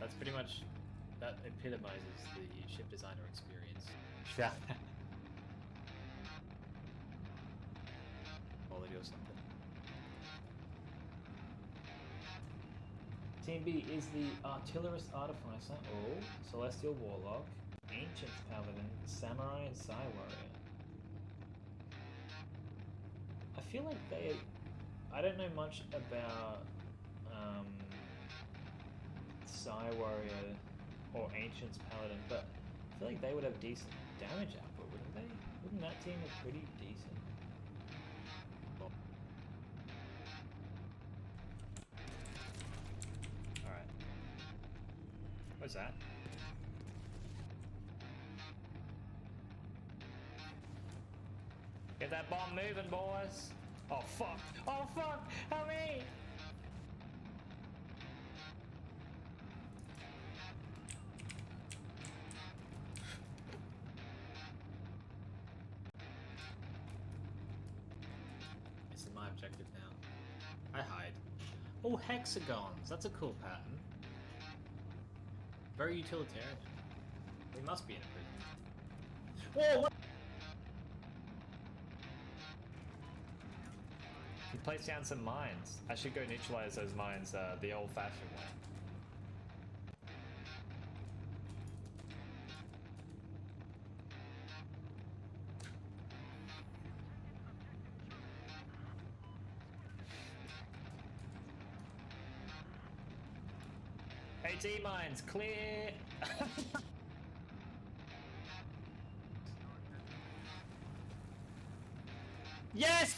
That's pretty much, that epitomizes the ship designer experience. Quality or something. Team B is the Artillerist Artificer, Celestial Warlock, Ancients Paladin, Samurai, and Psy Warrior. I feel like I don't know much about Psy Warrior or Ancients Paladin, but I feel like they would have decent damage output, wouldn't they? Wouldn't that team have pretty decent? Alright. What's that? Get that bomb moving, boys! Oh fuck! Oh fuck! Help me! This is my objective now. I hide. Oh, hexagons! That's a cool pattern. Very utilitarian. We must be in a prison. Whoa! What? He placed down some mines. I should go neutralize those mines the old-fashioned way. AT mines, clear! Yes!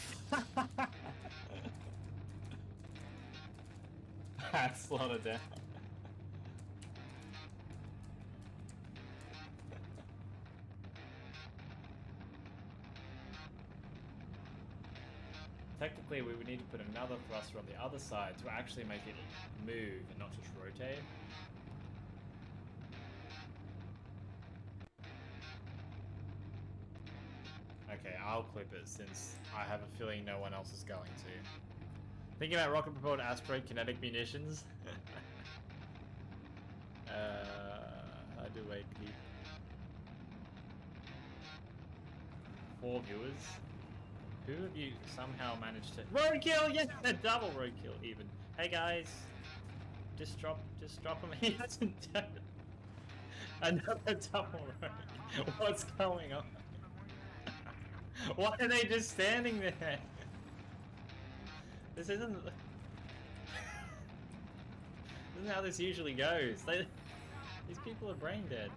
Slaughter down. Technically, we would need to put another thruster on the other side to actually make it move and not just rotate. Okay, I'll clip it since I have a feeling no one else is going to. Thinking about rocket-propelled asteroid kinetic munitions. I do wait, keep. 4 viewers. Who have you somehow managed to roadkill? Yes, a double roadkill even. Hey guys, just drop him. He hasn't done it. Another double roadkill. What's going on? Why are they just standing there? This isn't how this usually goes. These people are brain dead.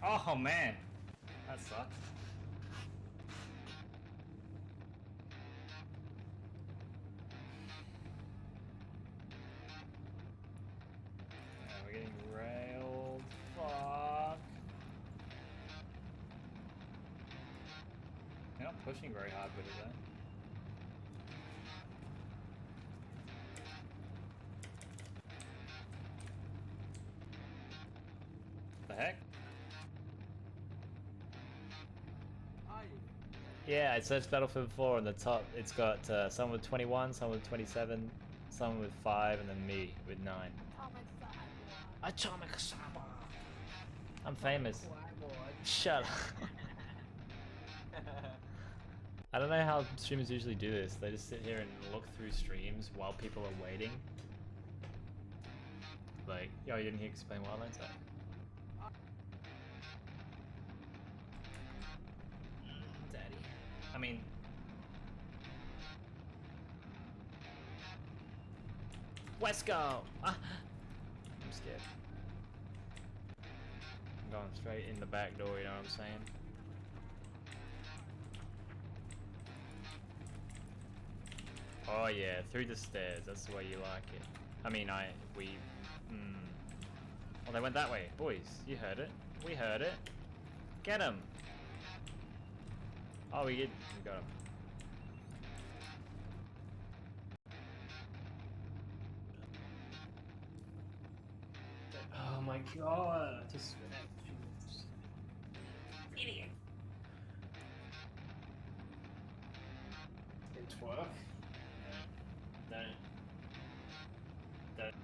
Oh man, that sucks. We're getting railed. Fuck. They're not pushing very hard with it though. The heck? Yeah, I searched Battlefield 4 on the top. It's got some with 21, some with 27, some with 5, and then me with 9. Atomic Cyber! I'm famous. Shut up. I don't know how streamers usually do this. They just sit here and look through streams while people are waiting. Like, yo, you didn't hear Explain Wildlands? Daddy. I mean... Let's go! Ah. I'm scared. I'm going straight in the back door, you know what I'm saying? Oh yeah, through the stairs, that's the way you like it. I mean, Oh, they went that way. Boys, you heard it. We heard it. Get him! Oh, we got him. Oh my god, just idiot. It's work. No. Don't.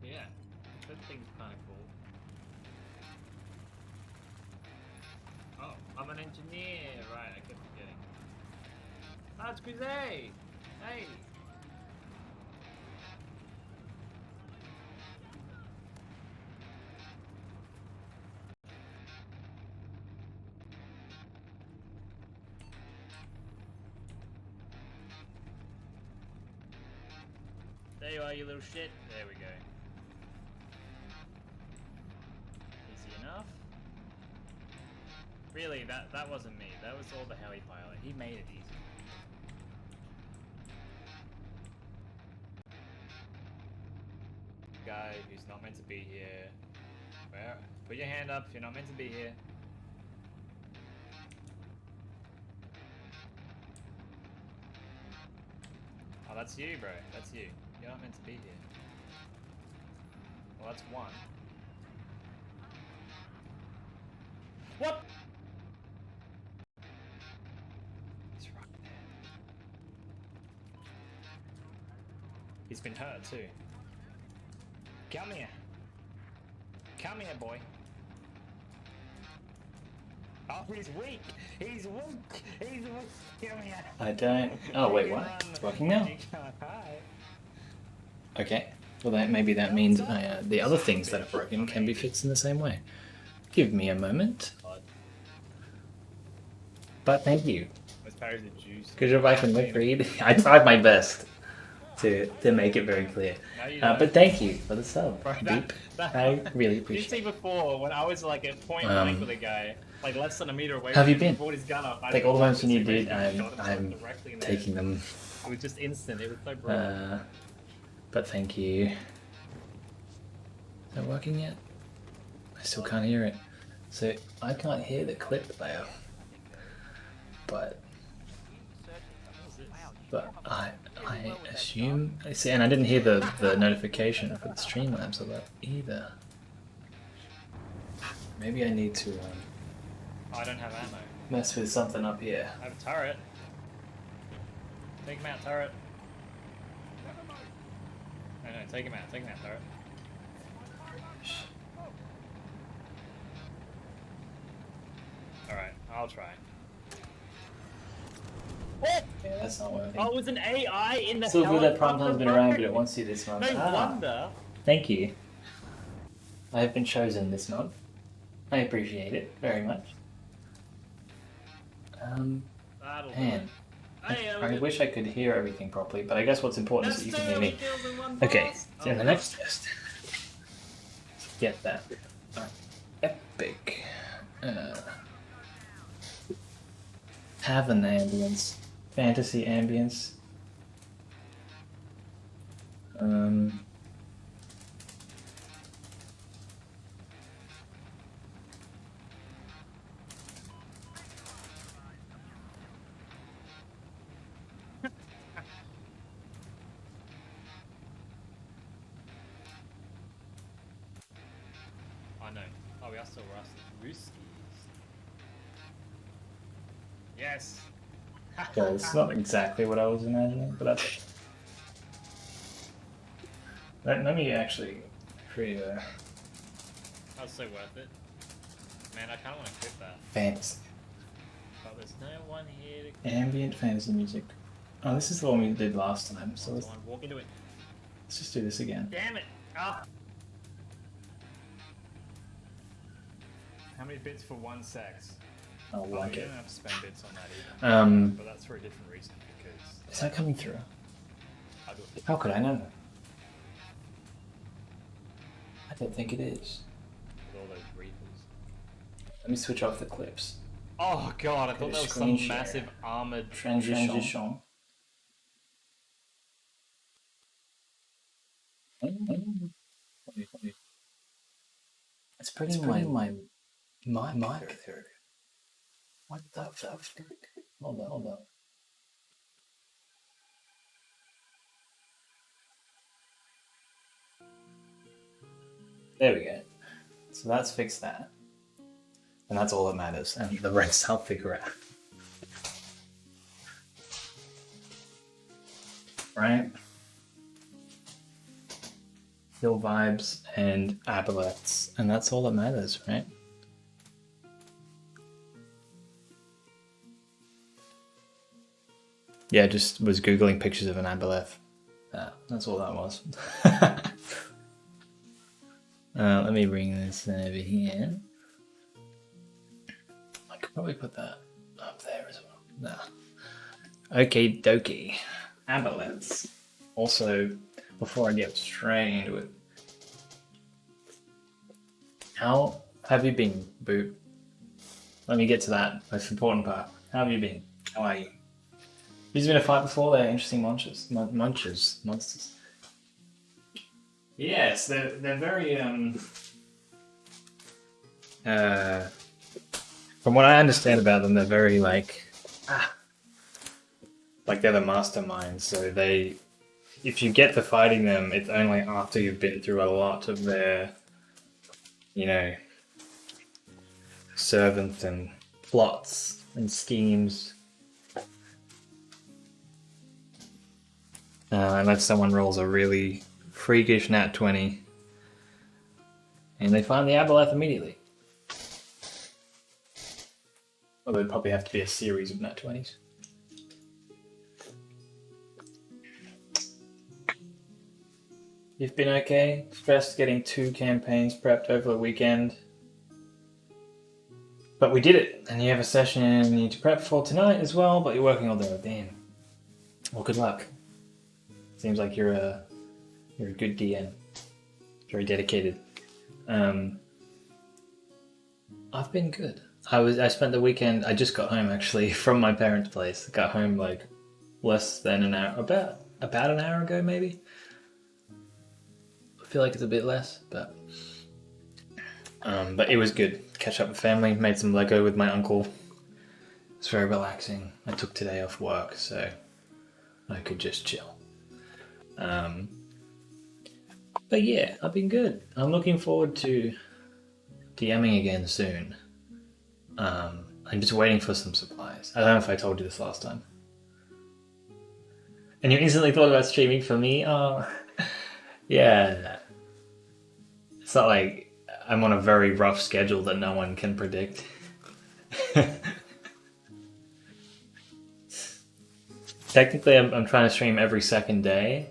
Yeah, that thing's kind of cool. Oh, I'm an engineer. Right, I kept forgetting. Oh, it's Crusade! Hey! There you are, you little shit. There we go. Easy enough. Really, that wasn't me. That was all the heli pilot. He made it easy. Guy who's not meant to be here. Well, put your hand up if you're not meant to be here. Oh, that's you, bro. That's you. You're not meant to be here. Well, that's one. What? He's right there. He's been hurt too. Come here. Come here, boy. Oh, he's weak. He's weak. He's weak. Come here. I don't. Oh wait, what? It's working now. Okay. Well, maybe that means the other things that are broken can be fixed in the same way. Give me a moment. But thank you. Good job, I can lip read. I tried my best to make it very clear. But thank you for the sub. Deep. I really appreciate it. You see before when I was like at point blank with a guy, like less than a meter away. Have you been? His gun up, Like all the moments when you did, I'm taking them. It was just instant. It was so brutal. But thank you. Is that working yet? I still can't hear it. So I can't hear the clip player. But I assume I see, and I didn't hear the notification for the Streamlabs of that either. Maybe I need to I don't have ammo. mess with something up here. I have a turret. Take him out, turret. No, take him out. Take him out, turret. Alright, I'll try. Yeah, that's not working. Oh, it was an AI in the Still good that helicopter, Primetime has been bro. around, but it wants you this month. No wonder. Thank you. I have been chosen this month. I appreciate it very much. That'll Man, do. Hey, I wish I could hear everything properly, but I guess what's important is that you can hear me. Okay, so the next test. Get that. Epic. Have an ambience. Fantasy ambience. I know. Oh, we are still Ruskies. Yes. Yeah, it's not exactly what I was imagining, but that's... Let me actually create a... That was so worth it. Man, I kind of want to quit that. fantasy. But there's no one here to... Ambient fantasy music. Oh, this is the one we did last time, so Go on, walk into it. let's just do this again. Damn it! Ah! How many bits for one sex? I'll Oh, like you it. don't have to spend bits on that either. But that's for a different reason, because... Is that coming through? I do it How could I know? I don't think it is. with all those reapers. Let me switch off the clips. Oh god, I thought Okay, that was screen some share. massive armored Transition. It's pretty my mic through. What the fuck? Hold on. There we go. So that's fixed that. And that's all that matters. And the rest I'll figure out. Right? hill vibes and Aboleths, and that's all that matters, right? Yeah, just was googling pictures of an Aboleth. That's all that was. Let me bring this over here. I could probably put that up there as well. Nah. Okay, dokie. Aboleths. Also, before I get straight into it, how have you been, Boo? Let me get to that most important part. How have you been? How are you? You've been in a fight before? They're interesting monsters. Yes, they're very from what I understand about them, they're very like they're the masterminds. So if you get to fighting them, it's only after you've been through a lot of their, servants and plots and schemes. Unless someone rolls a really freakish nat 20 and they find the Aboleth immediately. Well, there'd probably have to be a series of nat 20s. You've been okay? Stressed getting 2 campaigns prepped over the weekend. But we did it, and you have a session you need to prep for tonight as well, but you're working all day. Damn. Well, good luck. Seems like you're a good DM. Very dedicated. I've been good. I spent the weekend. I just got home actually from my parents' place. Got home like less than an hour, about an hour ago maybe. I feel like it's a bit less, but it was good. Catch up with family. Made some Lego with my uncle. It's very relaxing. I took today off work, so I could just chill. But yeah, I've been good. I'm looking forward to DMing again soon. I'm just waiting for some supplies. I don't know if I told you this last time. And you instantly thought about streaming for me? Oh, yeah. It's not like I'm on a very rough schedule that no one can predict. Technically, I'm trying to stream every second day.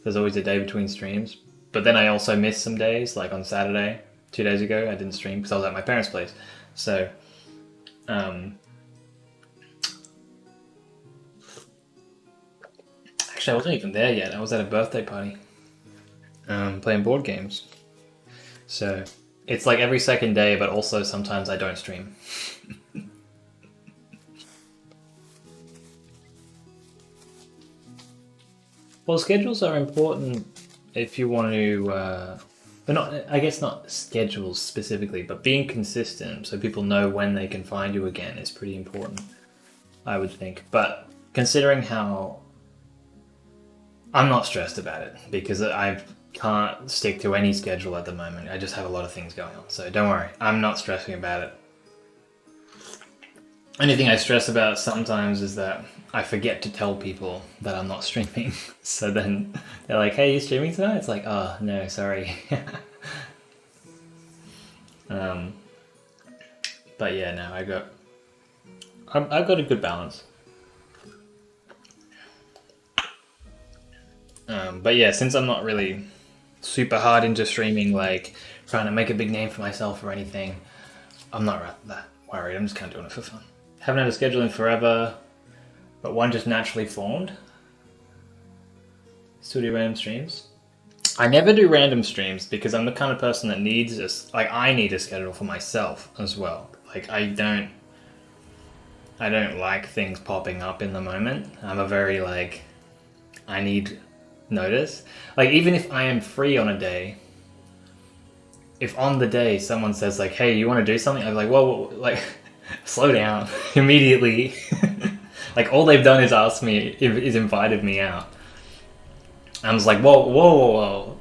There's always a day between streams. But then I also miss some days, like on Saturday, 2 days ago, I didn't stream because I was at my parents' place. So, actually, I wasn't even there yet. I was at a birthday party, playing board games. So, it's like every second day, but also sometimes I don't stream. Well, schedules are important if you want to, but I guess not schedules specifically, but being consistent so people know when they can find you again is pretty important, I would think. But considering how I'm not stressed about it because I can't stick to any schedule at the moment. I just have a lot of things going on, so don't worry. I'm not stressing about it. Anything I stress about sometimes is that I forget to tell people that I'm not streaming. So then they're like, hey, you streaming tonight? It's like, oh, no, sorry. But yeah, no, I've got a good balance. But yeah, since I'm not really super hard into streaming, like trying to make a big name for myself or anything, I'm not that worried. I'm just kind of doing it for fun. Haven't had a schedule in forever, but one just naturally formed. Still do random streams. I never do random streams because I'm the kind of person that needs I need a schedule for myself as well. Like I don't like things popping up in the moment. I'm a very I need notice. Like even if I am free on a day, if on the day someone says like, hey, you want to do something? I'm like, whoa, like slow down immediately. Like all they've done is asked me, is invited me out. I was like, whoa.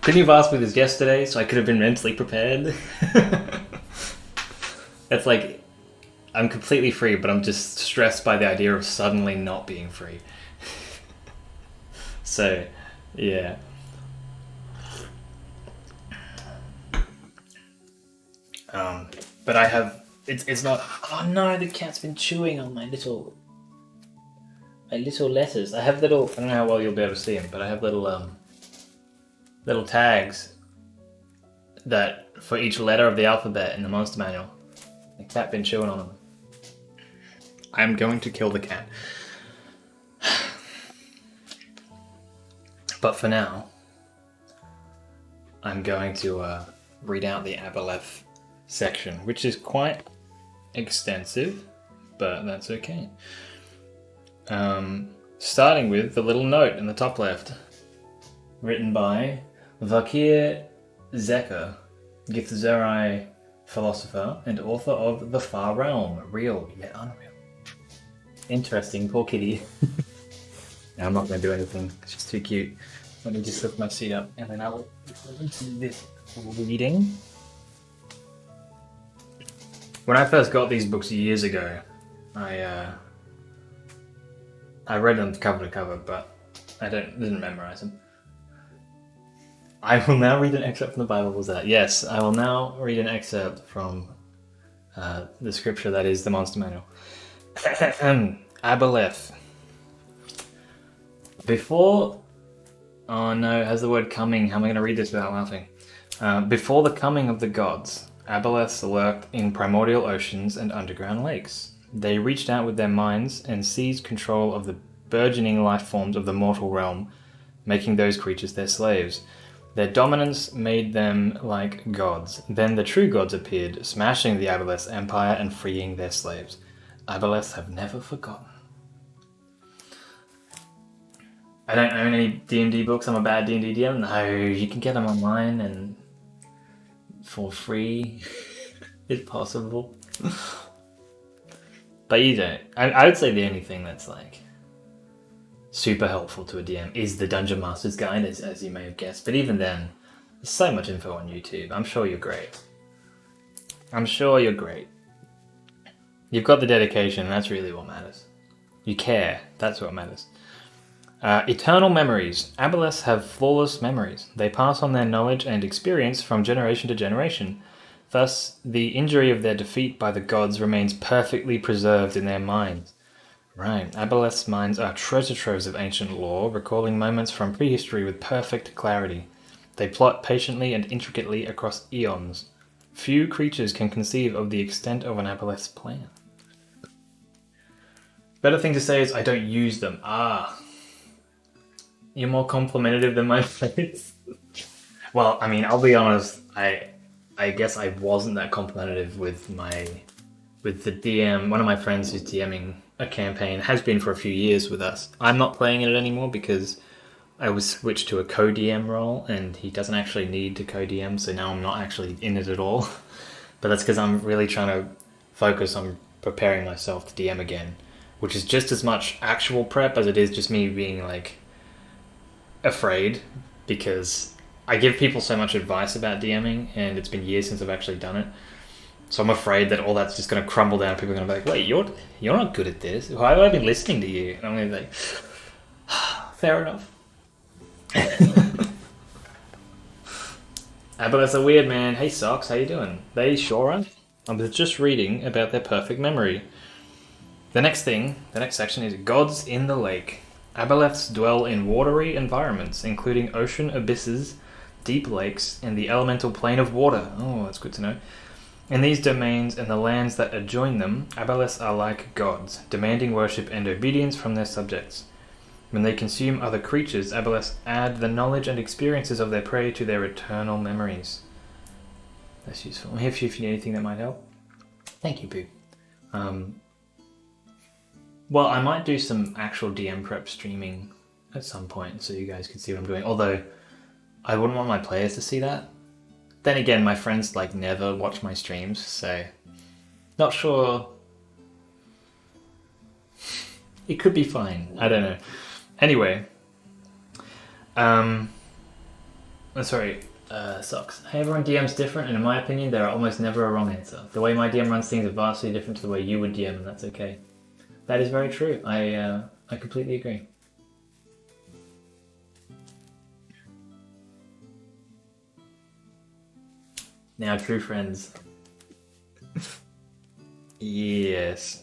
Couldn't you have asked me this yesterday so I could have been mentally prepared? It's like, I'm completely free, but I'm just stressed by the idea of suddenly not being free. So, yeah. But I have it's not. Oh no, the cat's been chewing on my little letters. I have little. I don't know how well you'll be able to see them, but I have little tags that for each letter of the alphabet in the monster manual. The cat been chewing on them. I'm going to kill the cat. But for now, I'm going to read out the Aboleth section, which is quite extensive, but that's okay. Starting with the little note in the top left, written by Vakir Zeker, Githzerai philosopher and author of The Far Realm, Real Yet Unreal. Interesting, poor kitty. No, I'm not going to do anything, she's too cute. Let me just lift my seat up and then I'll do this reading. When I first got these books years ago, I read them cover to cover, but I didn't memorize them. I will now read an excerpt from the Bible. Was that? Yes, I will now read an excerpt from the scripture that is the Monster Manual. Aboleth. Before... Oh no, it has the word coming. How am I going to read this without laughing? Before the coming of the gods, Aboleths lurked in primordial oceans and underground lakes. They reached out with their minds and seized control of the burgeoning life forms of the mortal realm, making those creatures their slaves. Their dominance made them like gods. Then the true gods appeared, smashing the Aboleths' empire and freeing their slaves. Aboleths have never forgotten. I don't own any D&D books. I'm a bad D&D DM. No, you can get them online and for free, if possible. But you don't. I would say the only thing that's like super helpful to a DM is the Dungeon Master's Guide, as you may have guessed. But even then, there's so much info on YouTube. I'm sure you're great. I'm sure you're great. You've got the dedication, and that's really what matters. You care. That's what matters. Eternal memories. Aboleths have flawless memories. They pass on their knowledge and experience from generation to generation. Thus, the injury of their defeat by the gods remains perfectly preserved in their minds. Right. Aboleths' minds are treasure troves of ancient lore, recalling moments from prehistory with perfect clarity. They plot patiently and intricately across eons. Few creatures can conceive of the extent of an Aboleth's plan. Better thing to say is I don't use them. Ah. You're more complimentary than my face. Well, I mean, I'll be honest, I guess I wasn't that complimentary with the DM. One of my friends who's DMing a campaign has been for a few years with us. I'm not playing it anymore because I was switched to a co-DM role and he doesn't actually need to co-DM, so now I'm not actually in it at all. But that's because I'm really trying to focus on preparing myself to DM again, which is just as much actual prep as it is just me being like afraid, because I give people so much advice about DMing and it's been years since I've actually done it. So I'm afraid that all that's just going to crumble down. People are going to be like, wait, you're not good at this. Why have I been listening to you? And I'm going to be like, fair enough. Aboleths are weird, man. Hey, Socks, how you doing? They sure are. I was just reading about their perfect memory. The next section is Gods in the Lake. Aboleths dwell in watery environments, including ocean abysses, deep lakes, and the elemental plane of water. Oh, that's good to know. In these domains and the lands that adjoin them, Aboleths are like gods, demanding worship and obedience from their subjects. When they consume other creatures, Aboleths add the knowledge and experiences of their prey to their eternal memories. That's useful. I'm here for you if you need anything that might help. Thank you, Boo. Well, I might do some actual DM prep streaming at some point so you guys can see what I'm doing. Although, I wouldn't want my players to see that. Then again, my friends like never watch my streams, so not sure. It could be fine. I don't know. Anyway, Socks. Hey, everyone, DM's different, and in my opinion, there are almost never a wrong answer. The way my DM runs things are vastly different to the way you would DM, and that's okay. That is very true. I completely agree. Now, true friends Yes.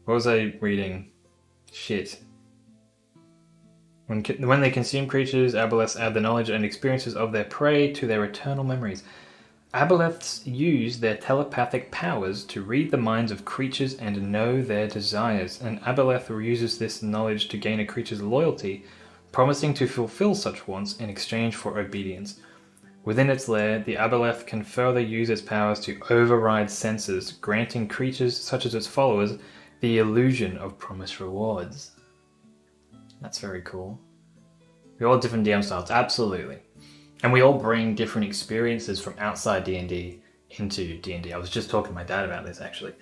What was I reading? Shit. When they consume creatures, Aboleths add the knowledge and experiences of their prey to their eternal memories. Aboleths use their telepathic powers to read the minds of creatures and know their desires. An Aboleth uses this knowledge to gain a creature's loyalty, promising to fulfill such wants in exchange for obedience. Within its lair, the Aboleth can further use its powers to override senses, granting creatures such as its followers the illusion of promised rewards. That's very cool. We all have different DM styles, absolutely. And we all bring different experiences from outside D&D into D&D. I was just talking to my dad about this, actually.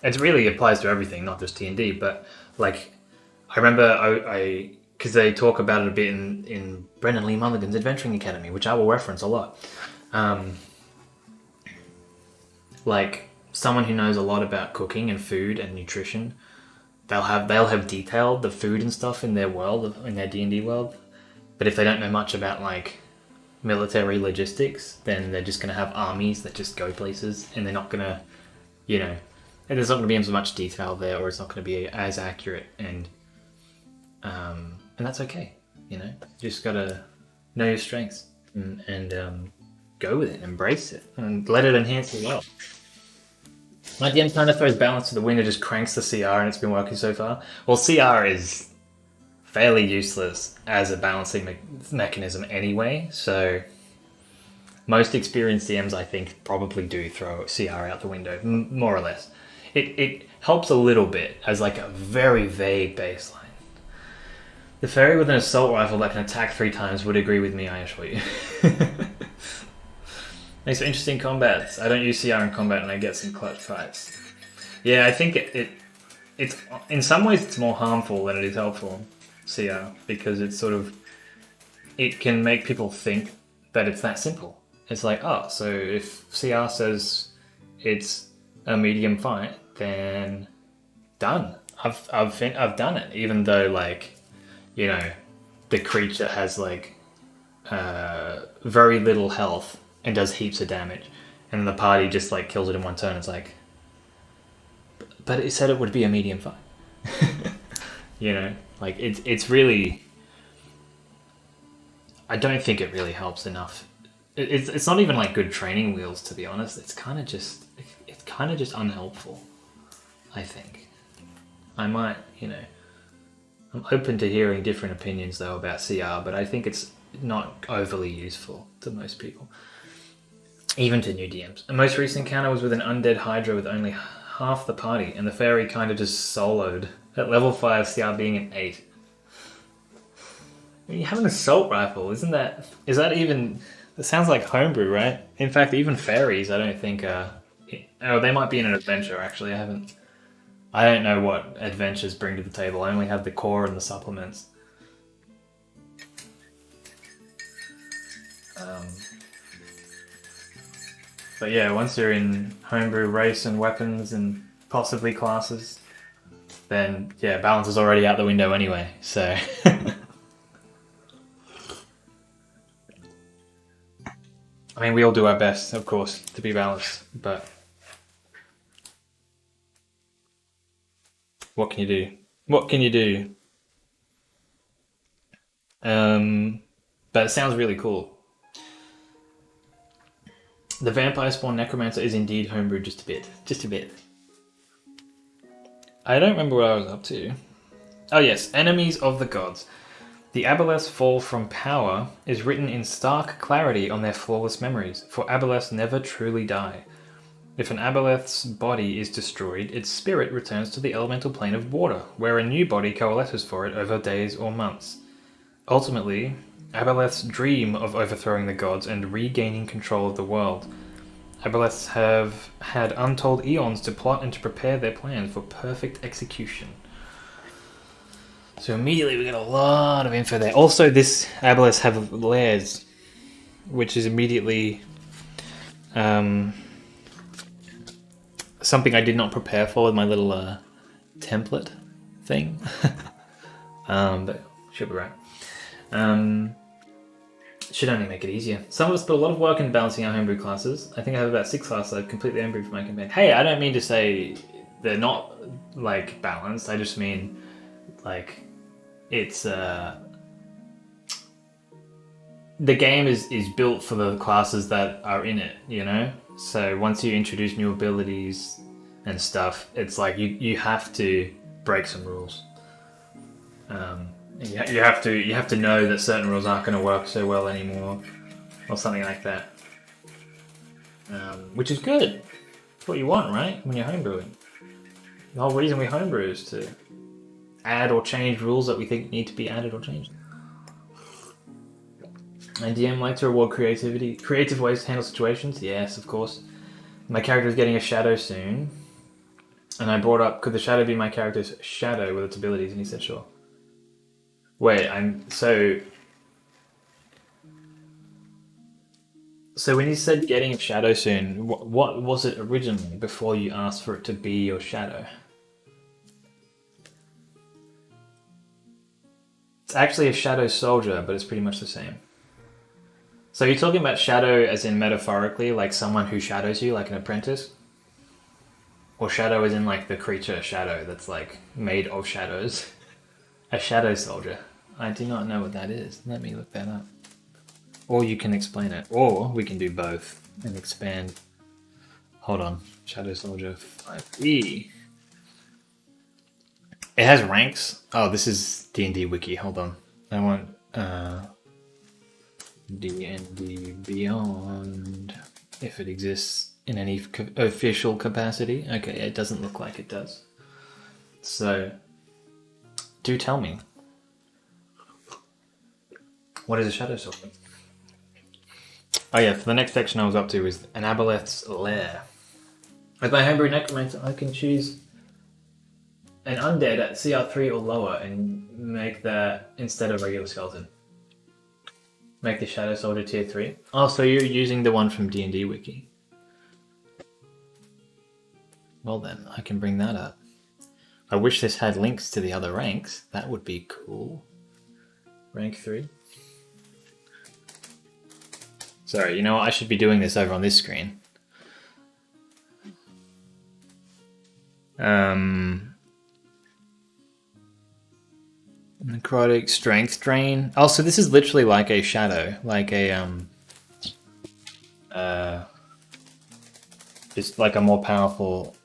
It really applies to everything, not just D&D, but like, I remember because they talk about it a bit in Brendan Lee Mulligan's Adventuring Academy, which I will reference a lot. Like, someone who knows a lot about cooking and food and nutrition, they'll have detailed the food and stuff in their world, in their D&D world. But if they don't know much about like military logistics, then they're just going to have armies that just go places, and they're not going to, and there's not going to be as much detail there, or it's not going to be as accurate, and that's okay. You just got to know your strengths and go with it, embrace it, and let it enhance your world. My DM kind of throws balance to the wind and just cranks the CR, and it's been working so far. Well, CR is fairly useless as a balancing mechanism anyway, so most experienced DMs, I think, probably do throw CR out the window, more or less. It helps a little bit as like a very vague baseline. The fairy with an assault rifle that can attack 3 times would agree with me, I assure you. Makes for interesting combats. I don't use CR in combat and I get some clutch fights. Yeah, I think it's in some ways it's more harmful than it is helpful, CR, because it's it can make people think that it's that simple. It's like, oh, so if CR says it's a medium fight, then done. I've done it, even though the creature has very little health and does heaps of damage, and the party just kills it in one turn. It's like, but it said it would be a medium fight. It's really, I don't think it really helps enough. It's not even good training wheels, to be honest. It's kind of just unhelpful, I think. I might, I'm open to hearing different opinions though about CR, but I think it's not overly useful to most people, even to new DMs. The most recent encounter was with an undead Hydra with only half the party, and the fairy kind of just soloed at level 5, CR being an 8. You have an assault rifle, is that even... It sounds like homebrew, right? In fact, even fairies, I don't think... they might be in an adventure, actually. I don't know what adventures bring to the table. I only have the core and the supplements. But yeah, once you're in homebrew race and weapons and possibly classes, then yeah, balance is already out the window anyway, so... I mean, we all do our best, of course, to be balanced, but... What can you do? What can you do? But it sounds really cool. The Vampire Spawn Necromancer is indeed homebrewed just a bit. Just a bit. I don't remember what I was up to. Oh yes, Enemies of the Gods. The Aboleths' fall from power is written in stark clarity on their flawless memories, for Aboleths never truly die. If an Aboleth's body is destroyed, its spirit returns to the elemental plane of water, where a new body coalesces for it over days or months. Ultimately, Aboleths dream of overthrowing the gods and regaining control of the world. Aboleths have had untold eons to plot and to prepare their plans for perfect execution. So immediately we get a lot of info there. Also, this Aboleths have lairs, which is immediately something I did not prepare for with my little template thing. But should be right. should only make it easier. Some of us put a lot of work in balancing our homebrew classes. I think I have about 6 classes I've completely homebrewed for my campaign. Hey, I don't mean to say they're not, like, balanced. I just mean, like, it's, the game is built for the classes that are in it, you know? So once you introduce new abilities and stuff, it's like you have to break some rules. You have to know that certain rules aren't going to work so well anymore, or something like that. Which is good. It's what you want, right? When you're homebrewing. The whole reason we homebrew is to add or change rules that we think need to be added or changed. And DM like to reward creative ways to handle situations. Yes, of course. My character is getting a shadow soon, and I brought up, could the shadow be my character's shadow with its abilities? And he said, sure. Wait, so when you said getting a shadow soon, what was it originally before you asked for it to be your shadow? It's actually a shadow soldier, but it's pretty much the same. So you're talking about shadow as in metaphorically, like someone who shadows you, like an apprentice? Or shadow as in like the creature shadow that's like made of shadows? A shadow soldier. I do not know what that is. Let me look that up. Or you can explain it. Or we can do both and expand. Hold on. Shadow soldier 5e. It has ranks. Oh, this is D&D wiki. Hold on. I want D&D Beyond, if it exists in any official capacity. Okay, it doesn't look like it does. So, do tell me. What is a shadow soldier? Oh yeah, for the next section I was up to is an Aboleth's lair. With my homebrew necromancer, I can choose an undead at CR3 or lower and make that instead of regular skeleton. Make the Shadow Soldier tier 3. Oh, so you're using the one from D&D Wiki. Well then, I can bring that up. I wish this had links to the other ranks. That would be cool. Rank 3. Sorry, you know what? I should be doing this over on this screen. Necrotic strength drain. Oh, so this is literally like a shadow, like a just like a more powerful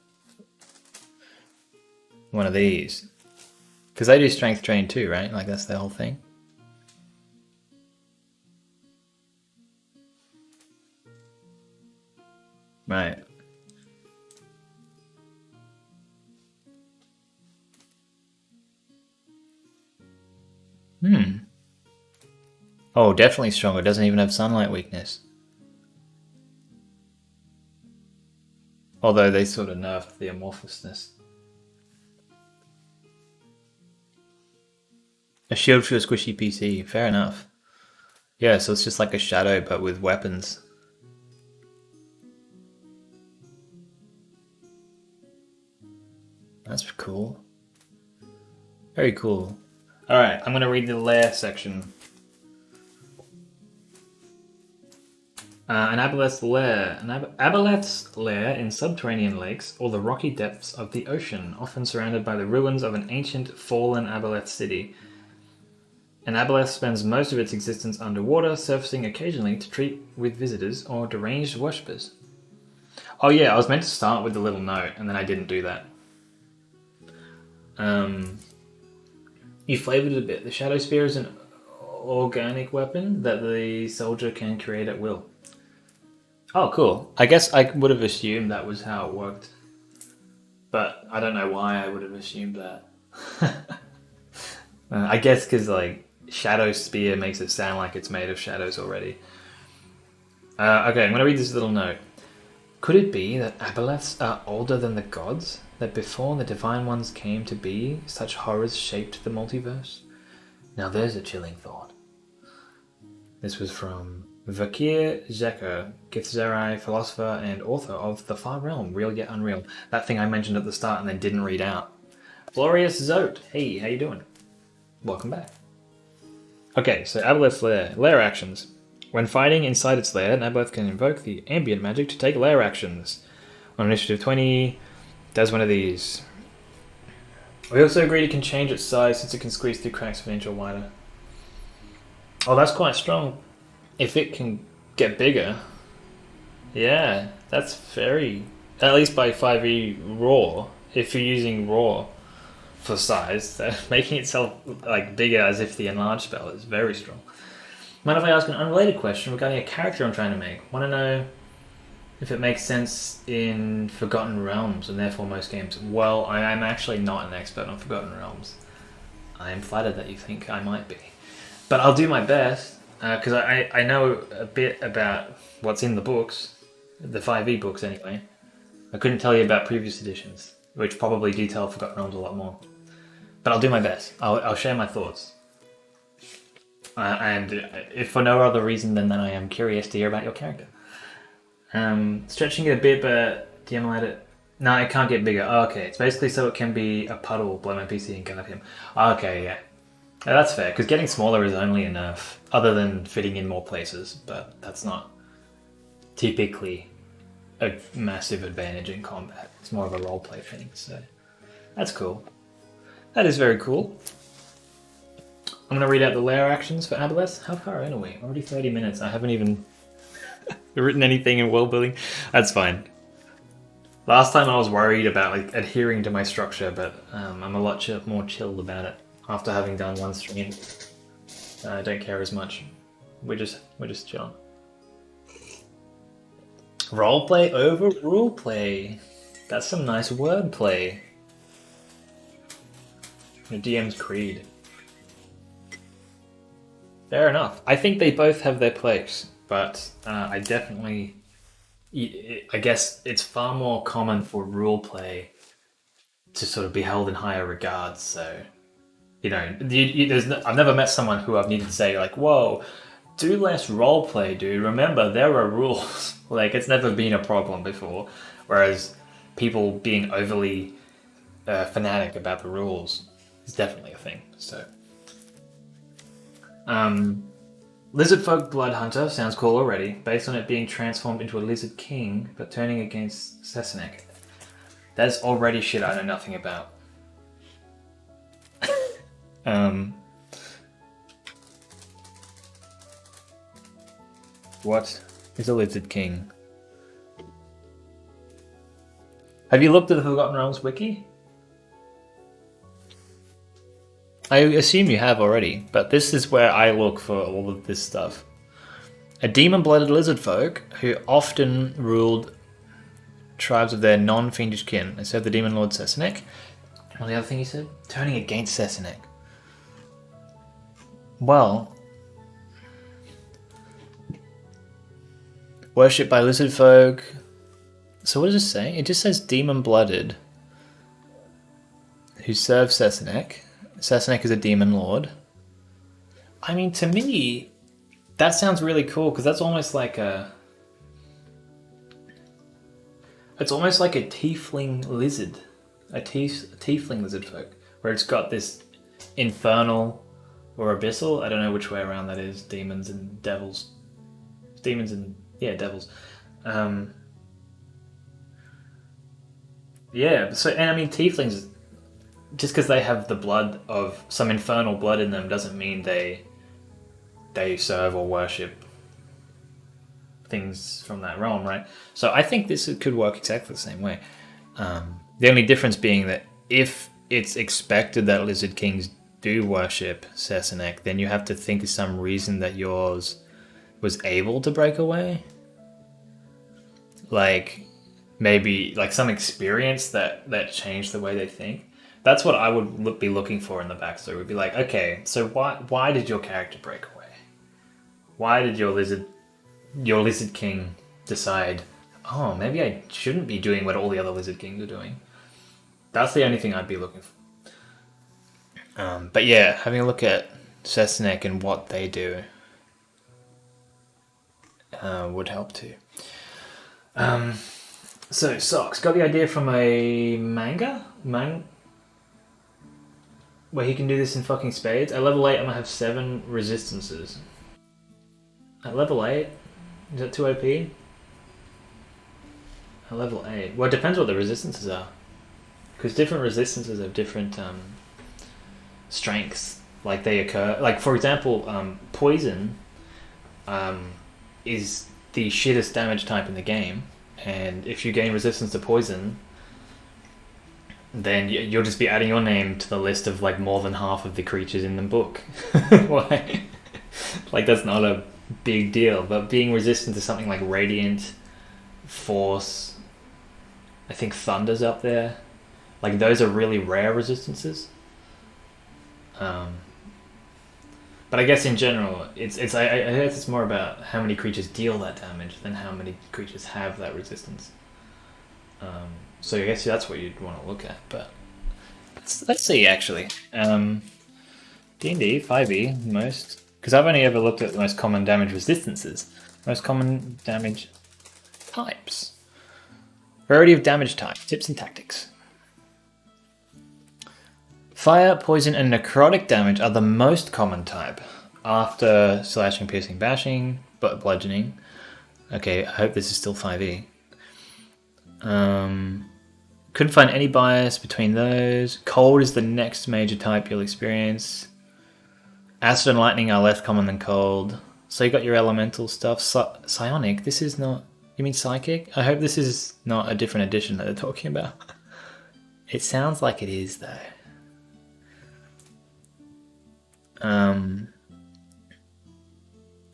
one of these. Because they do strength drain too, right? Like that's the whole thing. Right. Oh, definitely stronger. Doesn't even have sunlight weakness. Although they sort of nerfed the amorphousness. A shield for a squishy PC. Fair enough. Yeah, so it's just like a shadow, but with weapons. That's cool. Very cool. Alright, I'm going to read the lair section. An Aboleth's lair. An Aboleth's lair in subterranean lakes or the rocky depths of the ocean, often surrounded by the ruins of an ancient, fallen Aboleth city. An Aboleth spends most of its existence underwater, surfacing occasionally to treat with visitors or deranged worshippers. Oh yeah, I was meant to start with the little note, and then I didn't do that. You flavoured it a bit. The Shadow Spear is an organic weapon that the soldier can create at will. Oh, cool. I guess I would have assumed that was how it worked. But I don't know why I would have assumed that. I guess because, like, Shadow Spear makes it sound like it's made of shadows already. Okay, I'm going to read this little note. Could it be that Aboleths are older than the gods? That before the Divine Ones came to be, such horrors shaped the multiverse? Now there's a chilling thought. This was from Vakir Zeker, Githzerai, philosopher and author of The Far Realm, Real Yet Unreal. That thing I mentioned at the start and then didn't read out. Glorious Zote, hey, how you doing? Welcome back. Okay, so Aboleth's lair. Lair actions. When fighting inside its lair, an Aboleth can invoke the ambient magic to take lair actions. On initiative 20, does one of these. We also agreed it can change its size since it can squeeze through cracks of an inch or wider. Oh, that's quite strong. If it can get bigger. Yeah, that's very... At least by 5e raw. If you're using raw for size, making itself like bigger as if the enlarge spell is very strong. Mind if I ask an unrelated question regarding a character I'm trying to make? Want to know if it makes sense in Forgotten Realms and therefore most games? Well, I am actually not an expert on Forgotten Realms. I am flattered that you think I might be. But I'll do my best, because I know a bit about what's in the books, the 5e books anyway. I couldn't tell you about previous editions, which probably detail Forgotten Realms a lot more. But I'll do my best. I'll share my thoughts. And if for no other reason than that I am curious to hear about your character. Stretching it a bit, but do you emulate it? No, it can't get bigger. Oh, okay, it's basically so it can be a puddle, blow my PC and guard him. Okay, yeah. That's fair, because getting smaller is only a nerf, other than fitting in more places, but that's not typically a massive advantage in combat. It's more of a roleplay thing, so that's cool. That is very cool. I'm going to read out the lair actions for Aboleths. How far in are we? Already 30 minutes. I haven't even written anything in Worldbuilding. That's fine. Last time I was worried about like adhering to my structure, but I'm a lot more chilled about it after having done one stream. I don't care as much. We're just chilling. Roleplay over ruleplay. That's some nice wordplay. The DM's creed. Fair enough. I think they both have their place, but I definitely... I guess it's far more common for roleplay to sort of be held in higher regards, so... You know, I've never met someone who I've needed to say, like, whoa, do less roleplay, dude. Remember, there are rules. Like, it's never been a problem before. Whereas people being overly fanatic about the rules is definitely a thing, so... Lizardfolk Blood Hunter sounds cool already, based on it being transformed into a Lizard King, but turning against Sessanek. That's already shit I know nothing about. What is a Lizard King? Have you looked at the Forgotten Realms wiki? I assume you have already, but this is where I look for all of this stuff. A demon-blooded lizard folk who often ruled tribes of their non-fiendish kin. They served the demon lord Sessanek. What the other thing he said? Turning against Sessanek. Well, worshipped by lizard folk. So what does it say? It just says demon-blooded who serve Sessanek. Sessanek is a demon lord. I mean, to me, that sounds really cool because that's almost like a... It's almost like a tiefling lizard. A tiefling lizard folk. Where it's got this infernal or abyssal. I don't know which way around that is. Demons and devils. Demons and... yeah, devils. Yeah, so... And I mean, tieflings... Just because they have the blood of some infernal blood in them doesn't mean they serve or worship things from that realm, right? So I think this could work exactly the same way. The only difference being that if it's expected that Lizard Kings do worship Sessanek, then you have to think of some reason that yours was able to break away. Like, maybe like some experience that changed the way they think. That's what I would be looking for in the backstory. Would be like, okay, so why did your character break away? Why did your lizard king decide, oh, maybe I shouldn't be doing what all the other lizard kings are doing? That's the only thing I'd be looking for. But yeah, having a look at Sessanek and what they do would help too. So Socks got the idea from a manga. Where he can do this in fucking spades. At level 8, I'm gonna have 7 resistances. At level 8? Is that too OP? At level 8? Well, it depends what the resistances are. Because different resistances have different strengths. Like they occur... Like, for example, poison is the shittest damage type in the game. And if you gain resistance to poison, then you'll just be adding your name to the list of like more than half of the creatures in the book. Why? Like that's not a big deal, but being resistant to something like Radiant, Force, I think Thunder's up there. Like those are really rare resistances. But I guess in general, I guess it's more about how many creatures deal that damage than how many creatures have that resistance. So I guess that's what you'd want to look at. But let's see actually. D&D 5e most, because I've only ever looked at the most common damage resistances, most common damage types, variety of damage types, tips and tactics. Fire, poison, and necrotic damage are the most common type after slashing, piercing, bashing, but bludgeoning. Okay, I hope this is still 5e. Couldn't find any bias between those. Cold is the next major type you'll experience. Acid and lightning are less common than cold. So you got your elemental stuff. Psionic, this is not... You mean psychic? I hope this is not a different edition that they're talking about. It sounds like it is, though.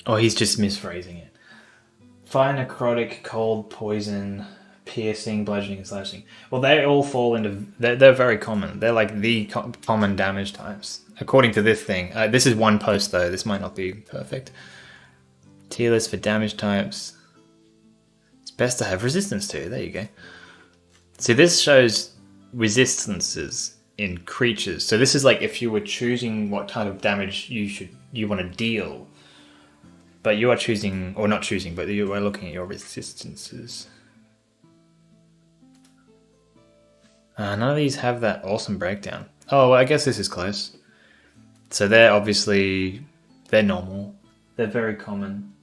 Oh, he's just misphrasing it. Fire, necrotic, cold, poison, piercing, bludgeoning, and slashing. Well, they all fall into... They're very common. They're like the common damage types. According to this thing. This is one post, though. This might not be perfect. Tier list for damage types. It's best to have resistance to. There you go. See, this shows resistances in creatures. So this is like if you were choosing what type of damage you want to deal. But you are choosing, or not choosing, but you are looking at your resistances. None of these have that awesome breakdown. Oh, well, I guess this is close. So they're obviously, they're normal. They're very common.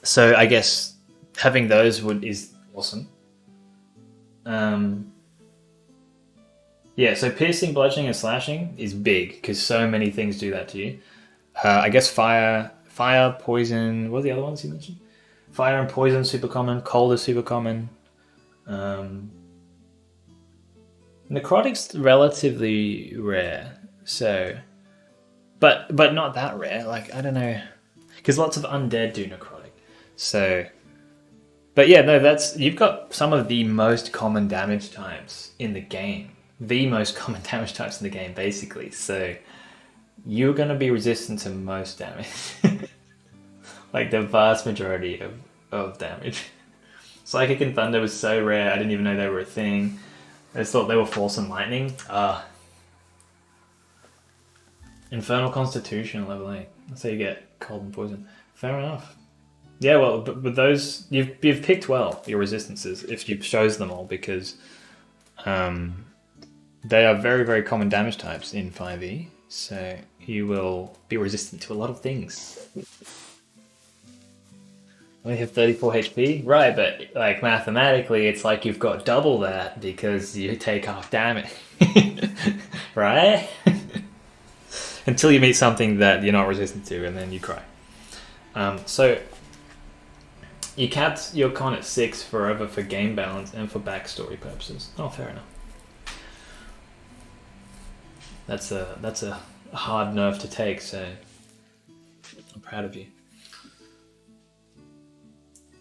So I guess having those is awesome. Yeah, so piercing, bludgeoning, and slashing is big because so many things do that to you. I guess fire, poison. What are the other ones you mentioned? Fire and poison super common. Cold is super common. Necrotic's relatively rare, so, but not that rare. Like I don't know, because lots of undead do necrotic. So, but yeah, no, you've got some of the most common damage types in the game. The most common damage types in the game, basically. So, you're going to be resistant to most damage. Like the vast majority of damage. Psychic and Thunder was so rare, I didn't even know they were a thing. I just thought they were Force and Lightning. Infernal Constitution, level 8. That's how you get Cold and Poison. Fair enough. Yeah, well, but with those, you've picked well, your resistances, if you've chose them all, because they are very, very common damage types in 5e, so you will be resistant to a lot of things. Only have 34 HP? Right, but like mathematically, it's like you've got double that because you take half damage. Right? Until you meet something that you're not resistant to, and then you cry. So, you capped your con at 6 forever for game balance and for backstory purposes. Oh, fair enough. That's a hard nerve to take, so I'm proud of you.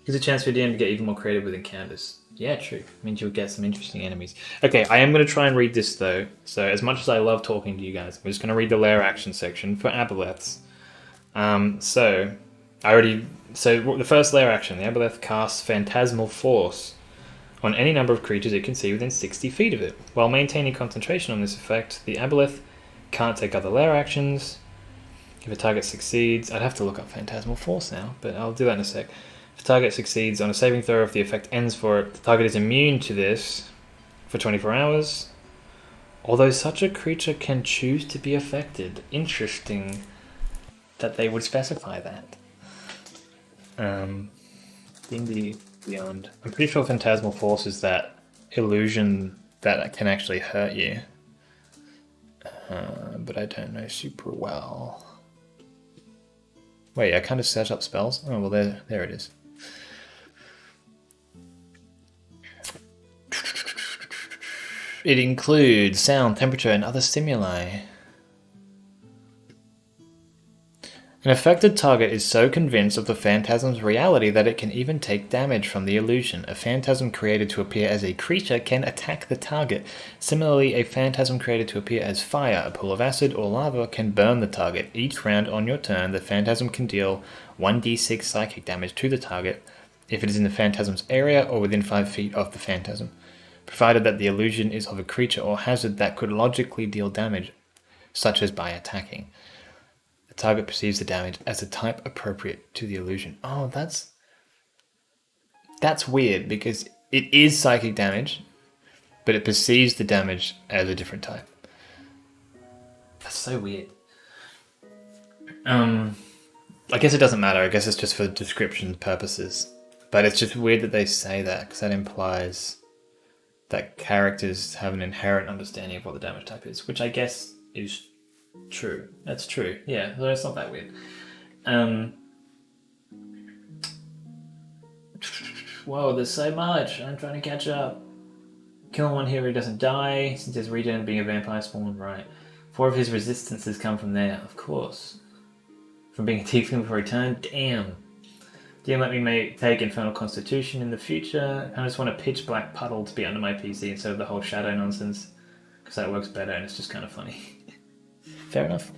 Gives a chance for your DM to get even more creative with encounters. Yeah, true. It means you'll get some interesting enemies. Okay, I am going to try and read this though. So as much as I love talking to you guys, I'm just going to read the lair action section for Aboleths. So the first lair action, the Aboleth casts Phantasmal Force on any number of creatures it can see within 60 feet of it. While maintaining concentration on this effect, the Aboleth can't take other lair actions. If a target succeeds, I'd have to look up Phantasmal Force now, but I'll do that in a sec. If the target succeeds on a saving throw, if the effect ends for it, the target is immune to this for 24 hours. Although such a creature can choose to be affected. Interesting that they would specify that. D&D Beyond. I'm pretty sure Phantasmal Force is that illusion that can actually hurt you. But I don't know super well. Wait, I kind of set up spells? Oh, well, there it is. It includes sound, temperature, and other stimuli. An affected target is so convinced of the phantasm's reality that it can even take damage from the illusion. A phantasm created to appear as a creature can attack the target. Similarly, a phantasm created to appear as fire, a pool of acid, or lava can burn the target. Each round on your turn, the phantasm can deal 1d6 psychic damage to the target if it is in the phantasm's area or within 5 feet of the phantasm, provided that the illusion is of a creature or hazard that could logically deal damage, such as by attacking. The target perceives the damage as a type appropriate to the illusion. Oh, that's weird because it is psychic damage, but it perceives the damage as a different type. That's so weird. I guess it doesn't matter. I guess it's just for description purposes. But it's just weird that they say that because that implies that characters have an inherent understanding of what the damage type is, which I guess is true. That's true. Yeah, so it's not that weird. Whoa, there's so much. I'm trying to catch up. Killing one hero who doesn't die, since his regen being a vampire spawn, right. 4 of his resistances come from there, of course. From being a tiefling before he turned, damn. DM let me take Infernal Constitution in the future. I just want a pitch black puddle to be under my PC instead of the whole shadow nonsense, because that works better and it's just kind of funny. Fair enough.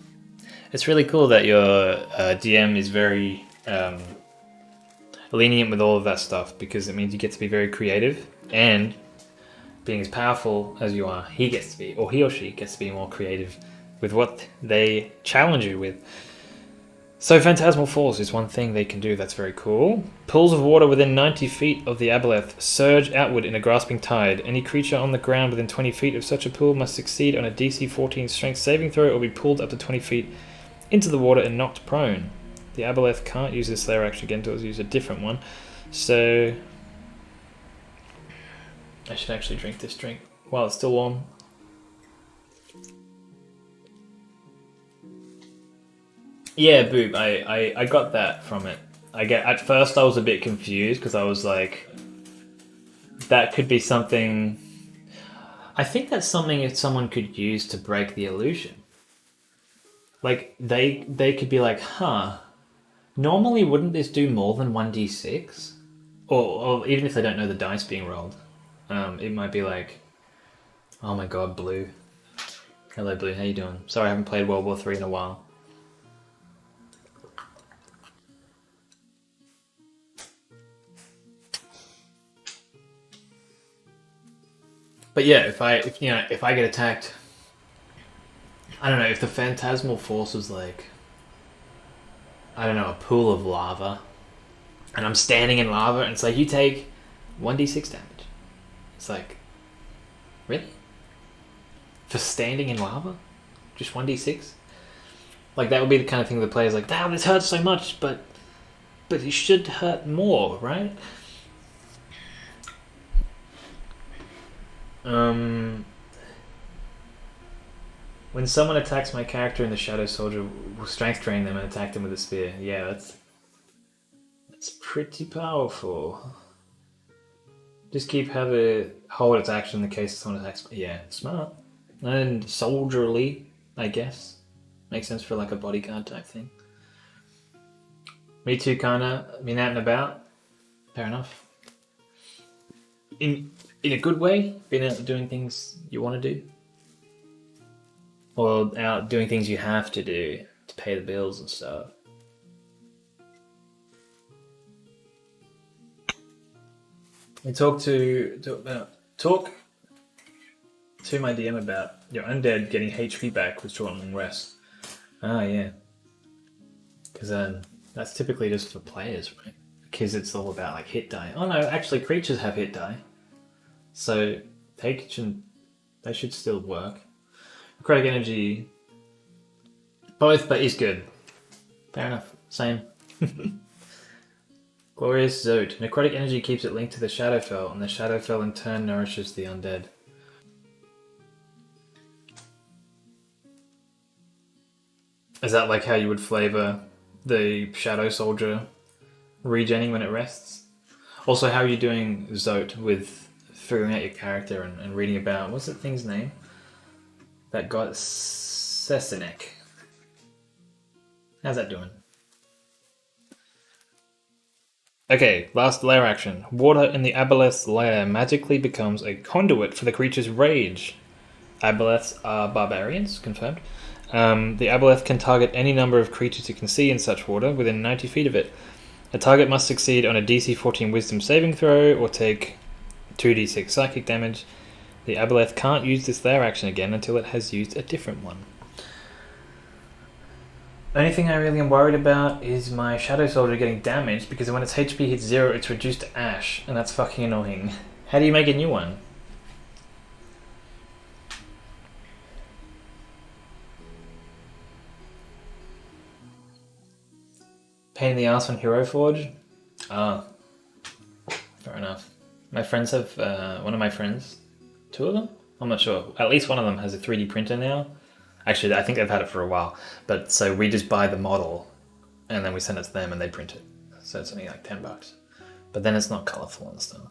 It's really cool that your DM is very lenient with all of that stuff, because it means you get to be very creative, and being as powerful as you are, he gets to be, or he or she gets to be more creative with what they challenge you with. So Phantasmal Force is one thing they can do that's very cool. Pools of water within 90 feet of the Aboleth surge outward in a grasping tide. Any creature on the ground within 20 feet of such a pool must succeed on a DC 14 strength saving throw or be pulled up to 20 feet into the water and knocked prone. The Aboleth can't use this layer action again until it's use a different one. So I should actually drink this drink while it's still warm. Yeah, Boob, I got that from it. At first I was a bit confused because I was like, that could be something. I think that's something if someone could use to break the illusion. Like they could be like, normally wouldn't this do more than 1d6? Or even if they don't know the dice being rolled, it might be like, oh my god, Blue. Hello, Blue. How you doing? Sorry, I haven't played World War 3 in a while. But yeah, if I get attacked, I don't know, if the Phantasmal Force was like, I don't know, a pool of lava, and I'm standing in lava, and it's like, you take 1d6 damage. It's like, really? For standing in lava? Just 1d6? Like, that would be the kind of thing the player's like, damn, this hurts so much, but it should hurt more, right? When someone attacks my character in the Shadow Soldier, will strength drain them and attack them with a spear. Yeah, that's pretty powerful. Just hold its action in the case someone attacks. Yeah, smart. And soldierly, I guess. Makes sense for like a bodyguard type thing. Me too, kinda. Been out and about. Fair enough. In a good way, been out doing things you want to do, or out doing things you have to do to pay the bills and stuff. We talk to my DM about your undead getting HP back with short and long rest. Ah, yeah, because that's typically just for players, right? Because it's all about like hit die. Oh no, actually creatures have hit die. So they should still work. Necrotic energy. Both, but is good. Fair enough. Same. Glorious Zode. Necrotic energy keeps it linked to the Shadowfell, and the Shadowfell in turn nourishes the undead. Is that like how you would flavor the Shadow Soldier regenning when it rests? Also, how are you doing Zote with figuring out your character and reading about, what's that thing's name? That got Sesinek. How's that doing? Okay, last lair action. Water in the Aboleths lair magically becomes a conduit for the creature's rage. Aboleths are barbarians, confirmed. The Aboleth can target any number of creatures it can see in such water within 90 feet of it. A target must succeed on a DC 14 Wisdom saving throw or take 2d6 psychic damage. The Aboleth can't use this lair action again until it has used a different one. The only thing I really am worried about is my Shadow Soldier getting damaged, because when its HP hits 0, it's reduced to ash, and that's fucking annoying. How do you make a new one? Pain in the ass on Hero Forge? Ah, fair enough. My friends have, one of my friends, 2 of them? I'm not sure. At least one of them has a 3D printer now. Actually, I think they've had it for a while. But so we just buy the model and then we send it to them and they print it. So it's only like $10. But then it's not colorful and stuff.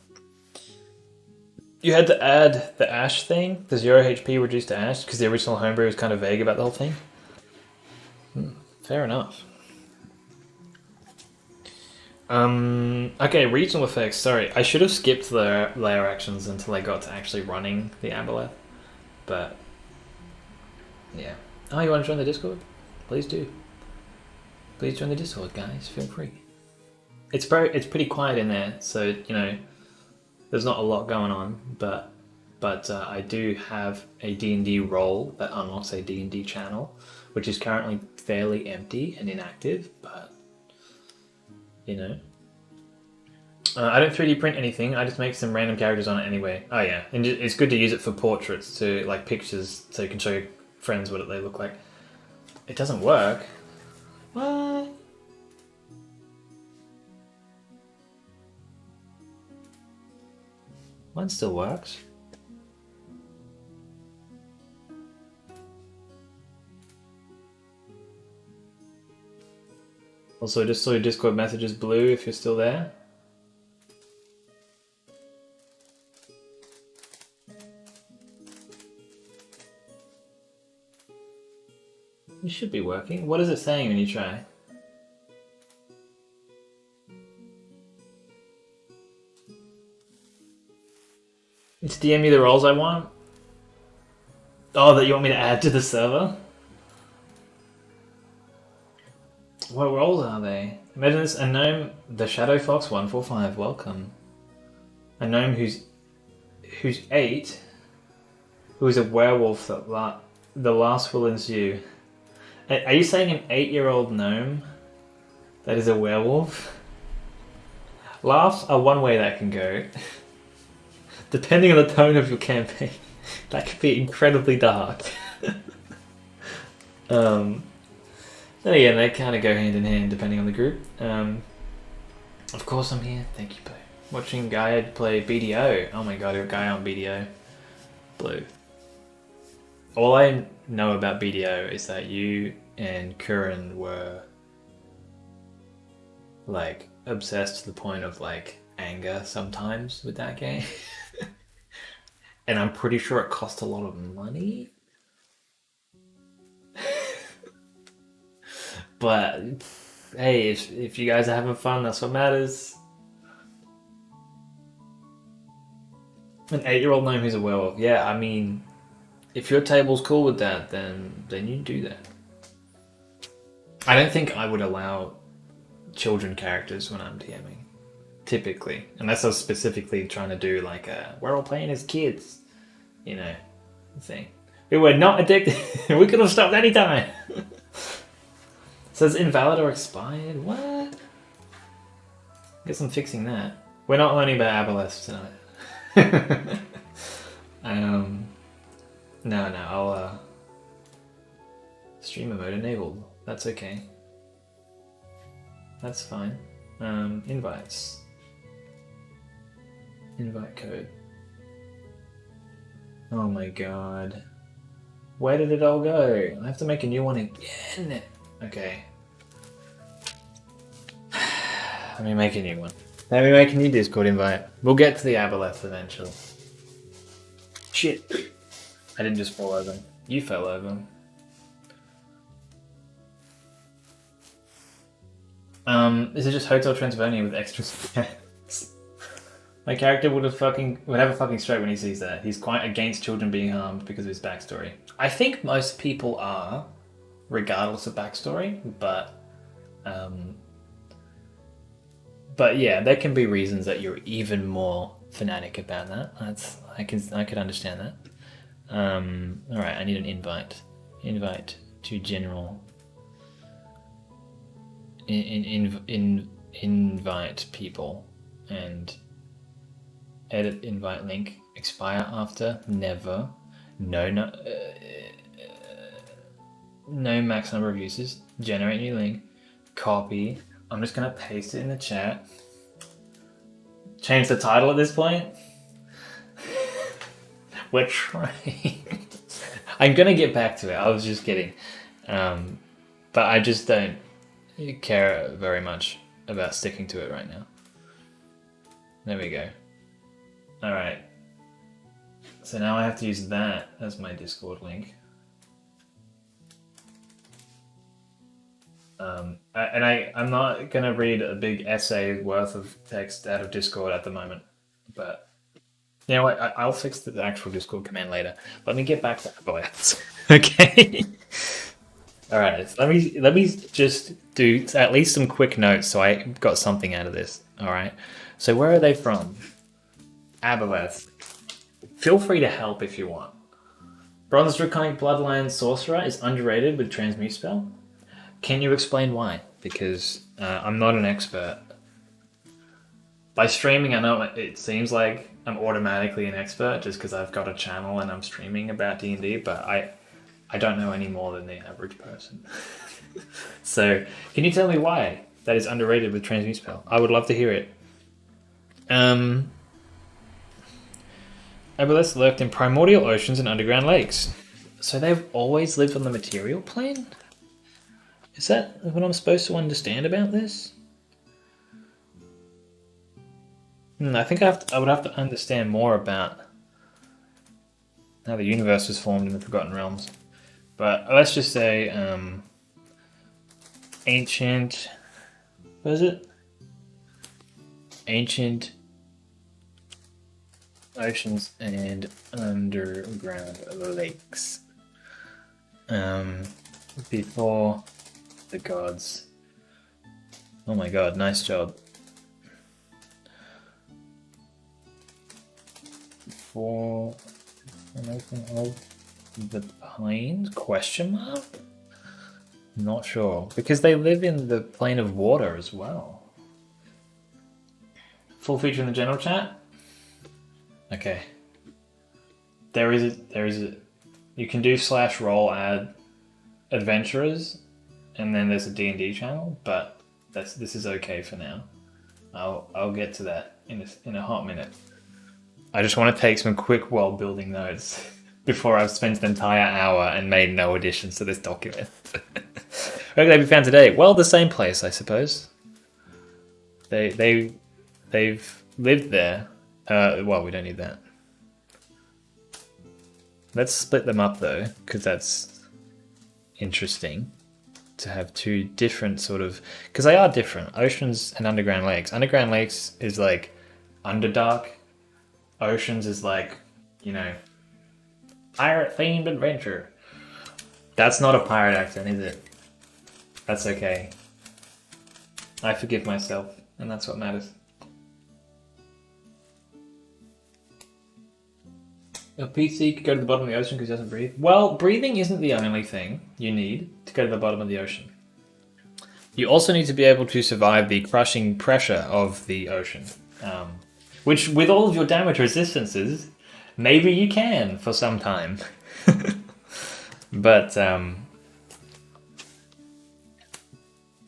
You had to add the ash thing, the 0 HP reduced to ash, because the original homebrew was kind of vague about the whole thing. Fair enough. Okay, regional effects. Sorry, I should have skipped the layer actions until I got to actually running the Aboleth. But yeah. Oh, you want to join the Discord? Please do. Please join the Discord, guys. Feel free. It's pretty quiet in there, so you know, there's not a lot going on. But I do have a D&D role that unlocks a D&D channel, which is currently fairly empty and inactive. But you know, I don't 3D print anything. I just make some random characters on it anyway. Oh yeah, and it's good to use it for portraits, to like pictures, so you can show your friends what they look like. It doesn't work. What? Mine still works. Also, just saw your Discord messages blue if you're still there. You should be working. What is it saying when you try? It's DM me the roles I want. Oh, that you want me to add to the server? What roles are they? Imagine this: a gnome, the Shadow Fox 145. Welcome. A gnome who's 8, who is a werewolf that the last will ensue. Are you saying an 8-year-old gnome that is a werewolf? Laughs are one way that can go. Depending on the tone of your campaign, that could be incredibly dark. Then again, they kind of go hand in hand depending on the group. Of course I'm here. Thank you, Blue. Watching Gaia play BDO. Oh my god, you're Gaia on BDO. Blue. All I know about BDO is that you and Curran were like obsessed to the point of like anger sometimes with that game. And I'm pretty sure it cost a lot of money. But hey, if you guys are having fun, that's what matters. An 8-year-old gnome who's a werewolf. Yeah, I mean, if your table's cool with that, then you do that. I don't think I would allow children characters when I'm DMing, typically, unless I was specifically trying to do like a we're all playing as kids, you know, thing. We were not addicted. We could have stopped any time. Says invalid or expired. What? Guess I'm fixing that. We're not learning about Aboleths tonight. No, Streamer mode enabled. That's okay. That's fine. Invites. Invite code. Oh my god. Where did it all go? I have to make a new one again. Okay. Let me make a new one. Let me make a new Discord invite. We'll get to the Aboleths eventually. Shit. I didn't just fall over. You fell over. Is it just Hotel Transylvania with extra space? My character would have a fucking stroke when he sees that. He's quite against children being harmed because of his backstory. I think most people are, regardless of backstory, but yeah, there can be reasons that you're even more fanatic about that. I could understand that. All right, I need an invite. Invite to general. Invite people and edit invite link. Expire after. Never. No max number of uses. Generate new link. Copy. I'm just gonna paste it in the chat. Change the title at this point. We're trying. I'm gonna get back to it. I was just kidding. But I just don't care very much about sticking to it right now. There we go. Alright. So now I have to use that as my Discord link. I'm not going to read a big essay worth of text out of Discord at the moment, but you know what? I'll fix the actual Discord command later. Let me get back to Aboleths. Okay. All right. So let me just do at least some quick notes so I got something out of this. All right. So where are they from? Aboleths. Feel free to help if you want. Bronze Draconic Bloodline Sorcerer is underrated with Transmute Spell. Can you explain why? Because I'm not an expert. By streaming, I know it seems like I'm automatically an expert just because I've got a channel and I'm streaming about D&D, but I don't know any more than the average person. So, can you tell me why that is underrated with Transmute Spell? I would love to hear it. Aboleths lurked in primordial oceans and underground lakes. So they've always lived on the material plane? Is that what I'm supposed to understand about this? I think I would have to understand more about how the universe was formed in the Forgotten Realms. But let's just say ancient... What is it? Ancient oceans and underground lakes. Before the gods. Oh my god, nice job. For anything of the plains? Question mark? Not sure. Because they live in the plane of water as well. Full feature in the general chat? Okay. There is a you can do /roll add adventurers, and then there's a D&D channel, but this is okay for now. I'll get to that in a hot minute. I just want to take some quick world building notes before I've spent an entire hour and made no additions to this document. Where could they be found today? Well, the same place, I suppose. They've lived there. Well, we don't need that. Let's split them up though, because that's interesting to have two different sort of, because they are different. Oceans and underground lakes. Underground lakes is like Underdark. Oceans is like, you know, pirate themed adventure. That's not a pirate accent, is it? That's okay. I forgive myself, and that's what matters. Your PC could go to the bottom of the ocean because it doesn't breathe. Well, breathing isn't the only thing you need to go to the bottom of the ocean. You also need to be able to survive the crushing pressure of the ocean. Which, with all of your damage resistances, maybe you can for some time. But,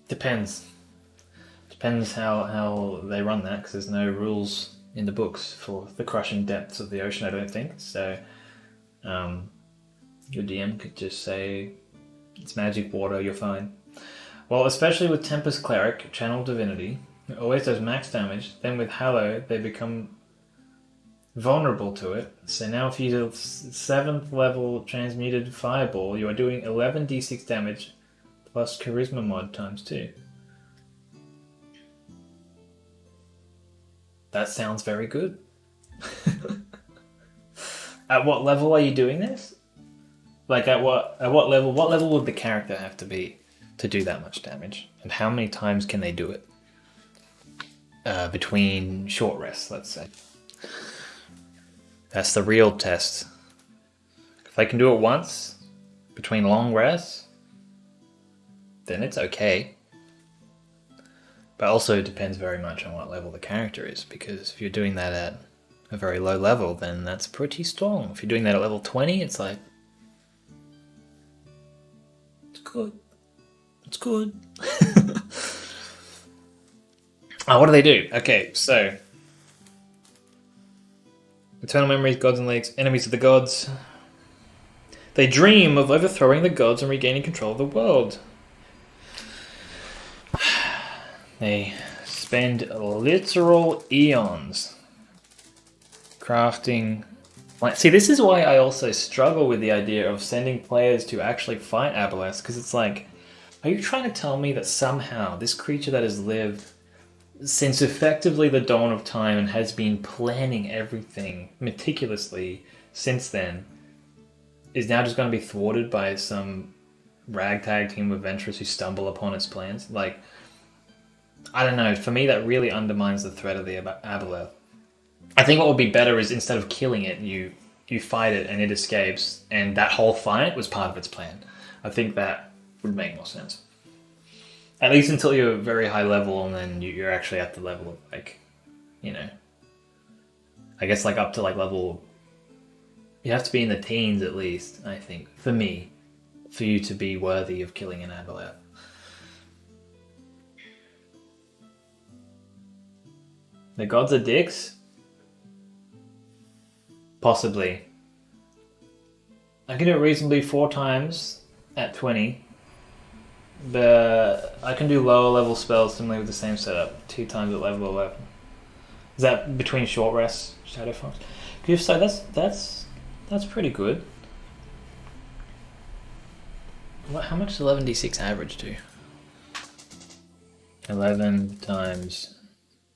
Depends. Depends how they run that, because there's no rules in the books for the crushing depths of the ocean, I don't think. So your DM could just say, it's magic water, you're fine. Well, especially with Tempest Cleric, Channel Divinity, it always does max damage. Then with Hallow, they become vulnerable to it. So now if you do 7th level Transmuted Fireball, you are doing 11d6 damage plus Charisma mod times 2. That sounds very good. At what level are you doing this? Like at what level? What level would the character have to be to do that much damage? And how many times can they do it? Between short rests, let's say. That's the real test. If they can do it once between long rests, then it's okay. But also it depends very much on what level the character is, because if you're doing that at a very low level, then that's pretty strong. If you're doing that at level 20, it's like, it's good. It's good. What do they do? Okay, so eternal memories, gods and lakes, enemies of the gods. They dream of overthrowing the gods and regaining control of the world. They spend literal eons crafting. See, this is why I also struggle with the idea of sending players to actually fight Aboleths, because it's like, are you trying to tell me that somehow this creature that has lived since effectively the dawn of time and has been planning everything meticulously since then is now just going to be thwarted by some ragtag team of adventurers who stumble upon its plans? Like, I don't know, for me that really undermines the threat of the Aboleth. I think what would be better is instead of killing it, you fight it and it escapes, and that whole fight was part of its plan. I think that would make more sense. At least until you're a very high level, and then you're actually at the level of, like, you know, I guess like up to like level, you have to be in the teens at least, I think, for me, for you to be worthy of killing an Aboleth. The gods are dicks? Possibly. I can do it reasonably 4 times at 20. But I can do lower level spells similarly with the same setup. 2 times at level 11. Is that between short rests, Shadow Forms? So that's pretty good. How much does 11d6 average do? 11 times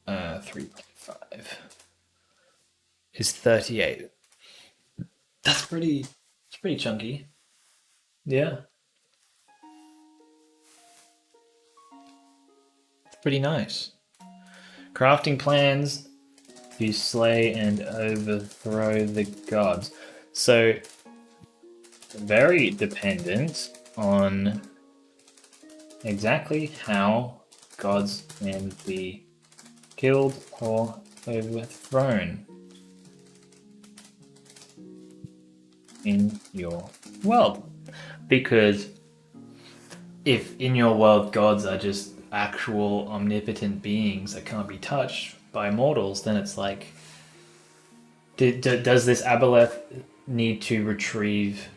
3.5 is 38. That's pretty chunky. Yeah. It's pretty nice. Crafting plans. You slay and overthrow the gods. So, very dependent on exactly how gods can be killed or overthrown in your world. Because if in your world gods are just actual omnipotent beings that can't be touched by mortals, then it's like, does this Aboleth need to retrieve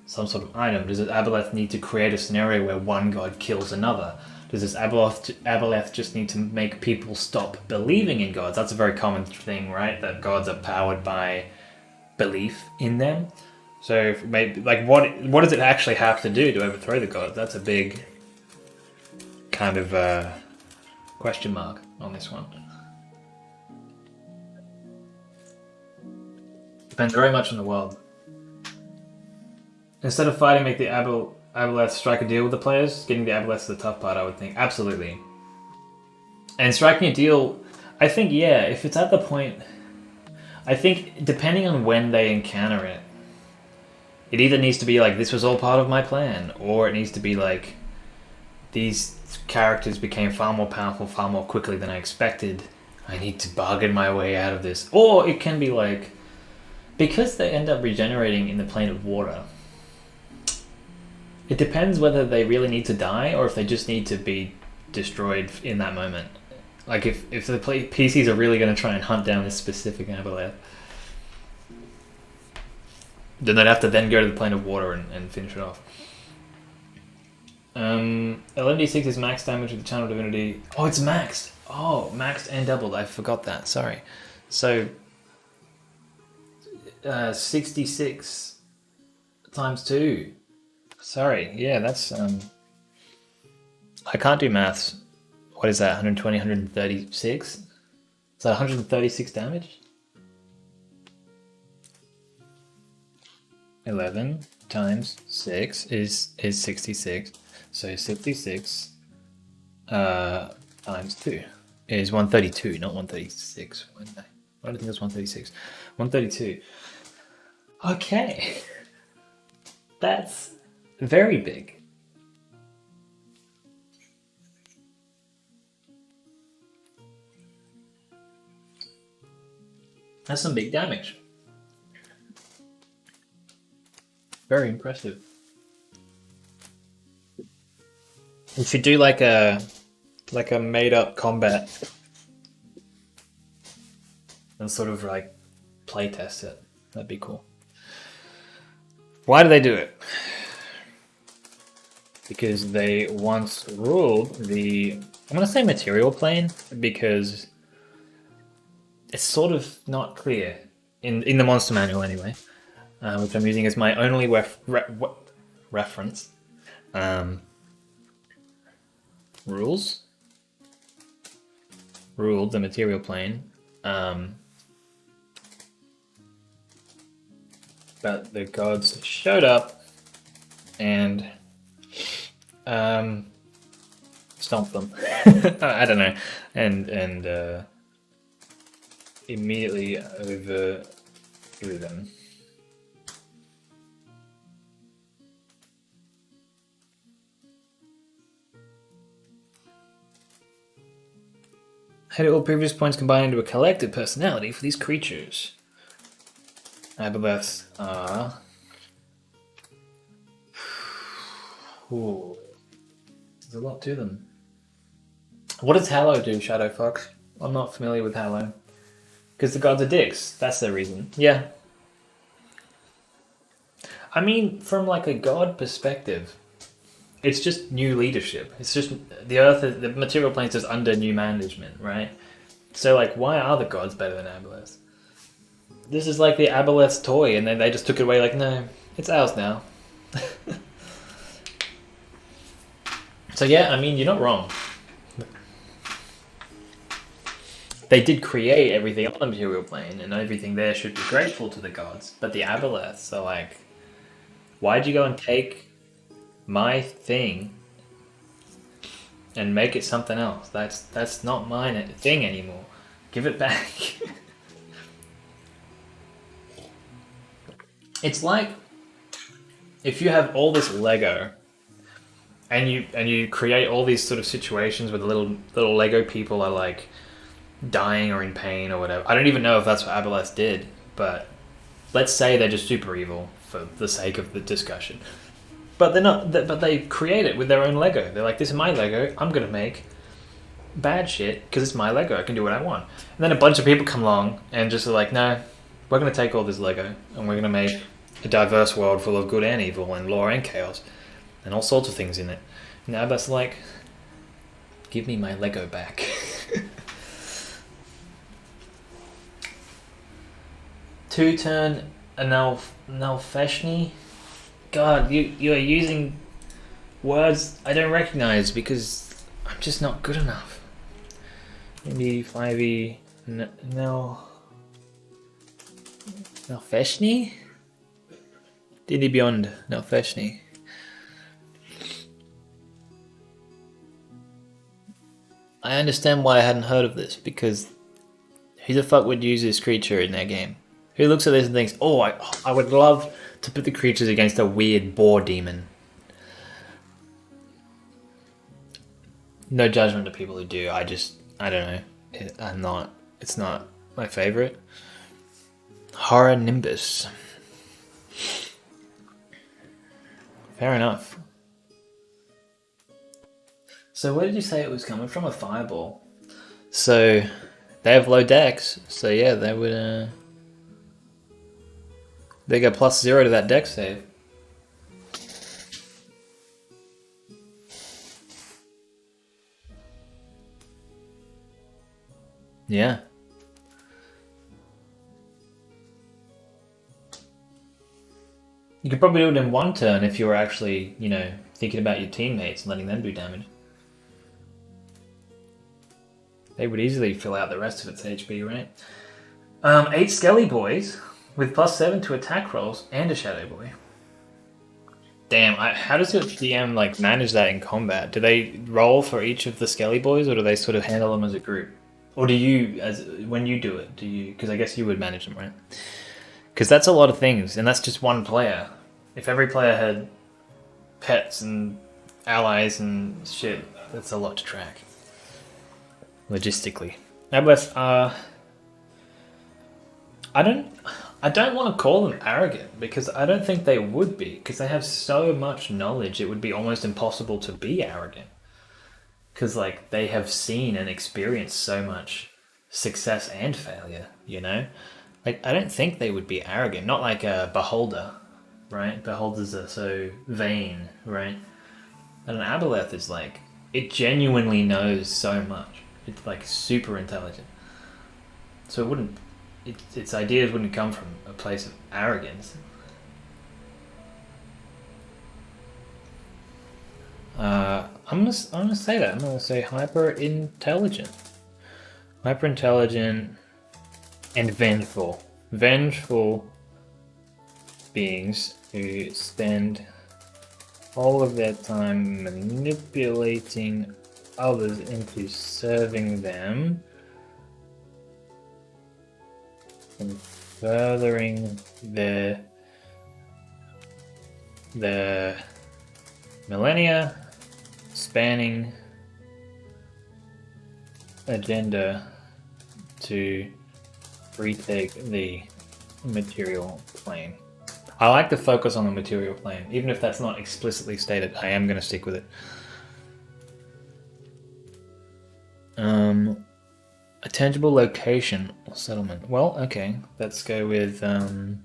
some sort of item? Does this Aboleth need to create a scenario where one god kills another? Does this Aboleth just need to make people stop believing in gods? That's a very common thing, right? That gods are powered by belief in them. So maybe, like, what does it actually have to do to overthrow the gods? That's a big kind of question mark on this one. Depends very much on the world. Instead of fighting, make the Aboleths strike a deal with the players. Getting the Aboleths is the tough part, I would think. Absolutely. And striking a deal, I think, yeah, if it's at the point, I think depending on when they encounter it, it either needs to be like, this was all part of my plan, or it needs to be like, these characters became far more powerful far more quickly than I expected. I need to bargain my way out of this. Or it can be like, because they end up regenerating in the plane of water, it depends whether they really need to die or if they just need to be destroyed in that moment. Like if the PCs are really going to try and hunt down this specific Aboleth, then they'd have to then go to the plane of water and finish it off. 11d6 is max damage with the channel divinity. Oh, it's maxed. Oh, maxed and doubled. I forgot that. Sorry. So 66 times 2. Sorry. Yeah, that's I can't do maths. What is that? 120, 136? Is that 136 damage? 11 times 6 is 66. So 66 times 2 is 132, not 136. I don't think it's 136. 132. Okay. That's very big. That's some big damage. Very impressive. We should do like a made up combat and sort of like play test it. That'd be cool. Why do they do it? Because they once ruled the, I'm gonna say material plane, because it's sort of not clear in the monster manual anyway, which I'm using as my only reference. Ruled the material plane, but the gods showed up and stomped them. I don't know, and immediately overthrew them. How do all previous points combine into a collective personality for these creatures? Aboleths are... Ooh. There's a lot to them. What does Hallow do, Shadow Fox? I'm not familiar with Hallow. Because the gods are dicks. That's the reason. Yeah. I mean, from like a god perspective, it's just new leadership. It's just the earth, the material plane's just under new management, right? So like, why are the gods better than Aboleths? This is like the Aboleth's toy, and then they just took it away like, no, it's ours now. So yeah, I mean, you're not wrong. They did create everything on the material plane, and everything there should be grateful to the gods. But the Aboleths are like, why'd you go and take my thing and make it something else? That's not mine thing anymore. Give it back. It's like if you have all this Lego and you create all these sort of situations where the little Lego people are like dying or in pain or whatever. I don't even know if that's what Aboleths did, but let's say they're just super evil for the sake of the discussion. But they're not. But they create it with their own Lego. They're like, this is my Lego. I'm gonna make bad shit because it's my Lego. I can do what I want. And then a bunch of people come along and just are like, no, we're gonna take all this Lego and we're gonna make a diverse world full of good and evil and law and chaos and all sorts of things in it. And Aboleths are like, give me my Lego back. Two-turn Nalfeshni. God, you are using words I don't recognize because I'm just not good enough. Maybe 5e Nalfeshni? D&D Beyond Nalfeshni. I understand why I hadn't heard of this, because who the fuck would use this creature in their game? Who looks at this and thinks, oh, I would love to put the creatures against a weird boar demon? No judgment to people who do. I don't know. It's not my favorite. Horror Nimbus. Fair enough. So where did you say it was coming from? A fireball. So they have low dex. So yeah, they would. They got +0 to that dex save. Yeah. You could probably do it in one turn if you were actually, you know, thinking about your teammates and letting them do damage. They would easily fill out the rest of its HP, right? 8 Skelly Boys with +7 to attack rolls and a Shadow Boy. Damn, how does your DM like manage that in combat? Do they roll for each of the Skelly Boys, or do they sort of handle them as a group? Or do you, as when you do it, do you? Because I guess you would manage them, right? Because that's a lot of things, and that's just one player. If every player had pets and allies and shit, that's a lot to track. Logistically. Aboleths are... I don't want to call them arrogant, because I don't think they would be, because they have so much knowledge, it would be almost impossible to be arrogant. Because, like, they have seen and experienced so much success and failure, you know? Like, I don't think they would be arrogant. Not like a beholder, right? Beholders are so vain, right? And an Aboleth is like, it genuinely knows so much. It's like super intelligent. So it wouldn't, its ideas wouldn't come from a place of arrogance. I'm gonna say that. I'm gonna say hyper intelligent and vengeful. Vengeful beings who spend all of their time manipulating others into serving them and furthering their millennia spanning agenda to retake the material plane. I like to focus on the material plane, even if that's not explicitly stated. I am going to stick with it. A tangible location or settlement. Well, okay, let's go with underground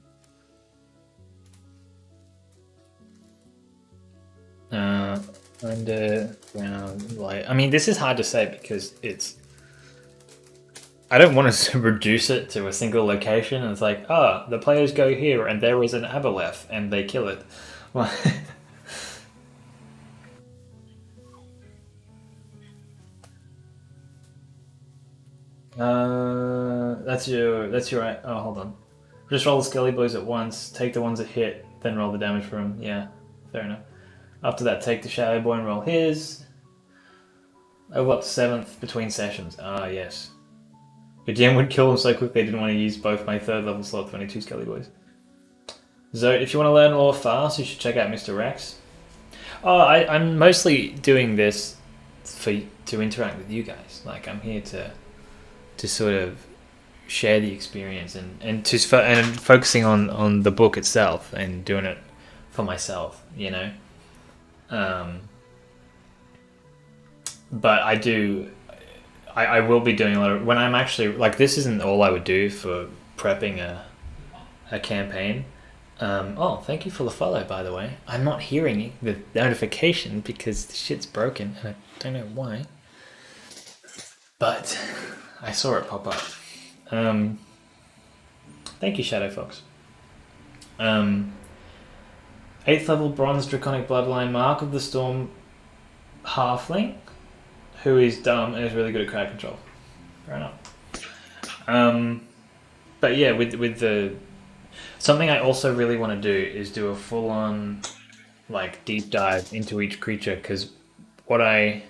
light. I mean, this is hard to say because it's. I don't want to reduce it to a single location. And it's like, oh, the players go here, and there is an Aboleth, and they kill it. That's your. Oh, hold on. Just roll the Skelly Boys at once. Take the ones that hit, then roll the damage for them. Yeah, fair enough. After that, take the Shadow Boy and roll his. Over up to 7th between sessions. Ah, yes. The GM would kill them so quick they didn't want to use both my 3rd level slot 22 Skelly Boys. So, if you want to learn lore fast, you should check out Mr. Rex. Oh, I'm mostly doing this to interact with you guys. Like, I'm here to sort of share the experience and focusing on the book itself and doing it for myself, you know. But I will be doing a lot of, when I'm actually, like, this isn't all I would do for prepping a campaign. Oh, thank you for the follow, by the way. I'm not hearing the notification because the shit's broken and I don't know why. But I saw it pop up. Thank you, Shadow Fox. 8th level Bronze Draconic Bloodline, Mark of the Storm Halfling, who is dumb and is really good at crowd control. Fair enough. But yeah, with the... Something I also really want to do is do a full-on, like, deep dive into each creature, because what I...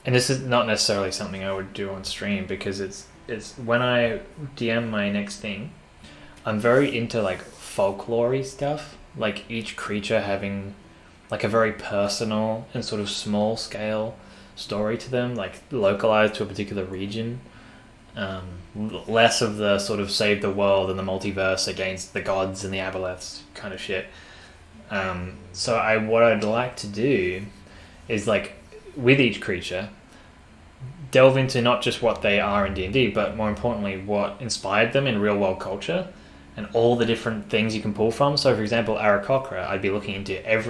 And this is not necessarily something I would do on stream, because it's when I DM my next thing, I'm very into, like, folklore-y stuff. Like, each creature having, like, a very personal and sort of small-scale story to them, like, localized to a particular region. Less of the sort of save the world and the multiverse against the gods and the Aboleths kind of shit. So what I'd like to do is, like, with each creature, delve into not just what they are in D&D, but more importantly, what inspired them in real world culture, and all the different things you can pull from. So, for example, Aarakocra, I'd be looking into as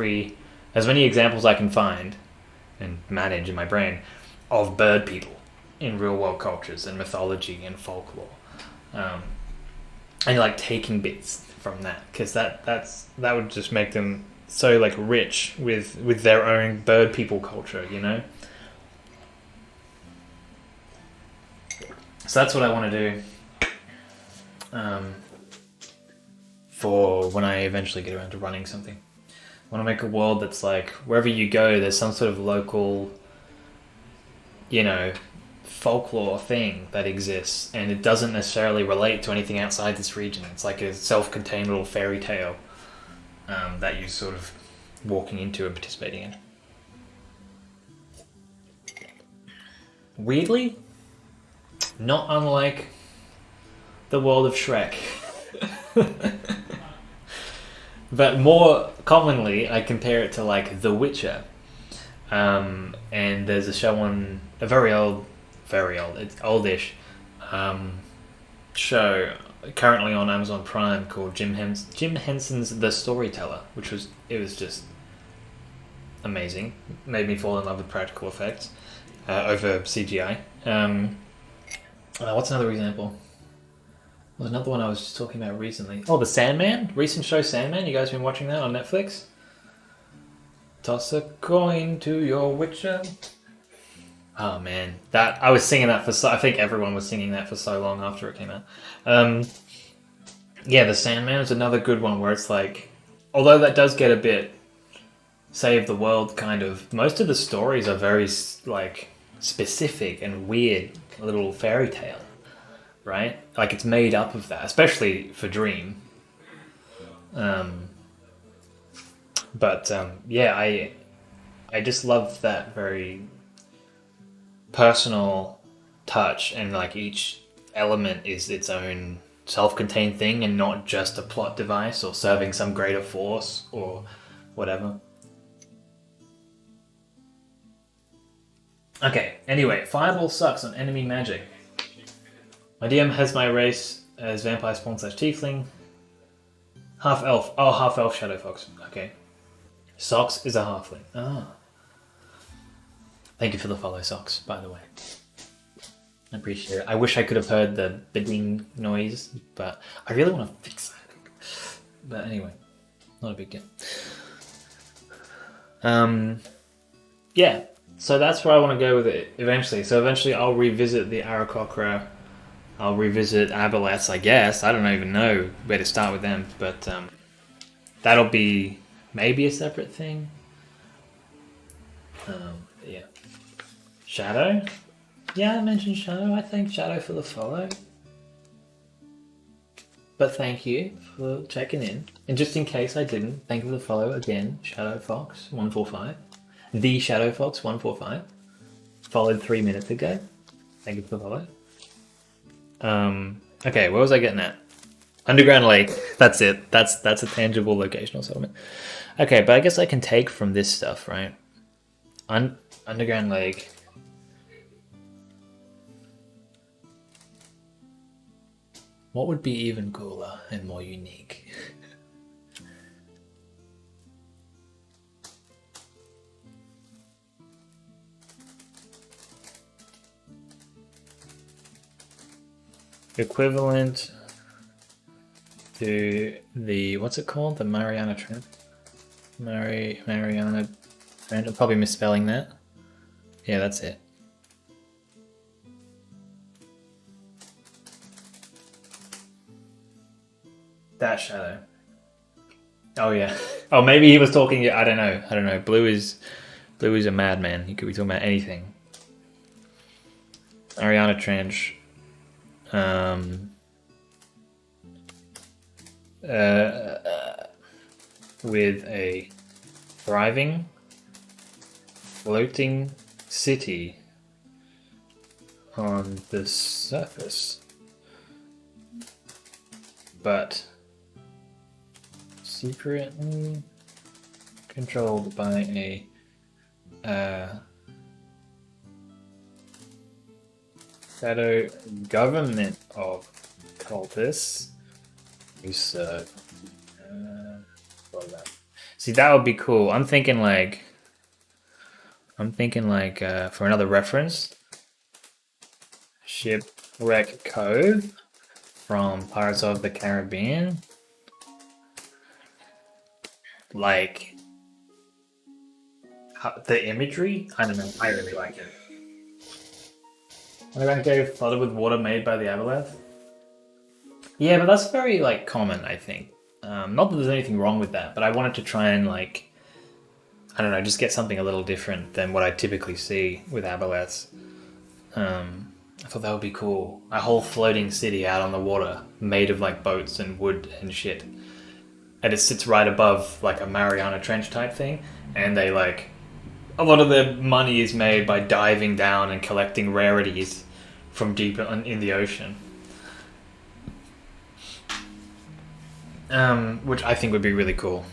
many examples I can find and manage in my brain of bird people in real world cultures and mythology and folklore, and like taking bits from that, because that would just make them so like rich with their own bird people culture, you know. So that's what I want to do for when I eventually get around to running something. I want to make a world that's like, wherever you go, there's some sort of local, you know, folklore thing that exists, and it doesn't necessarily relate to anything outside this region. It's like a self-contained little fairy tale that you're sort of walking into and participating in. Weirdly, not unlike the world of Shrek. But more commonly, I compare it to like The Witcher. And there's a show on a very old, it's oldish show currently on Amazon Prime called Jim Henson's The Storyteller, which was just amazing. Made me fall in love with practical effects over CGI. What's another example? There's another one I was just talking about recently. Oh, The Sandman, recent show Sandman. You guys been watching that on Netflix? Toss a coin to your witcher. Oh man, that I was singing that I think everyone was singing that for so long after it came out. Yeah, The Sandman is another good one where it's like, although that does get a bit save the world kind of, most of the stories are very like specific and weird, little fairy tale, right? Like it's made up of that, especially for Dream. Yeah, I just love that very personal touch, and like each element is its own self-contained thing and not just a plot device or serving some greater force or whatever. Okay, anyway, Fireball sucks on enemy magic. My DM has my race as Vampire Spawn / Tiefling. Half elf. Oh, half elf Shadow Fox. Okay. Socks is a halfling. Ah. Thank you for the follow, Socks, by the way. I appreciate it. I wish I could have heard the bidding noise, but I really want to fix that. But anyway, not a big deal. Yeah, so that's where I want to go with it eventually. So eventually I'll revisit the Aarakocra. I'll revisit Aboleths, I guess. I don't even know where to start with them, but that'll be maybe a separate thing. Yeah. Shadow? Yeah, I mentioned Shadow. I thank Shadow for the follow. But thank you for checking in. And just in case I didn't, thank you for the follow again, Shadow Fox 145. The Shadow Fox 145. Followed 3 minutes ago. Thank you for the follow. Okay, where was I getting at? Underground Lake. That's it. That's a tangible locational settlement. Okay, but I guess I can take from this stuff, right? Underground Lake. What would be even cooler and more unique? Equivalent to the, what's it called? The Mariana Trench? Mariana Trench. I'm probably misspelling that. Yeah, that's it. That shadow. Oh yeah. Oh, maybe he was talking. I don't know. Blue is a madman. He could be talking about anything. Mariana Trench. With a thriving, floating city on the surface, but secretly controlled by a Shadow government of cultists. Research. See, that would be cool. I'm thinking like for another reference, Shipwreck Cove from Pirates of the Caribbean. Like the imagery, I don't know. I really like it. Underground cave flooded with water made by the Aboleths. Yeah, but that's very like common, I think. Not that there's anything wrong with that, but I wanted to try and like, I don't know, just get something a little different than what I typically see with Aboleths. I thought that would be cool. A whole floating city out on the water, made of like boats and wood and shit. And it sits right above like a Mariana Trench type thing, and they like, a lot of their money is made by diving down and collecting rarities from deep in the ocean. Which I think would be really cool.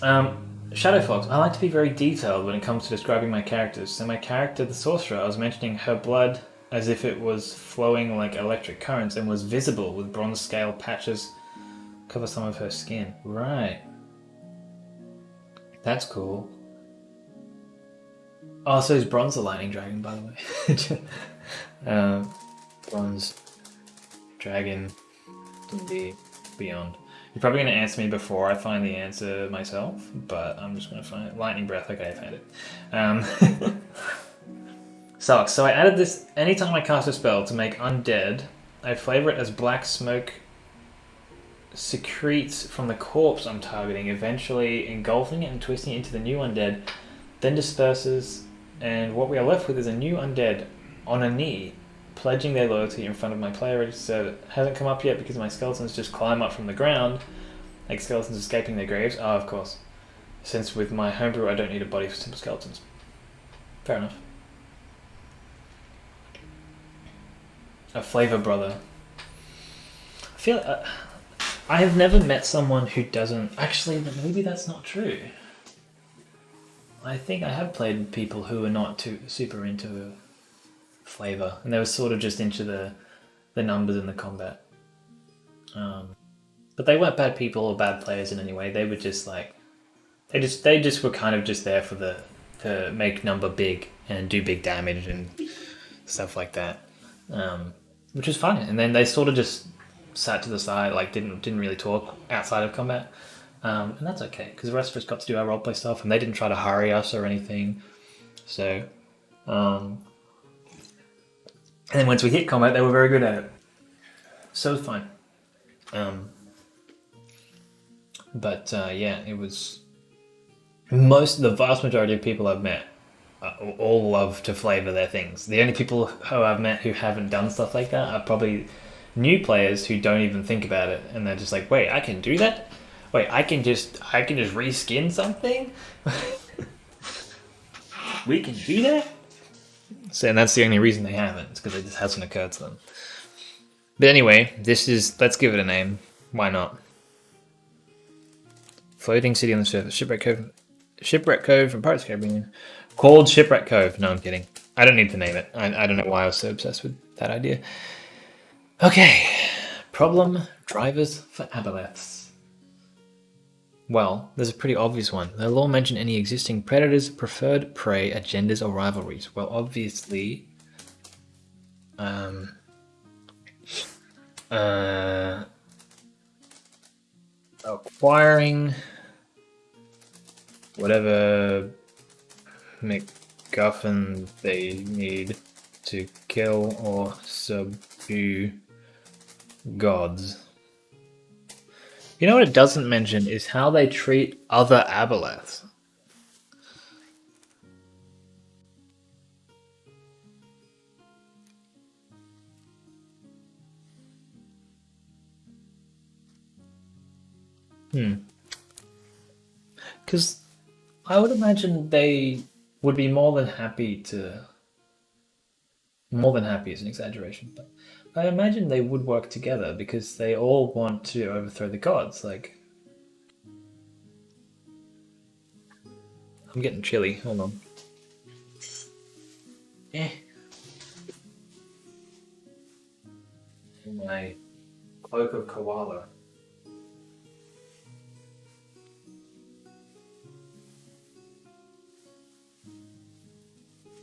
Shadow Fox. I like to be very detailed when it comes to describing my characters. So my character, the sorcerer, I was mentioning her blood as if it was flowing like electric currents and was visible with bronze scale patches cover some of her skin. Right. That's cool. Oh, so is Bronze a lightning dragon, by the way? Bronze dragon, indeed, beyond. You're probably going to answer me before I find the answer myself, but I'm just going to find it. Lightning breath. Okay, I found it. Sucks. So I added this anytime I cast a spell to make undead. I flavor it as black smoke secretes from the corpse I'm targeting, eventually engulfing it and twisting it into the new undead, then disperses, and what we are left with is a new undead on a knee, pledging their loyalty in front of my player register. It hasn't come up yet because my skeletons just climb up from the ground, like skeletons escaping their graves. Ah, of course. Since with my homebrew I don't need a body for simple skeletons. Fair enough. A flavor brother. I feel... I have never met someone who doesn't... Actually, maybe that's not true. I think I have played with people who are not too super into flavor, and they were sort of just into the numbers and the combat. But they weren't bad people or bad players in any way. They were just like... They just were kind of just there for to make number big and do big damage and stuff like that. Which was fun. And then they sort of just sat to the side, like didn't really talk outside of combat, and that's okay because the rest of us got to do our roleplay stuff, and they didn't try to hurry us or anything. So, and then once we hit combat, they were very good at it. So it was fine. But yeah, it was the vast majority of people I've met all love to flavor their things. The only people who I've met who haven't done stuff like that are probably new players who don't even think about it, and they're just like, wait, I can do that? Wait, I can just reskin something? We can do that? So, and that's the only reason they haven't. It's because it just hasn't occurred to them. But anyway, let's give it a name. Why not? Floating city on the surface. Shipwreck Cove from Pirates of the Caribbean. Called Shipwreck Cove. No, I'm kidding. I don't need to name it. I don't know why I was so obsessed with that idea. Okay, problem drivers for Aboleths. Well, there's a pretty obvious one. The law mention any existing predators, preferred prey, agendas, or rivalries. Well, obviously, acquiring whatever MacGuffin they need to kill or subdue gods. You know what it doesn't mention is how they treat other Aboleths. Because I would imagine they would be more than happy to... More than happy is an exaggeration, but I imagine they would work together because they all want to overthrow the gods. Like, I'm getting chilly. Hold on. Eh. My cloak of koala.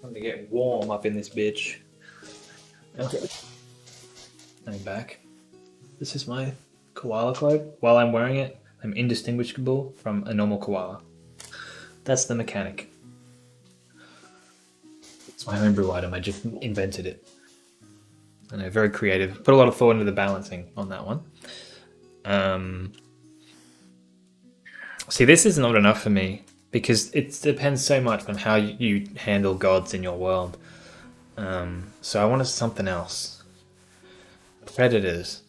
I'm gonna get warm up in this bitch. Okay. I'm back. This is my koala cloak. While I'm wearing it, I'm indistinguishable from a normal koala. That's the mechanic. It's my homebrew item. I just invented it. I know, very creative. Put a lot of thought into the balancing on that one. See, this is not enough for me because it depends so much on how you handle gods in your world. So I wanted something else. Predators.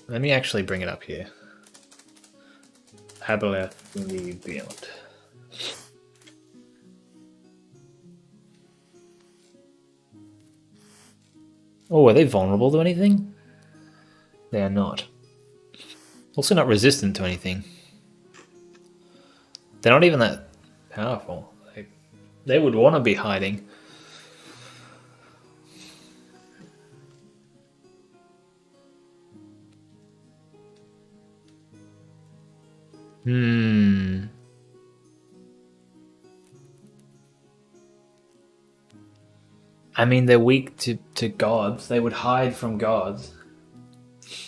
Let me actually bring it up here. Aboleths in the Beyond. Oh, are they vulnerable to anything? They are not. Also not resistant to anything. They're not even that powerful. They would want to be hiding. I mean, they're weak to gods. They would hide from gods.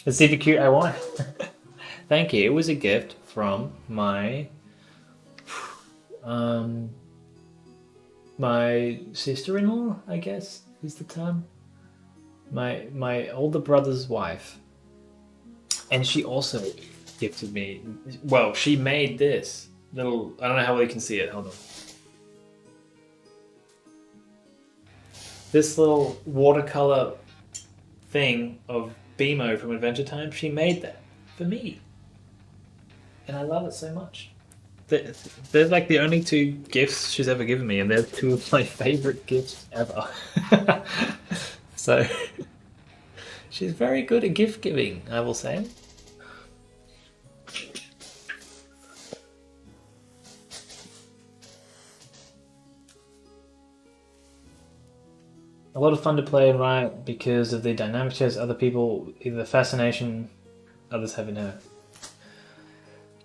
Let's see if cute I want. Thank you. It was a gift from my my sister-in-law, I guess is the term. My older brother's wife. And she also gifted me. Well, she made this little. I don't know how well you can see it. Hold on. This little watercolor thing of BMO from Adventure Time. She made that for me, and I love it so much. They're like the only two gifts she's ever given me, and they're two of my favorite gifts ever. So she's very good at gift giving, I will say. A lot of fun to play and write because of the dynamic shows other people, either the fascination others have in her.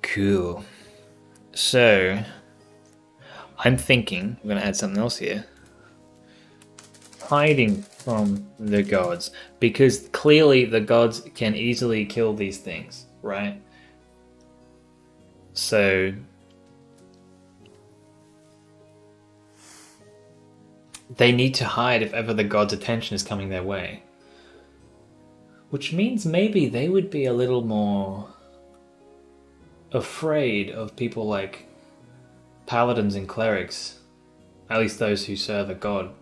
Cool. So, I'm thinking, I'm going to add something else here. Hiding from the gods. Because clearly the gods can easily kill these things, right? So, they need to hide if ever the gods' attention is coming their way. Which means maybe they would be a little more afraid of people like paladins and clerics. At least those who serve a god.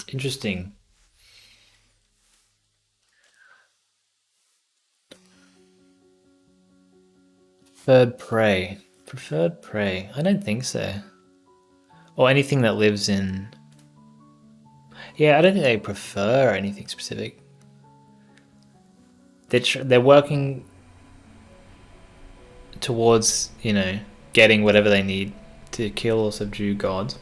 Interesting. Preferred prey. Preferred prey? I don't think so. Or anything that lives in... Yeah, I don't think they prefer anything specific. They're working towards, you know, getting whatever they need to kill or subdue gods.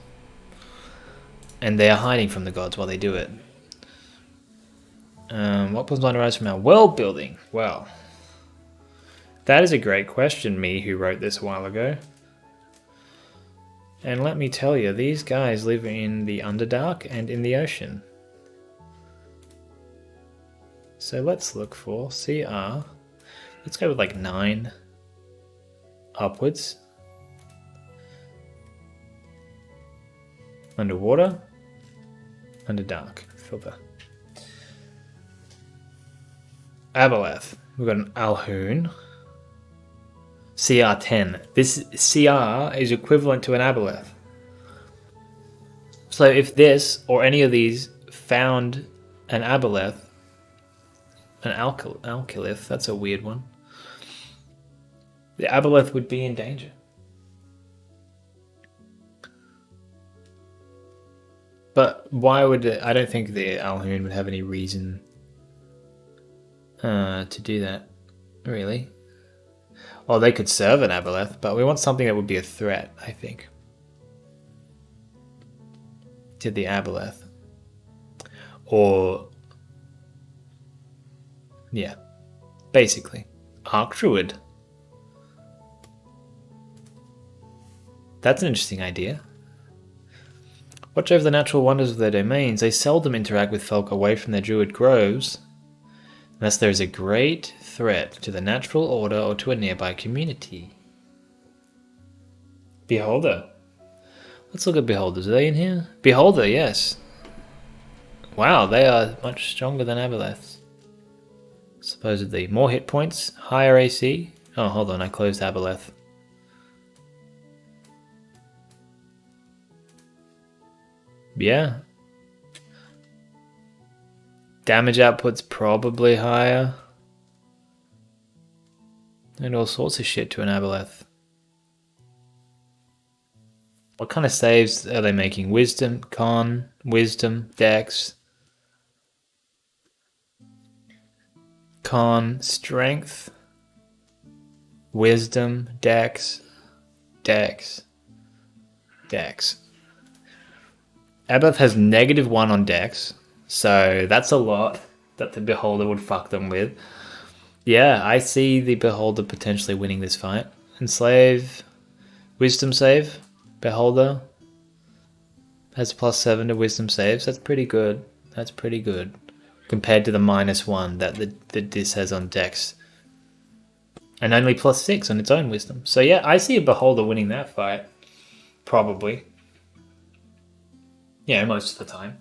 And they are hiding from the gods while they do it. What was one arise from our world building? Well, that is a great question, me who wrote this a while ago. And let me tell you, these guys live in the Underdark and in the ocean. So let's look for CR. Let's go with like 9 upwards. Underwater. Underdark. Filter. Aboleth. We've got an Alhoon. CR10. This CR is equivalent to an Aboleth. So if this or any of these found an Aboleth, an Alkilith, that's a weird one, the Aboleth would be in danger. But why would it, I don't think the Alhoon would have any reason to do that, really. Well, they could serve an Aboleth, but we want something that would be a threat, I think. to the Aboleth. Or, yeah, basically. Arc Druid. That's an interesting idea. Watch over the natural wonders of their domains. They seldom interact with folk away from their druid groves, unless there is a great threat to the natural order or to a nearby community. Beholder. Let's look at Beholders. Are they in here? Beholder, yes. Wow, they are much stronger than Aboleths. Supposedly. More hit points, higher AC. Oh, hold on, I closed Aboleth. Yeah. Damage output's probably higher. And all sorts of shit to an Aboleth. What kind of saves are they making? Wisdom, Con, Wisdom, Dex. Con, Strength. Wisdom, Dex. Dex. Dex. Aboleth has -1 on Dex, so that's a lot that the Beholder would fuck them with. Yeah, I see the Beholder potentially winning this fight. Enslave, Wisdom save, Beholder has +7 to Wisdom saves. That's pretty good. That's pretty good compared to the -1 that this has on Dex, and only +6 on its own Wisdom. So yeah, I see a Beholder winning that fight, probably. Yeah, most of the time.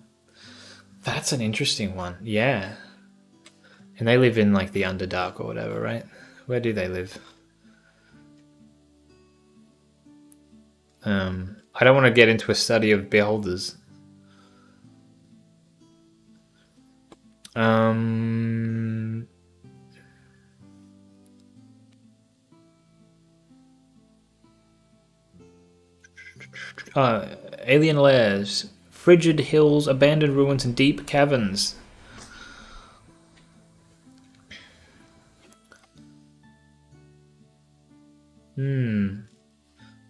That's an interesting one. Yeah. And they live in like the Underdark or whatever, right? Where do they live? I don't want to get into a study of Beholders. Alien lairs. Frigid hills, abandoned ruins, and deep caverns.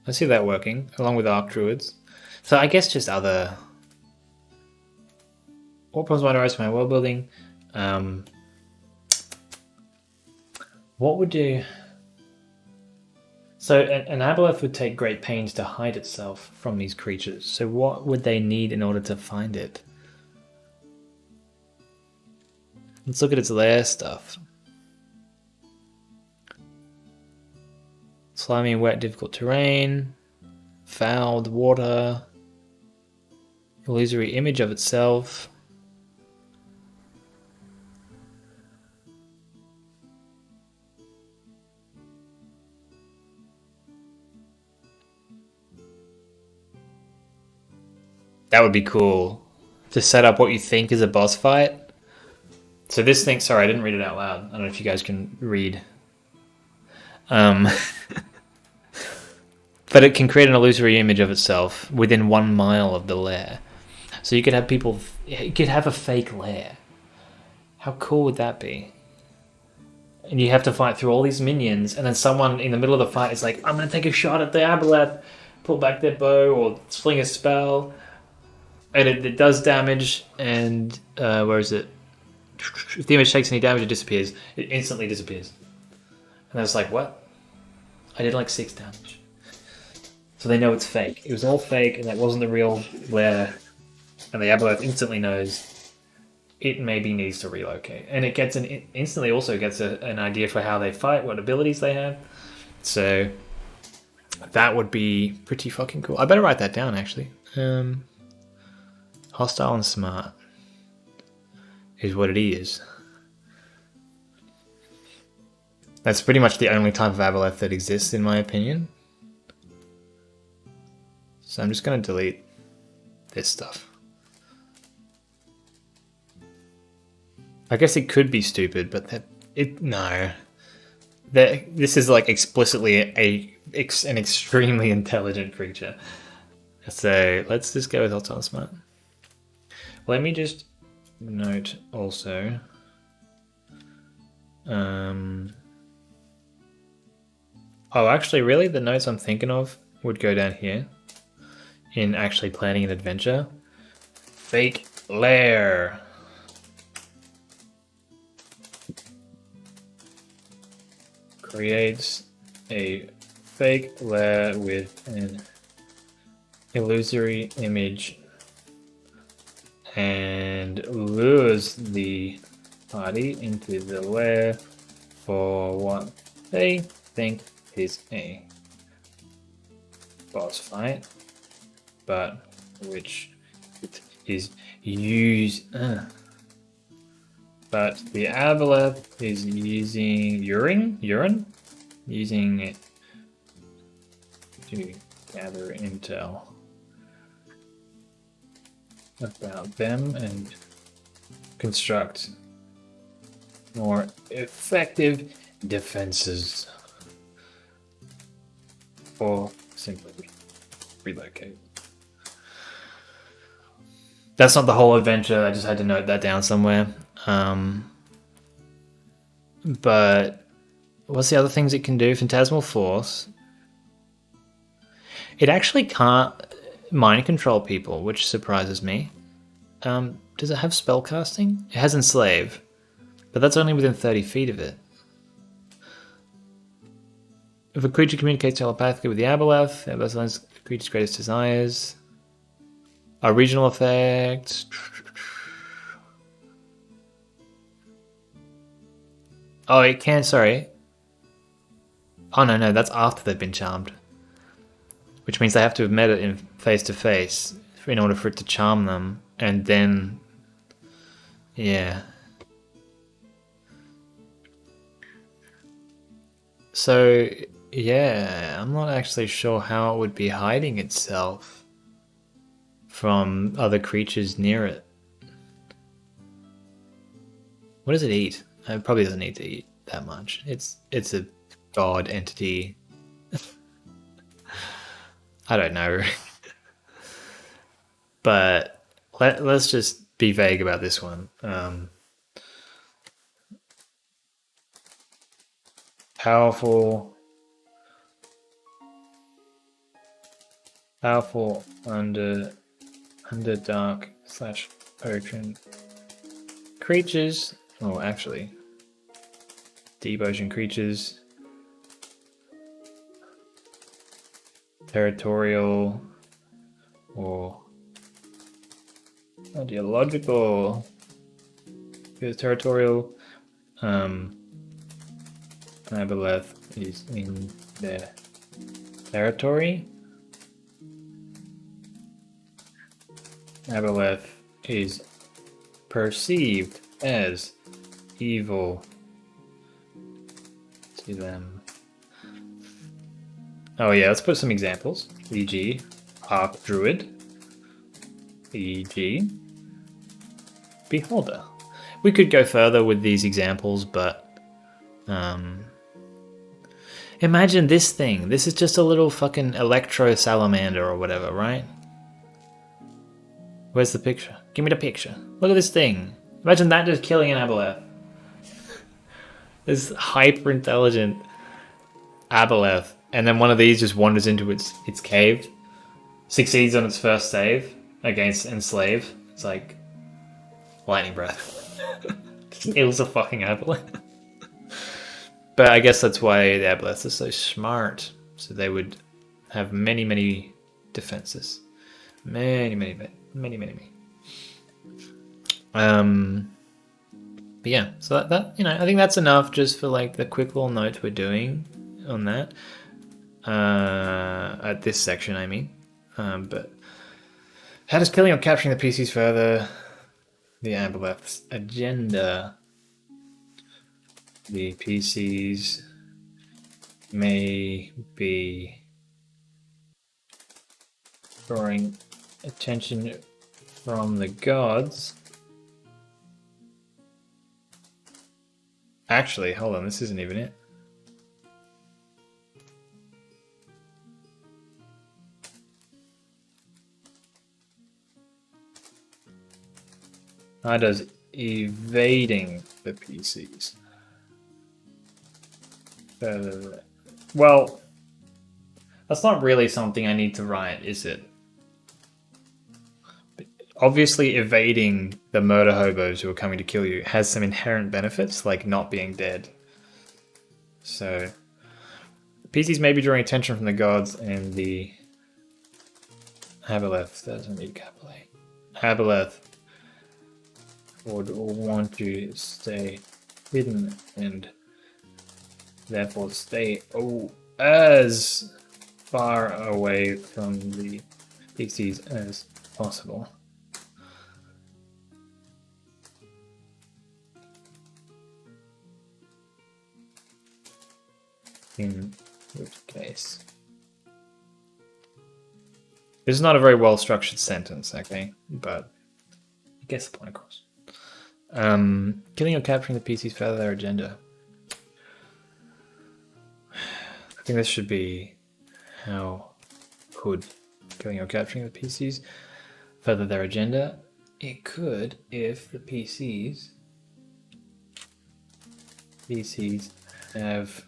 I see that working, along with Arc Druids. So I guess just other... What problems might arise from my world building? What would do... So an Aboleth would take great pains to hide itself from these creatures. So what would they need in order to find it? Let's look at its lair stuff. Slimy and wet, difficult terrain. Fouled water. Illusory image of itself. That would be cool. To set up what you think is a boss fight. So this thing, sorry, I didn't read it out loud. I don't know if you guys can read. But it can create an illusory image of itself within 1 mile of the lair. So you could have people, you could have a fake lair. How cool would that be? And you have to fight through all these minions, and then someone in the middle of the fight is like, I'm going to take a shot at the Aboleth, pull back their bow, or fling a spell. And it does damage, and where is it? If the image takes any damage, it disappears. It instantly disappears. And I was like, what? I did like 6 damage. So they know it's fake. It was all fake, and that wasn't the real lair. And the Aboleth instantly knows it maybe needs to relocate. And it gets instantly also gets an idea for how they fight, what abilities they have. So that would be pretty fucking cool. I better write that down, actually. Hostile and smart is what it is. That's pretty much the only type of Aboleth that exists, in my opinion. So I'm just going to delete this stuff. I guess it could be stupid, but no. This is like explicitly an extremely intelligent creature. So let's just go with hostile and smart. Let me just note also. Oh, actually, really, the notes I'm thinking of would go down here in actually planning an adventure. fake lair. Creates a fake lair with an illusory image and lures the party into the lair for what they think is a boss fight, but which it is used. But the Aboleth is using urine, using it to gather intel about them and construct more effective defenses, or simply relocate. That's not the whole adventure. I just had to note that down somewhere. But what's the other things it can do? Phantasmal Force. It actually can't mind control people, which surprises me. Does it have spellcasting? It has Enslave, but that's only within 30 feet of it. If a creature communicates telepathically with the Aboleth, it represents the creature's greatest desires. A regional effect. Oh, it can, sorry. Oh, no, that's after they've been charmed. Which means they have to have met it in face-to-face in order for it to charm them. And then... yeah. So, yeah, I'm not actually sure how it would be hiding itself from other creatures near it. What does it eat? It probably doesn't need to eat that much. It's a god entity. I don't know. But let's just be vague about this one. Powerful Underdark / ocean creatures. Oh, actually, deep ocean creatures. Territorial or ideological. Because territorial. Aboleth is in their territory. Aboleth is perceived as evil to them. Oh yeah, let's put some examples. E.g. Arc Druid. E.g. Beholder. We could go further with these examples, but imagine this thing. This is just a little fucking electro salamander or whatever, right? Where's the picture? Give me the picture. Look at this thing. Imagine that just killing an Aboleth. This hyper intelligent Aboleth, and then one of these just wanders into its cave, succeeds on its first save against Enslave. It's like lightning breath. Just kills a fucking Aboleth. But I guess that's why the Aboleths are so smart. So they would have many defenses. Many. But yeah, so that I think that's enough just for like the quick little notes we're doing on that. At this section, I mean. But how does killing or capturing the PCs further the Aboleth's agenda? The PCs may be drawing attention from the gods. Actually, hold on, this isn't even it. How does evading the PCs? Well, that's not really something I need to write, is it? obviously evading the murder hobos who are coming to kill you has some inherent benefits, like not being dead. So PCs may be drawing attention from the gods, and the Aboleth doesn't need Capillate. Aboleth would want to stay hidden and therefore stay as far away from the PCs as possible. In which case, this is not a very well structured sentence, okay, but it gets the point across. Killing or capturing the PCs further their agenda. I think this should be how could killing or capturing the PCs further their agenda. It could if the PCs have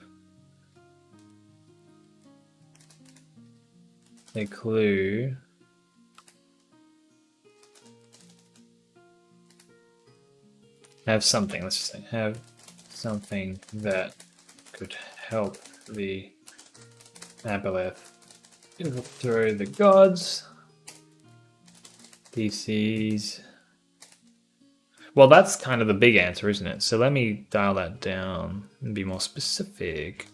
a clue have something, let's just say, have something that could help the Aboleth overthrow the gods. PCs. Well, that's kind of the big answer, isn't it? So let me dial that down and be more specific.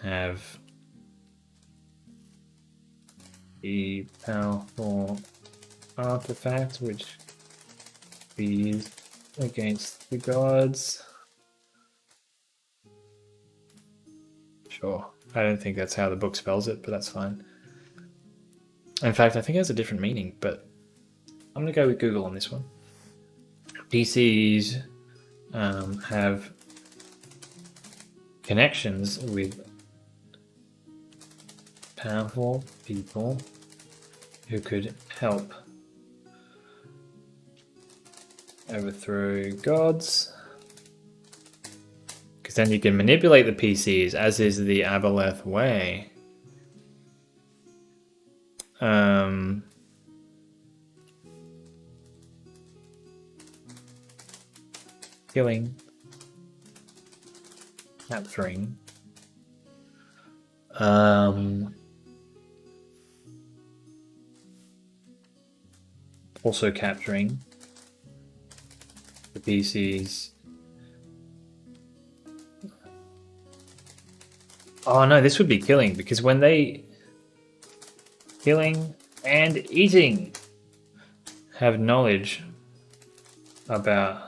Have the powerful artifact which be against the gods. Sure. I don't think that's how the book spells it, but that's fine. In fact, I think it has a different meaning, but I'm going to go with Google on this one. PCs have connections with powerful people who could help overthrow gods. Because then you can manipulate the PCs, as is the Aboleth way. Killing, capturing, also capturing the PCs. Oh no, this would be killing, because when they killing and eating have knowledge about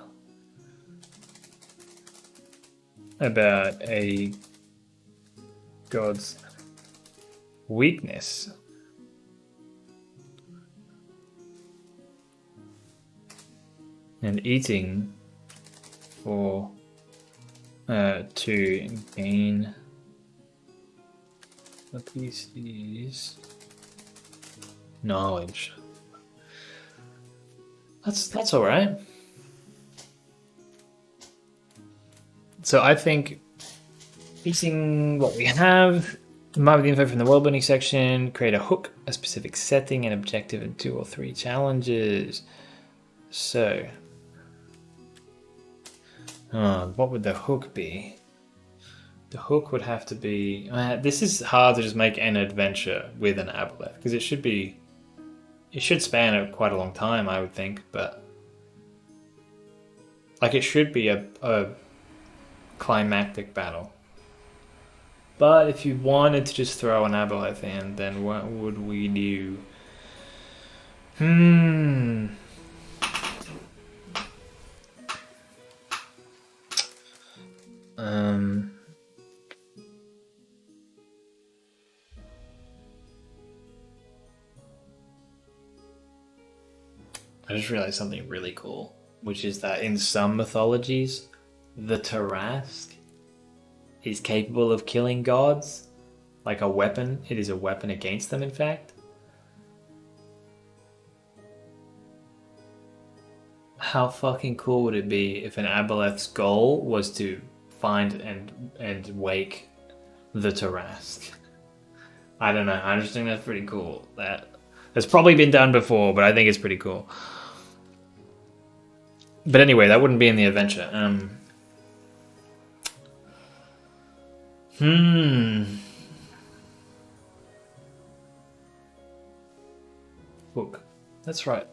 a god's weakness. And eating for to gain the PC's knowledge. That's all right. So I think piecing what we have, mark the info from the worldbuilding section, create a hook, a specific setting, an objective, and 2 or 3 challenges. So, what would the hook be? The hook would have to be... this is hard to just make an adventure with an Aboleth, because it should span quite a long time, I would think, but like it should be a climactic battle. But if you wanted to just throw an Aboleth in, then what would we do? I just realized something really cool, which is that in some mythologies, the Tarask is capable of killing gods, like a weapon. It is a weapon against them, in fact. How fucking cool would it be if an Aboleth's goal was to find and wake the Tarask? I don't know. I just think that's pretty cool. That's probably been done before, but I think it's pretty cool. But anyway, that wouldn't be in the adventure. Book. That's right.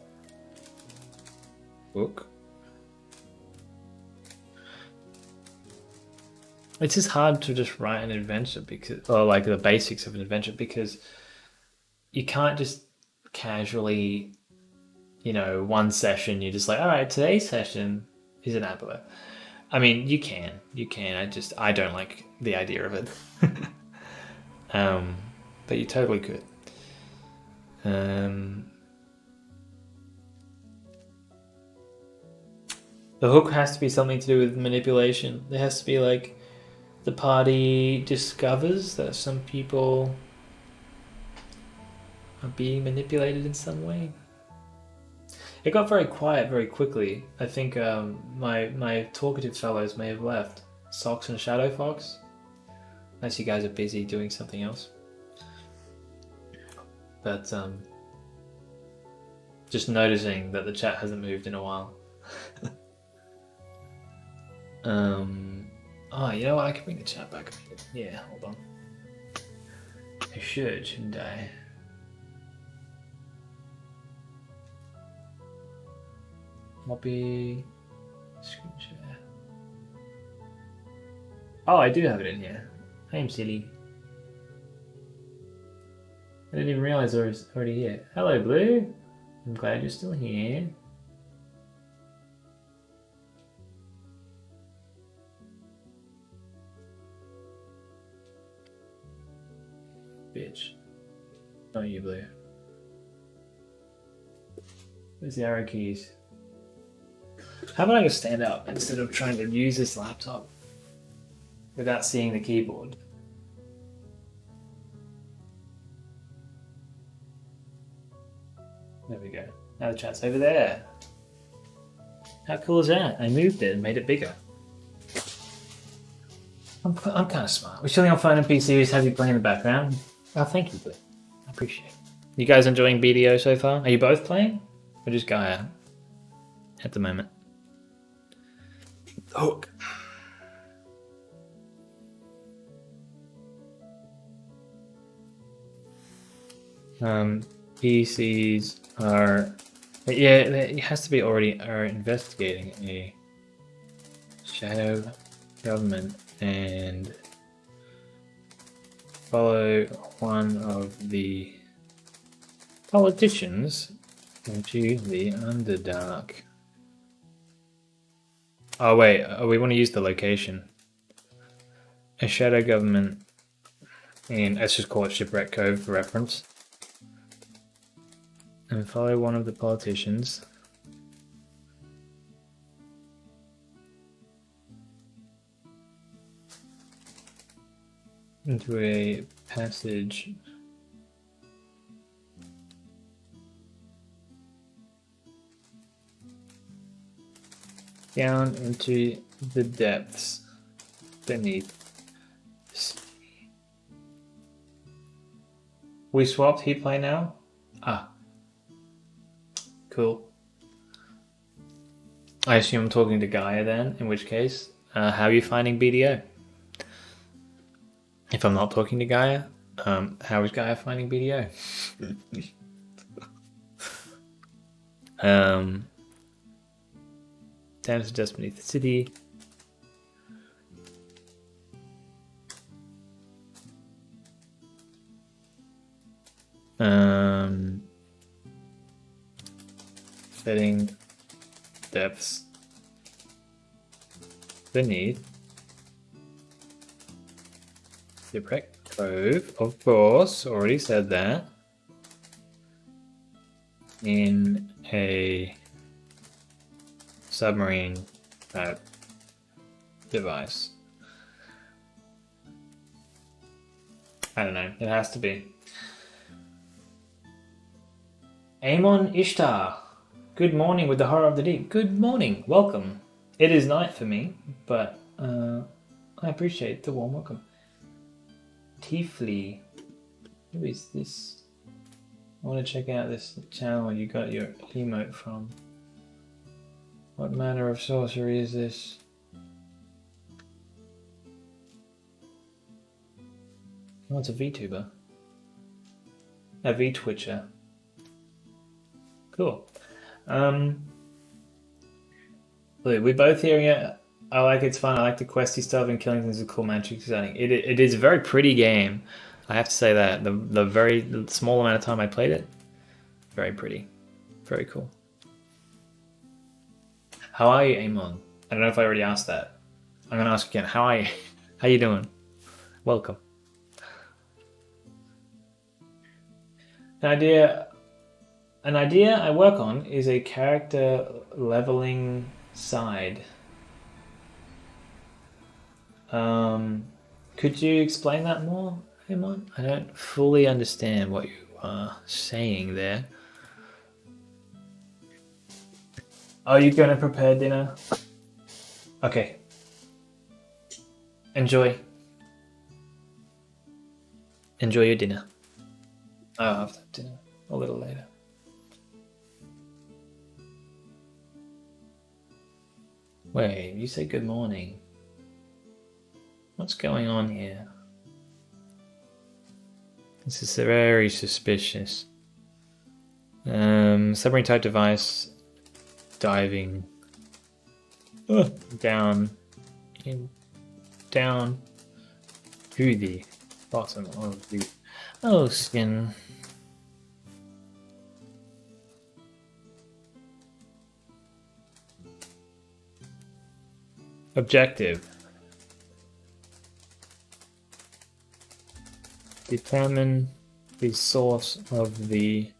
Book. It's just hard to just write an adventure because, or like the basics of an adventure, because you can't just casually, one session you're just like, all right, today's session is an aboleth. I mean, you can. I don't like the idea of it. But you totally could. The hook has to be something to do with manipulation. There has to be like, the party discovers that some people are being manipulated in some way. It got very quiet very quickly. I think my talkative fellows may have left. Socks and Shadow Fox. Unless you guys are busy doing something else. But just noticing that the chat hasn't moved in a while. Oh, you know what? I can bring the chat back. Yeah, hold on. I should, shouldn't I? Copy. Screen share. Oh, I do have it in here. I am silly. I didn't even realize I was already here. Hello, Blue. I'm glad you're still here. Bitch. Not you, Blue. Where's the arrow keys? How about I just stand up instead of trying to use this laptop without seeing the keyboard? There we go. Now the chat's over there. How cool is that? I moved it and made it bigger. I'm kind of smart. We're chilling on phone and PC. We just have you playing in the background. Oh, thank you, Blue. I appreciate it. You guys enjoying BDO so far? Are you both playing? Or just Gaia at the moment? Hook. PCs are... Yeah, it has to be already are investigating a shadow government and follow one of the politicians into the Underdark. Oh wait, we want to use the location. A shadow government, and let's just call it Shipwreck Cove for reference. And follow one of the politicians. Into a passage. Down into the depths beneath. We swapped heat play now? Ah. Cool. I assume I'm talking to Gaia then, in which case, how are you finding BDO? If I'm not talking to Gaia, how is Gaia finding BDO? Down to just beneath the city. Setting depths beneath Shipwreck Cove, of course, already said that. In a submarine type device. I don't know, it has to be. Amon Ishtar. Good morning with the horror of the deep. Good morning, welcome. It is night for me, but I appreciate the warm welcome. Tiefly. Who is this? want to check out this channel you got your emote from. What manner of sorcery is this? Oh, it's a VTuber. A VTwitcher. Cool. We're both hearing it. I like it's fun. I like the questy stuff and killing things with cool magic exciting. It is a very pretty game. I have to say that. The very small amount of time I played it, very pretty. Very cool. How are you, Amon? I don't know if I already asked that. I'm gonna ask again. How are you? How you doing? Welcome. An idea I work on is a character leveling side. Could you explain that more, Amon? I don't fully understand what you are saying there. Are you gonna prepare dinner? Okay. Enjoy. Enjoy your dinner. I'll have to have dinner a little later. Wait, you said good morning. What's going on here? This is very suspicious. Submarine type device diving down to the bottom of the ocean. Objective. Determine the source of the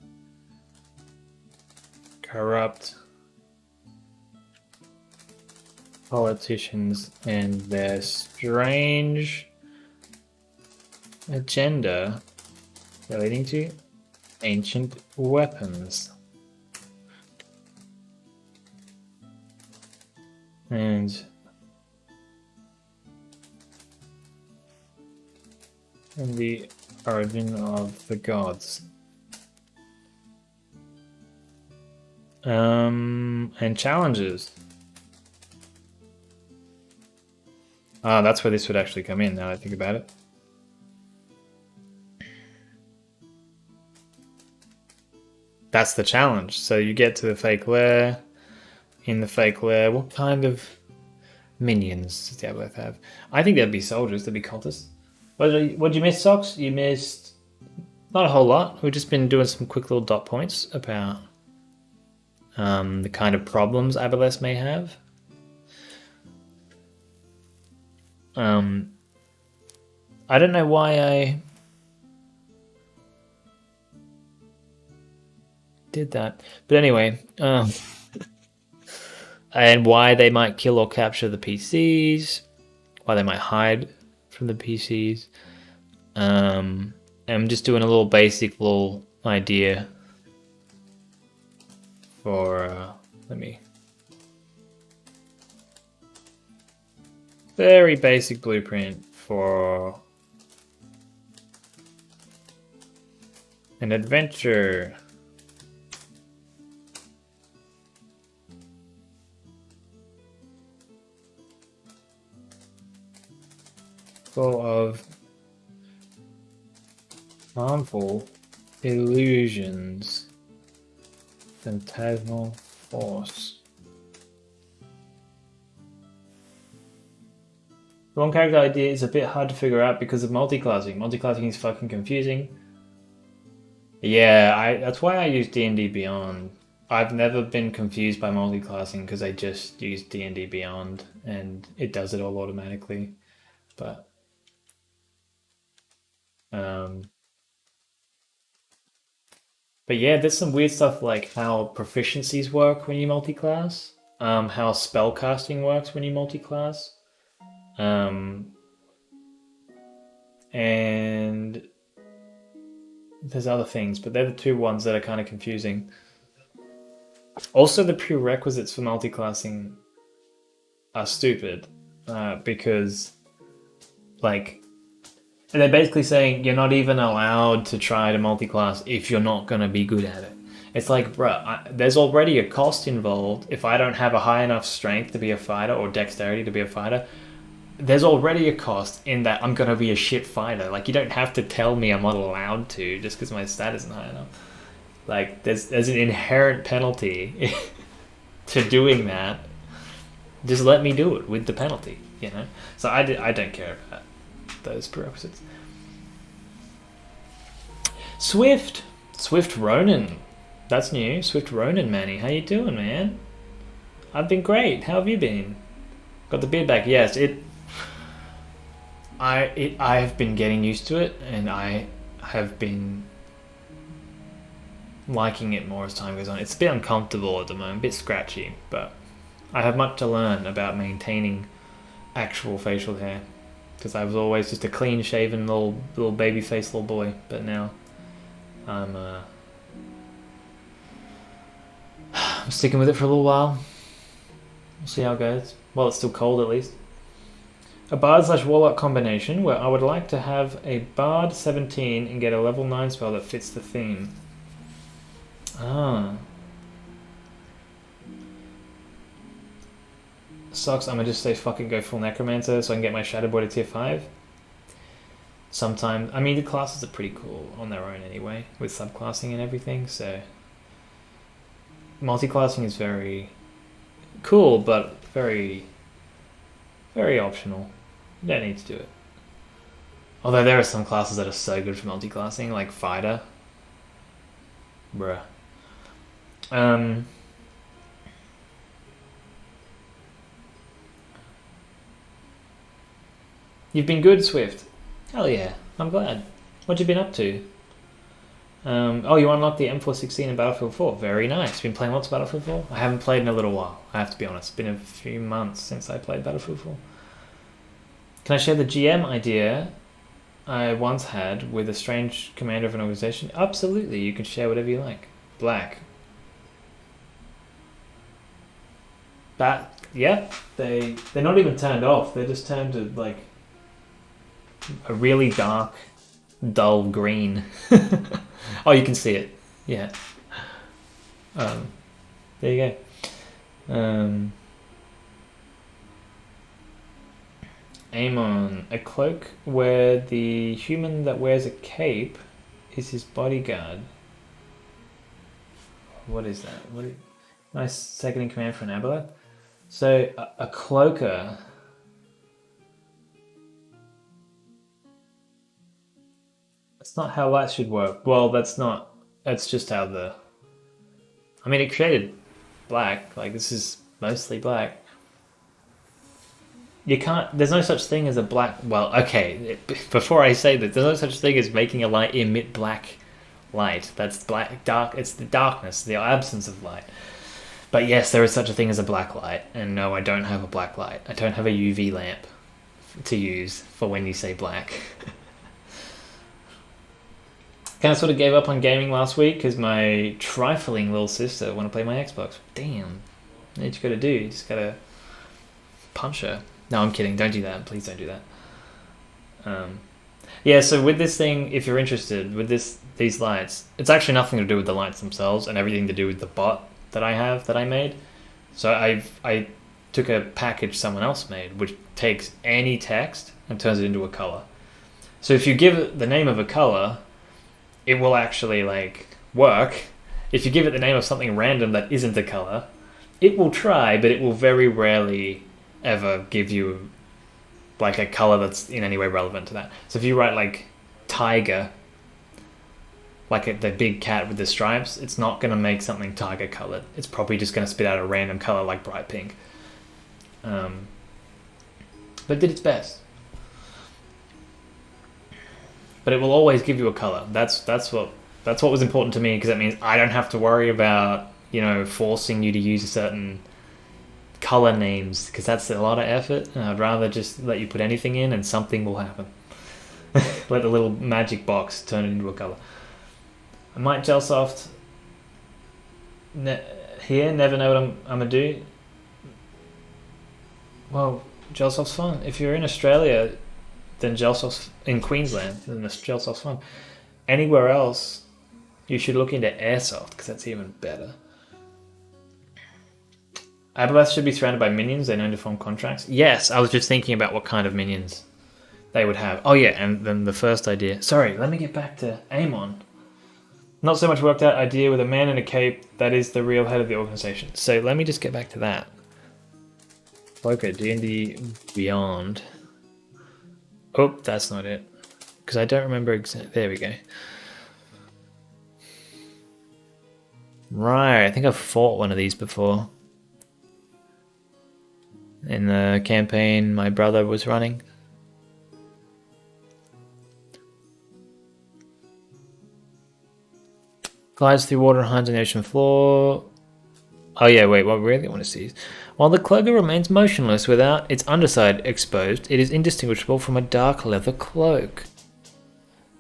corrupt politicians and their strange agenda relating to ancient weapons. And the origin of the gods. And challenges. Ah, that's where this would actually come in, now that I think about it. That's the challenge. So you get to the fake lair. In the fake lair, what kind of minions does the Aboleth have? I think there'd be soldiers, there'd be cultists. What'd you miss, Socks? You missed not a whole lot. We've just been doing some quick little dot points about the kind of problems Aboleths may have. I don't know why I did that, but anyway, and why they might kill or capture the PCs, why they might hide from the PCs. I'm just doing a little basic little idea for very basic blueprint for an adventure. Full of harmful illusions, phantasmal force. The one character idea is a bit hard to figure out because of multiclassing. Multiclassing is fucking confusing. Yeah, that's why I use D&D Beyond. I've never been confused by multiclassing because I just use D&D Beyond and it does it all automatically. But yeah, there's some weird stuff like how proficiencies work when you multiclass, how spellcasting works when you multiclass, and there's other things, but they're the two ones that are kind of confusing. Also, the prerequisites for multiclassing are stupid, because, like, And they're basically saying you're not even allowed to try to multi-class if you're not going to be good at it. It's like, bruh, there's already a cost involved. If I don't have a high enough strength to be a fighter or dexterity to be a fighter, there's already a cost in that I'm going to be a shit fighter. Like, you don't have to tell me I'm not allowed to just because my stat isn't high enough. Like, there's an inherent penalty to doing that. Just let me do it with the penalty, you know? So I don't care about those prerequisites. Swift Ronin. That's new. Swift Ronin, Manny. How you doing, man? I've been great. How have you been? Got the beard back. Yes, I have been getting used to it, and I have been liking it more as time goes on. It's a bit uncomfortable at the moment, a bit scratchy, but I have much to learn about maintaining actual facial hair, because I was always just a clean-shaven little baby-faced little boy, but now I'm sticking with it for a little while. We'll see how it goes. Well, it's still cold at least. A Bard/Warlock combination where I would like to have a Bard 17 and get a level 9 spell that fits the theme. Ah. Sucks, I'm gonna just say fucking go full Necromancer so I can get my Shadow Boy to tier 5. Sometimes, I mean, the classes are pretty cool on their own anyway, with subclassing and everything, so... Multiclassing is very cool, but very, very optional. You don't need to do it. Although there are some classes that are so good for multiclassing, like Fighter. Bruh. You've been good, Swift. Hell yeah, I'm glad. What you been up to? Oh, you unlocked the M416 in Battlefield 4. Very nice. Been playing lots of Battlefield 4? I haven't played in a little while, I have to be honest. It's been a few months since I played Battlefield 4. Can I share the GM idea I once had with a strange commander of an organization? Absolutely, you can share whatever you like. Black. Yeah, they're not even turned off. They're just turned to like a really dark, dull green. Oh, you can see it. Yeah. There you go. Amon, a cloak where the human that wears a cape is his bodyguard. What is that? Nice second in command for an Aboleth. So a cloaker. That's not how light should work. Well, that's just how the... I mean, it created black. Like, this is mostly black. You can't... There's no such thing as a black... Well, okay. Before I say that, there's no such thing as making a light emit black light. That's black, dark. It's the darkness, the absence of light. But yes, there is such a thing as a black light. And no, I don't have a black light. I don't have a UV lamp to use for when you say black. Kind of sort of gave up on gaming last week because my trifling little sister wanted to play my Xbox. Damn. What you gotta do? You just gotta punch her. No, I'm kidding. Don't do that. Please don't do that. Yeah, so with this thing, if you're interested, with these lights, it's actually nothing to do with the lights themselves and everything to do with the bot that I made. So I took a package someone else made, which takes any text and turns it into a color. So if you give it the name of a color, it will actually like work. If you give it the name of something random that isn't a color, it will try, but it will very rarely ever give you like a color that's in any way relevant to that. So if you write like tiger, like the big cat with the stripes, it's not going to make something tiger colored. It's probably just going to spit out a random color like bright pink. But it did its best. But it will always give you a color. That's what was important to me, because that means I don't have to worry about, you know, forcing you to use a certain color names, because that's a lot of effort, and I'd rather just let you put anything in and something will happen. Let the little magic box turn it into a color. I might Gelsoft here, never know what I'm gonna do. Well, Gelsoft's fun. If you're in Australia, than Gelsos in Queensland, than the Gelsos farm. Anywhere else, you should look into airsoft because that's even better. Aboleths should be surrounded by minions. They're known to form contracts. Yes, I was just thinking about what kind of minions they would have. Oh yeah, and then the first idea. Sorry, let me get back to Amon. Not so much worked out idea with a man in a cape that is the real head of the organization. So let me just get back to that. Okay, D&D Beyond. Oh, that's not it. Because I don't remember exactly. There we go. Right, I think I've fought one of these before. In the campaign my brother was running. Glides through water and hides on the ocean floor. Oh yeah, wait, what we really want to see is... While the cloaker remains motionless without its underside exposed, it is indistinguishable from a dark leather cloak.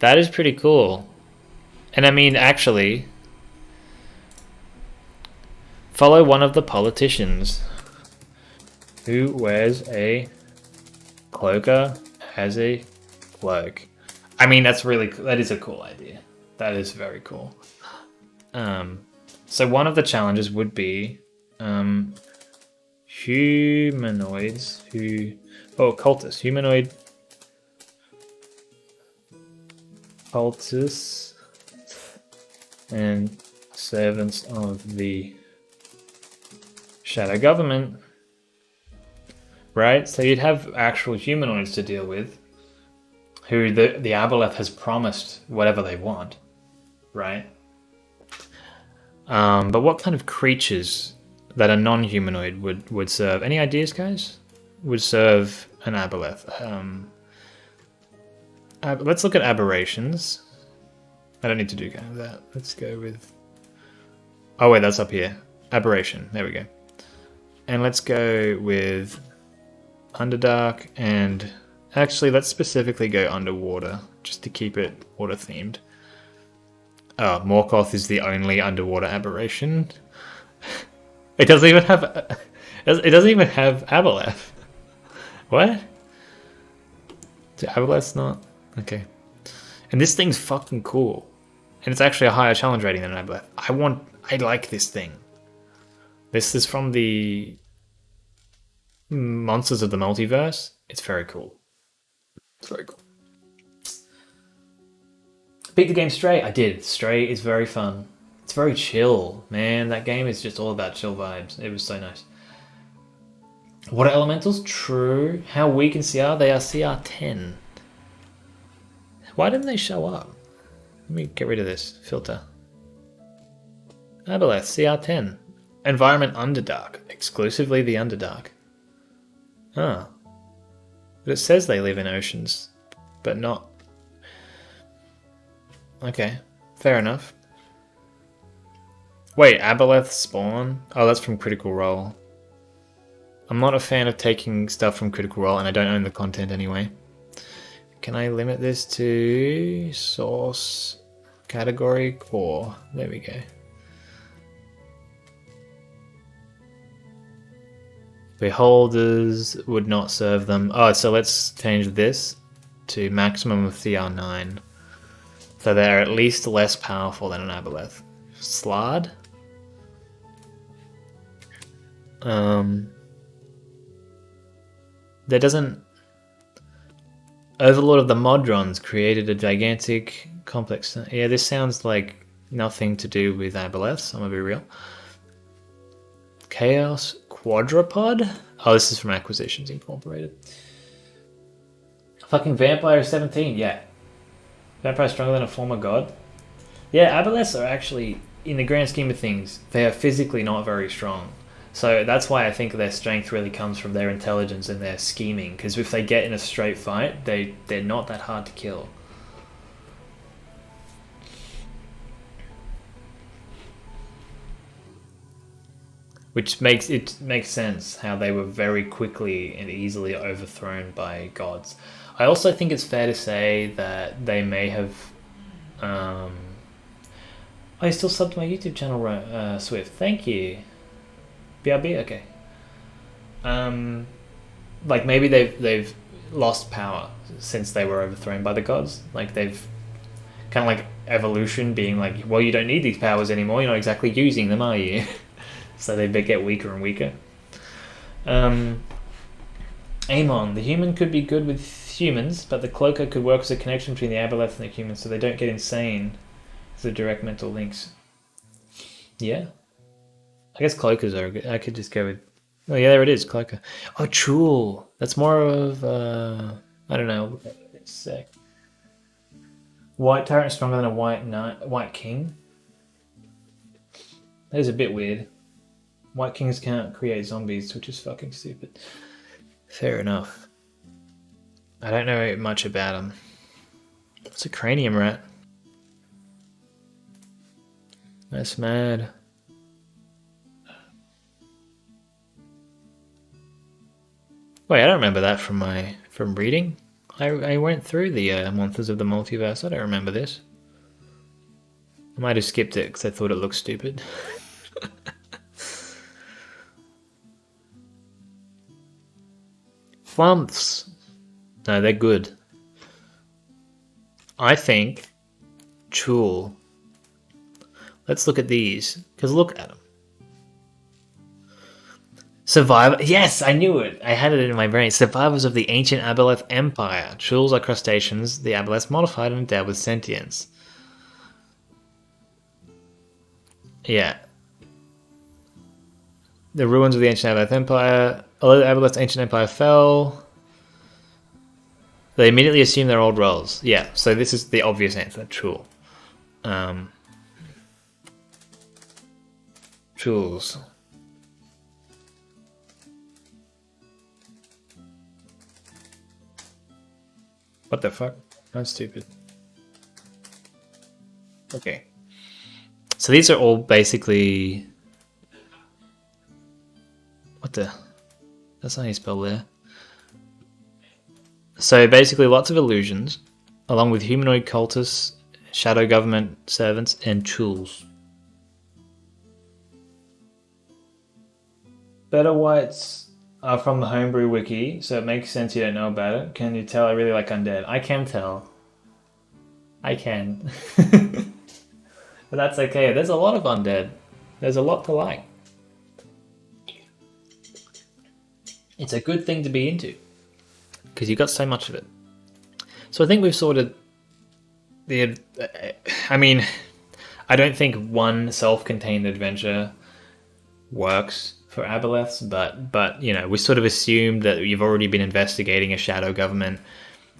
That is pretty cool. And I mean, actually... Follow one of the politicians who wears a cloaker has a cloak. I mean, that is a cool idea. That is very cool. So one of the challenges would be humanoids cultists. Humanoid cultists and servants of the shadow government. Right? So you'd have actual humanoids to deal with who the Aboleth has promised whatever they want. Right? But what kind of creatures that are non-humanoid would serve? Any ideas, guys? Would serve an Aboleth. Let's look at aberrations. I don't need to do kind of that. Let's go with... Oh wait, that's up here. Aberration. There we go. And let's go with Underdark and... Actually, let's specifically go underwater, just to keep it water-themed. Oh, Morkoth is the only underwater aberration. It doesn't even have... It doesn't even have Aboleth. What? Do Aboleth's not? Okay. And this thing's fucking cool. And it's actually a higher challenge rating than Aboleth. I like this thing. This is from the Monsters of the Multiverse. It's very cool. It's very cool. Beat the game Stray? I did. Stray is very fun. It's very chill, man. That game is just all about chill vibes. It was so nice. Water elementals? True. How weak in CR? They are CR 10. Why didn't they show up? Let me get rid of this filter. Aboleth, CR 10. Environment Underdark. Exclusively the Underdark. Huh. But it says they live in oceans, but not... Okay, fair enough. Wait, Aboleth spawn? Oh, that's from Critical Role. I'm not a fan of taking stuff from Critical Role, and I don't own the content anyway. Can I limit this to source category core? There we go. Beholders would not serve them. Oh, so let's change this to maximum of CR9. So they're at least less powerful than an Aboleth. Slard? There doesn't... Overlord of the Modrons created a gigantic complex... Yeah, this sounds like nothing to do with Aboleths, I'm gonna be real. Chaos Quadrupod? Oh, this is from Acquisitions Incorporated. Fucking Vampire 17, yeah. Vampire stronger than a former god? Yeah, Aboleths are actually, in the grand scheme of things, they are physically not very strong. So that's why I think their strength really comes from their intelligence and their scheming. Because if they get in a straight fight, they're not that hard to kill. Which makes sense how they were very quickly and easily overthrown by gods. I also think it's fair to say that they may have... Oh, you still subbed to my YouTube channel, Swift. Thank you. BRB? Okay. Like maybe they've lost power since they were overthrown by the gods. Like they've kind of like evolution being like, well, you don't need these powers anymore. You're not exactly using them, are you? So they get weaker and weaker. Amon, the human could be good with humans, but the cloaker could work as a connection between the Aboleths and the humans, so they don't get insane. The direct mental links. Yeah. I guess cloakers are good. I could just go with... Oh yeah, there it is, cloaker. Oh, Trool. That's more of... I don't know. It's sick. White tyrant stronger than a white king? That is a bit weird. White kings can't create zombies, which is fucking stupid. Fair enough. I don't know much about them. It's a cranium rat. That's mad. Wait, I don't remember that from reading. I went through the Monsters of the Multiverse. I don't remember this. I might have skipped it because I thought it looked stupid. Flumps. No, they're good. I think Chul. Let's look at these, because look at them. Survivor. Yes, I knew it. I had it in my brain. Survivors of the ancient Aboleth Empire. Chuls are crustaceans. The Aboleths modified and endowed with sentience. Yeah. The ruins of the ancient Aboleth Empire. Although the Aboleth's ancient empire fell, they immediately assume their old roles. Yeah, so this is the obvious answer. Chul. Chuls. What the fuck? That's stupid. Okay. So these are all basically... What the... That's not how you spell there. So basically lots of illusions, along with humanoid cultists, shadow government servants, and chuls. Better whites are from the homebrew wiki, so it makes sense you don't know about it. Can you tell I really like undead? I can tell. I can. But that's okay. There's a lot of undead. There's a lot to like. It's a good thing to be into, because you've got so much of it. So I think we've sorted the... I mean, I don't think one self-contained adventure works for Aboleths, but you know, we sort of assumed that you've already been investigating a shadow government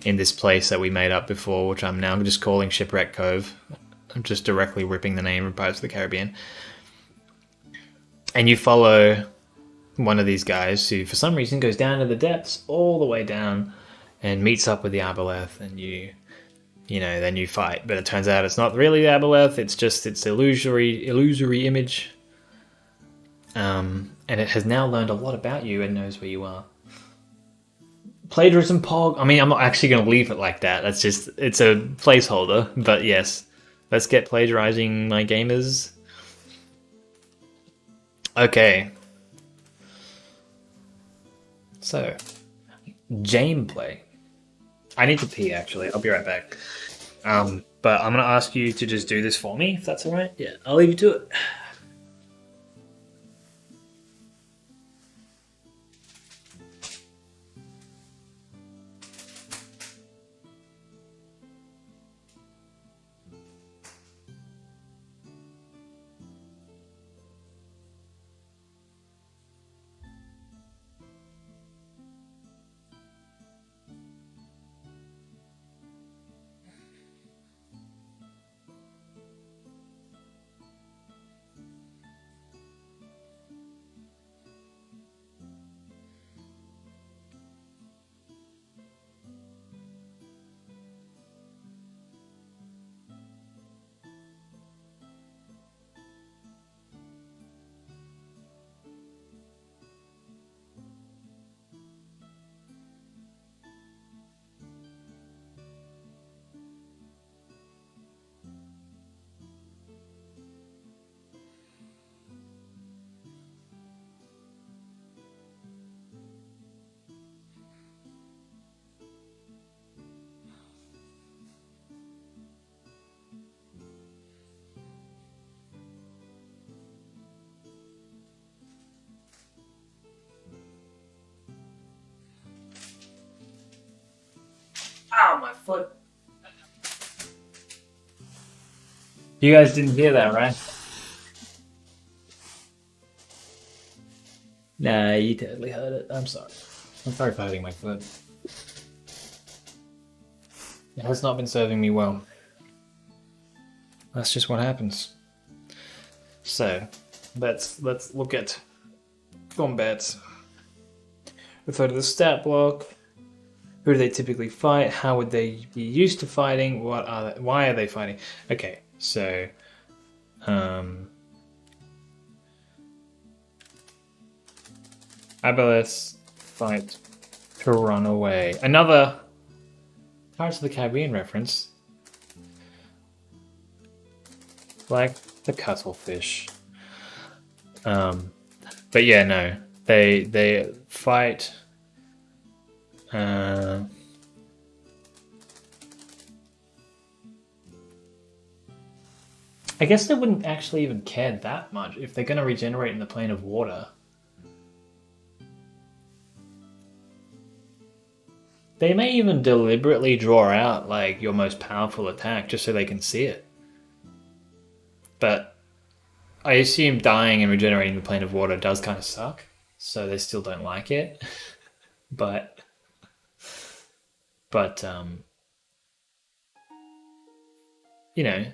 in this place that we made up before, which I'm now just calling Shipwreck Cove. I'm just directly ripping the name of Pirates of the Caribbean. And you follow one of these guys who, for some reason, goes down to the depths, all the way down, and meets up with the Aboleth, and you know, then you fight. But it turns out it's not really the Aboleth, it's just its illusory image. And it has now learned a lot about you and knows where you are. Plagiarism pog. I mean, I'm not actually going to leave it like that. That's just, it's a placeholder. But yes, let's get plagiarizing my gamers. Okay. So, gameplay. I need to pee, actually. I'll be right back. But I'm going to ask you to just do this for me, if that's all right. Yeah, I'll leave you to it. my foot. You guys didn't hear that, right? Nah, you totally heard it. I'm sorry. I'm sorry for hurting my foot. It has not been serving me well. That's just what happens. So, let's look at combat. Refer to the stat block. Who do they typically fight? How would they be used to fighting? Why are they fighting? Okay, so Aboleths fight to run away. Another Pirates of the Caribbean reference. Like the cuttlefish. But yeah, no. They fight I guess they wouldn't actually even care that much if they're going to regenerate in the plane of water. They may even deliberately draw out like your most powerful attack just so they can see it. But I assume dying and regenerating in the plane of water does kind of suck, so they still don't like it. but you know,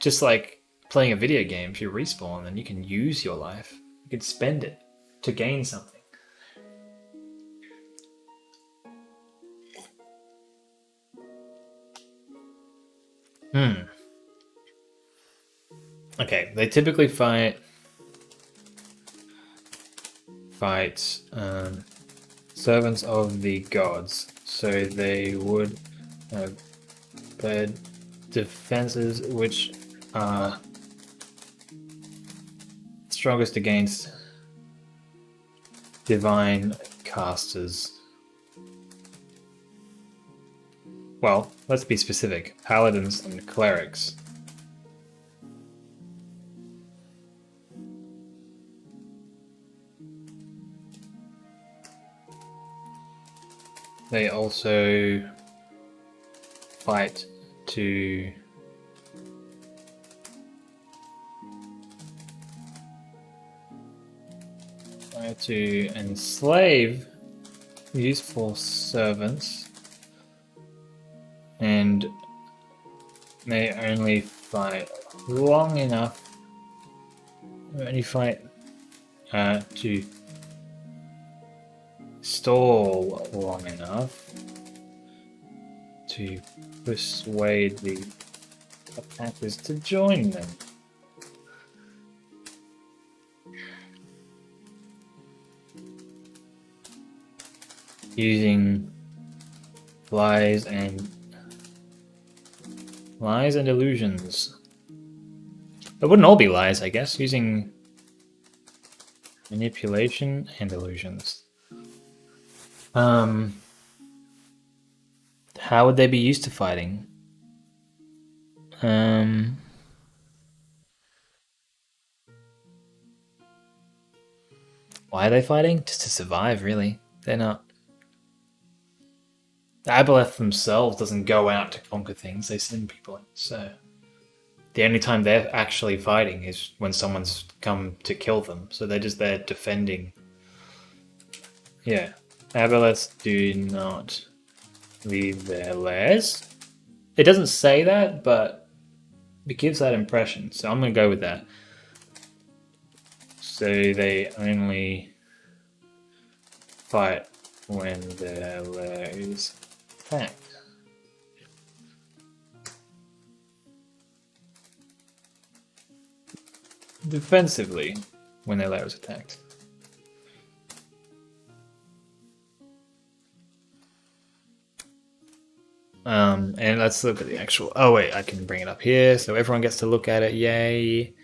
just like playing a video game, if you respawn, then you can use your life. You can spend it to gain something. Okay, they typically fight servants of the gods, so they would have bad defenses which are strongest against divine casters. Well, let's be specific. Paladins and clerics. They also fight to enslave useful servants, and they only fight long enough. Only fight to stall long enough to persuade the attackers to join them. Using lies and illusions. It wouldn't all be lies, I guess. Using manipulation and illusions. How would they be used to fighting? Why are they fighting? Just to survive, really. They're not. The Aboleths themselves doesn't go out to conquer things, they send people in, so the only time they're actually fighting is when someone's come to kill them, so they're just there defending. Yeah. Aboleths do not leave their lairs. It doesn't say that, but it gives that impression, so I'm going to go with that. So they only fight when their lair is attacked. Defensively, when their lair is attacked. And let's look at the actual. Oh wait, I can bring it up here, so everyone gets to look at it. Yay!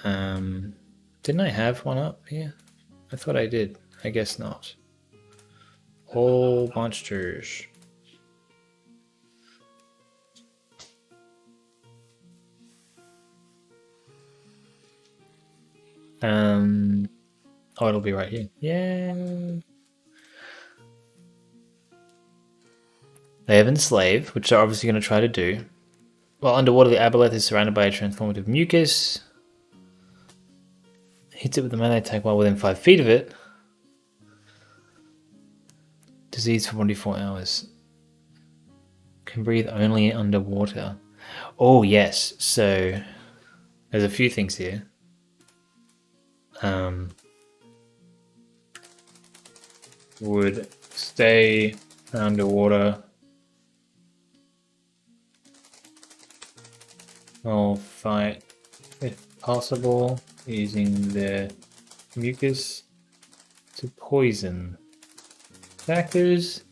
Didn't I have one up here? I thought I did. I guess not. Whole monsters. Oh, it'll be right here. Yeah. They have enslaved, which they're obviously going to try to do. While underwater, the aboleth is surrounded by a transformative mucus. Hits it with a melee attack while within 5 feet of it. Disease for 24 hours. Can breathe only underwater. Oh, yes. So, there's a few things here. Would stay underwater. I'll fight, if possible, using the mucus to poison attackers.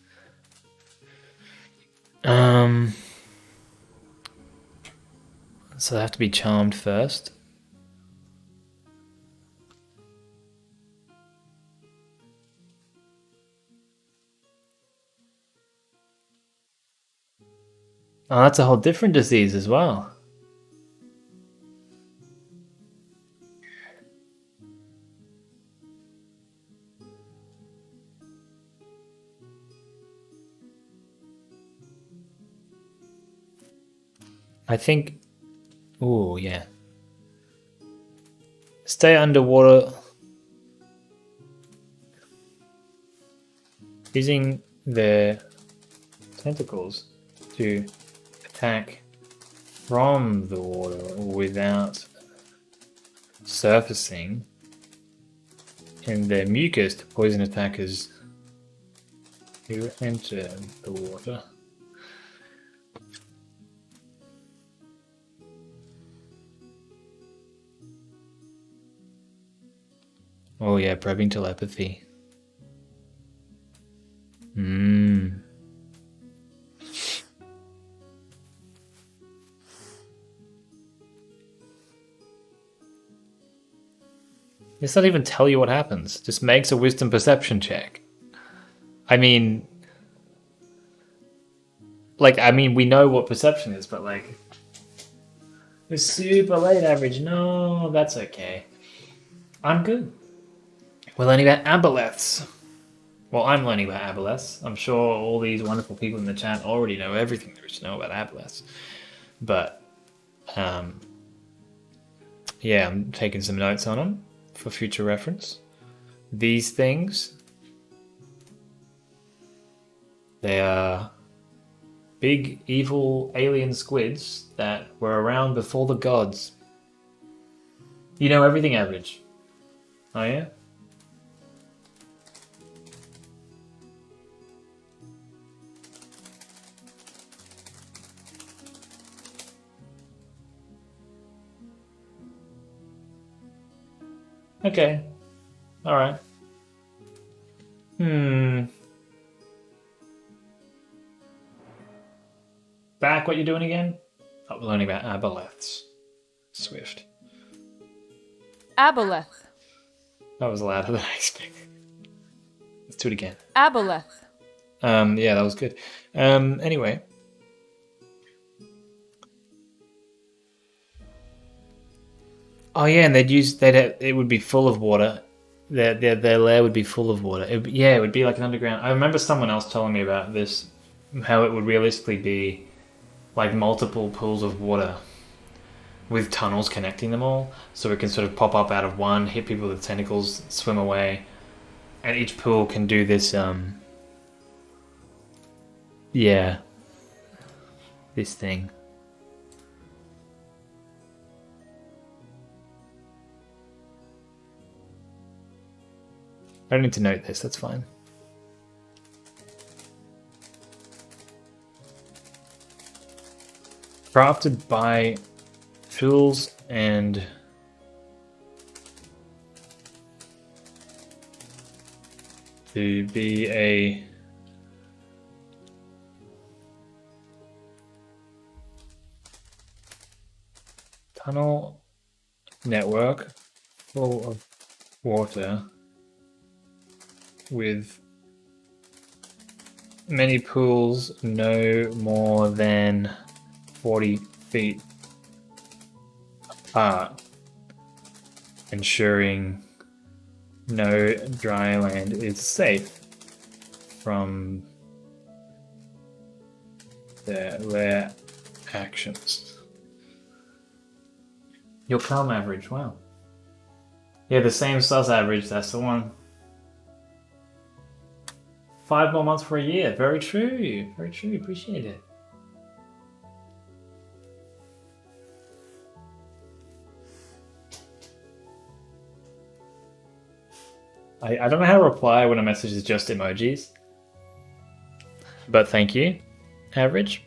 So they have to be charmed first. Oh, that's a whole different disease as well. I think... Oh, yeah. Stay underwater. Using their tentacles to attack from the water without surfacing, and their mucus to poison attackers who enter the water. Oh yeah, probing telepathy. This doesn't even tell you what happens. Just makes a wisdom perception check. I mean, we know what perception is, but like, it's super late average. No, that's okay. I'm good. We're learning about aboleths. Well, I'm learning about aboleths. I'm sure all these wonderful people in the chat already know everything there is to know about aboleths. But, yeah, I'm taking some notes on them for future reference. These things, they are big, evil alien squids that were around before the gods. You know everything, average. Oh, yeah? Okay. Alright. Back, what you doing again? Oh, we're learning about aboleths. Swift. Aboleth. That was louder than I expected. Let's do it again. Aboleth. Yeah, that was good. Anyway. Oh yeah, and it would be full of water. Their lair would be full of water. It would be like an underground. I remember someone else telling me about this, how it would realistically be like multiple pools of water with tunnels connecting them all, so it can sort of pop up out of one, hit people with tentacles, swim away, and each pool can do this. This thing. I don't need to note this, that's fine. Crafted by tools and to be a tunnel network full of water with many pools no more than 40 feet apart, ensuring no dry land is safe from their lair actions. Your calm average, wow. Yeah, the same sus average, that's the one. 5 more months for a year, very true, appreciate it. I don't know how to reply when a message is just emojis. But thank you, average.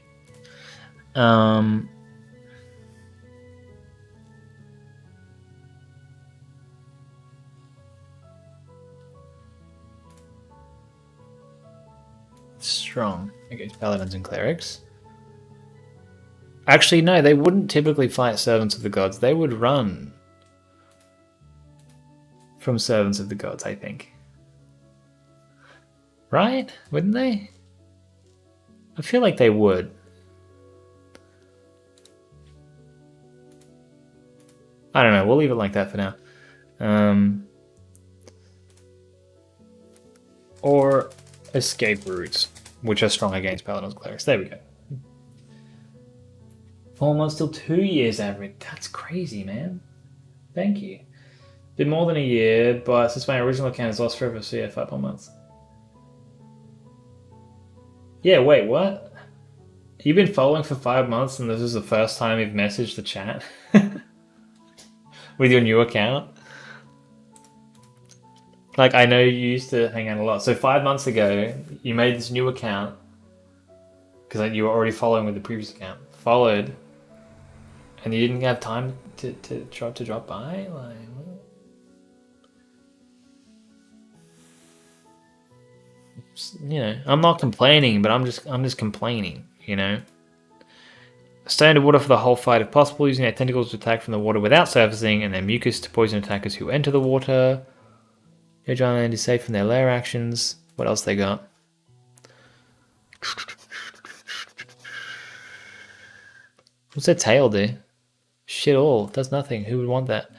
Strong against paladins and clerics. Actually, no, they wouldn't typically fight servants of the gods. They would run from servants of the gods, I think. Right? Wouldn't they? I feel like they would. I don't know, we'll leave it like that for now. Or escape routes, which are strong against paladins and clerics. There we go. 4 months till 2 years average. That's crazy, man. Thank you. Been more than a year, but since my original account is lost forever, so yeah, 5 more months. Yeah, wait, what? You've been following for 5 months and this is the first time you've messaged the chat? With your new account? Like, I know you used to hang out a lot. So 5 months ago, you made this new account because you were already following with the previous account. Followed, and you didn't have time to drop by? Like, what? You know, I'm not complaining, but I'm just complaining, you know? Stay underwater for the whole fight if possible, using their tentacles to attack from the water without surfacing, and their mucus to poison attackers who enter the water. Your giant land is safe from their lair actions. What else they got? What's their tail do? Shit all. Does nothing. Who would want that?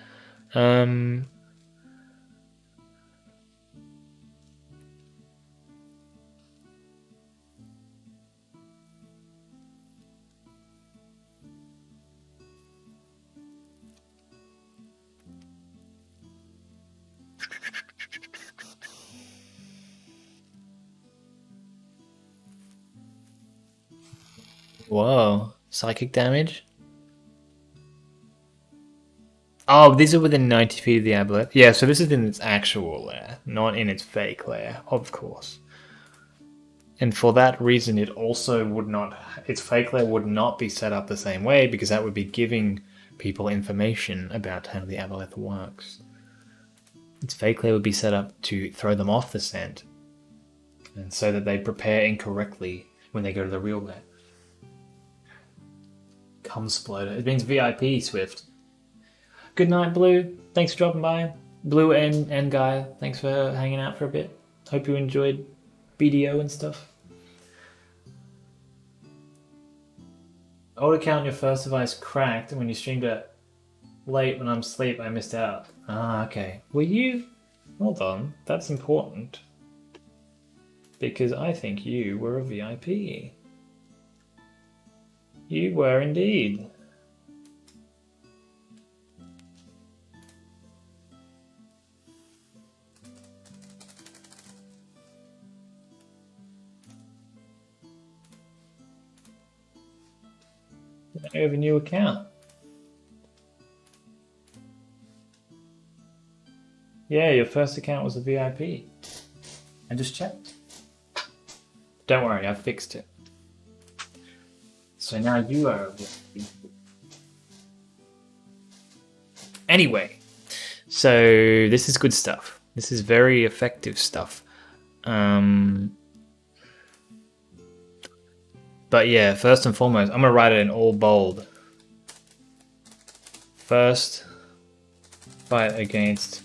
Whoa. Psychic damage? Oh, these are within 90 feet of the Aboleth. Yeah, so this is in its actual lair, not in its fake lair, of course. And for that reason, it also would not... Its fake lair would not be set up the same way, because that would be giving people information about how the Aboleth works. Its fake lair would be set up to throw them off the scent, and so that they prepare incorrectly when they go to the real lair. Cum Sploder. It means VIP, Swift. Good night, Blue. Thanks for dropping by. Blue and Guy, thanks for hanging out for a bit. Hope you enjoyed BDO and stuff. Old account, your first device cracked, and when you streamed it late when I'm asleep, I missed out. Ah, okay. Were you... Hold on. That's important. Because I think you were a VIP. You were indeed. I have a new account. Yeah, your first account was a VIP. I just checked. Don't worry, I fixed it. So now you are a VIP. Anyway, so this is good stuff. This is very effective stuff. But yeah, first and foremost, I'm going to write it in all bold. First fight against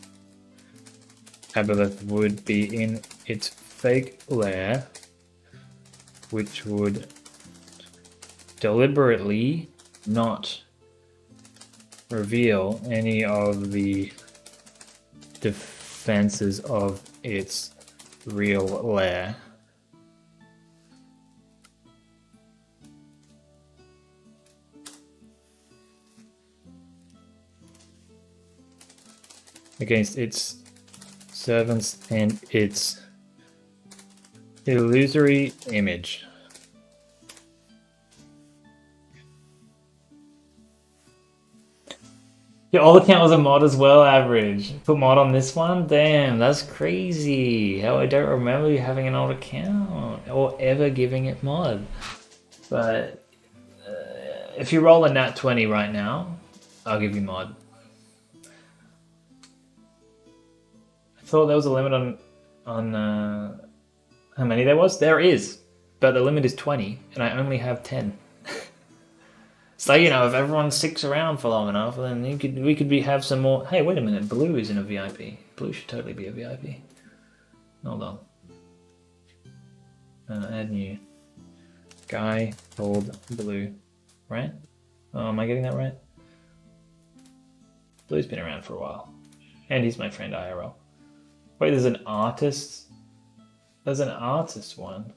Aboleth would be in its fake lair, which would deliberately not reveal any of the defenses of its real lair. against its servants and its illusory image. Your old account was a mod as well, average. Put mod on this one? Damn, that's crazy. How I don't remember you having an old account or ever giving it mod. But if you roll a nat 20 right now, I'll give you mod. I thought there was a limit on how many there was. There is, but the limit is 20, and I only have 10. So, you know, if everyone sticks around for long enough, then we could have some more. Hey, wait a minute. Blue isn't a VIP. Blue should totally be a VIP. Hold on. Add new. Guy called Blue. Right? Oh, am I getting that right? Blue's been around for a while. And he's my friend IRL. Wait, there's an artist? There's an artist one.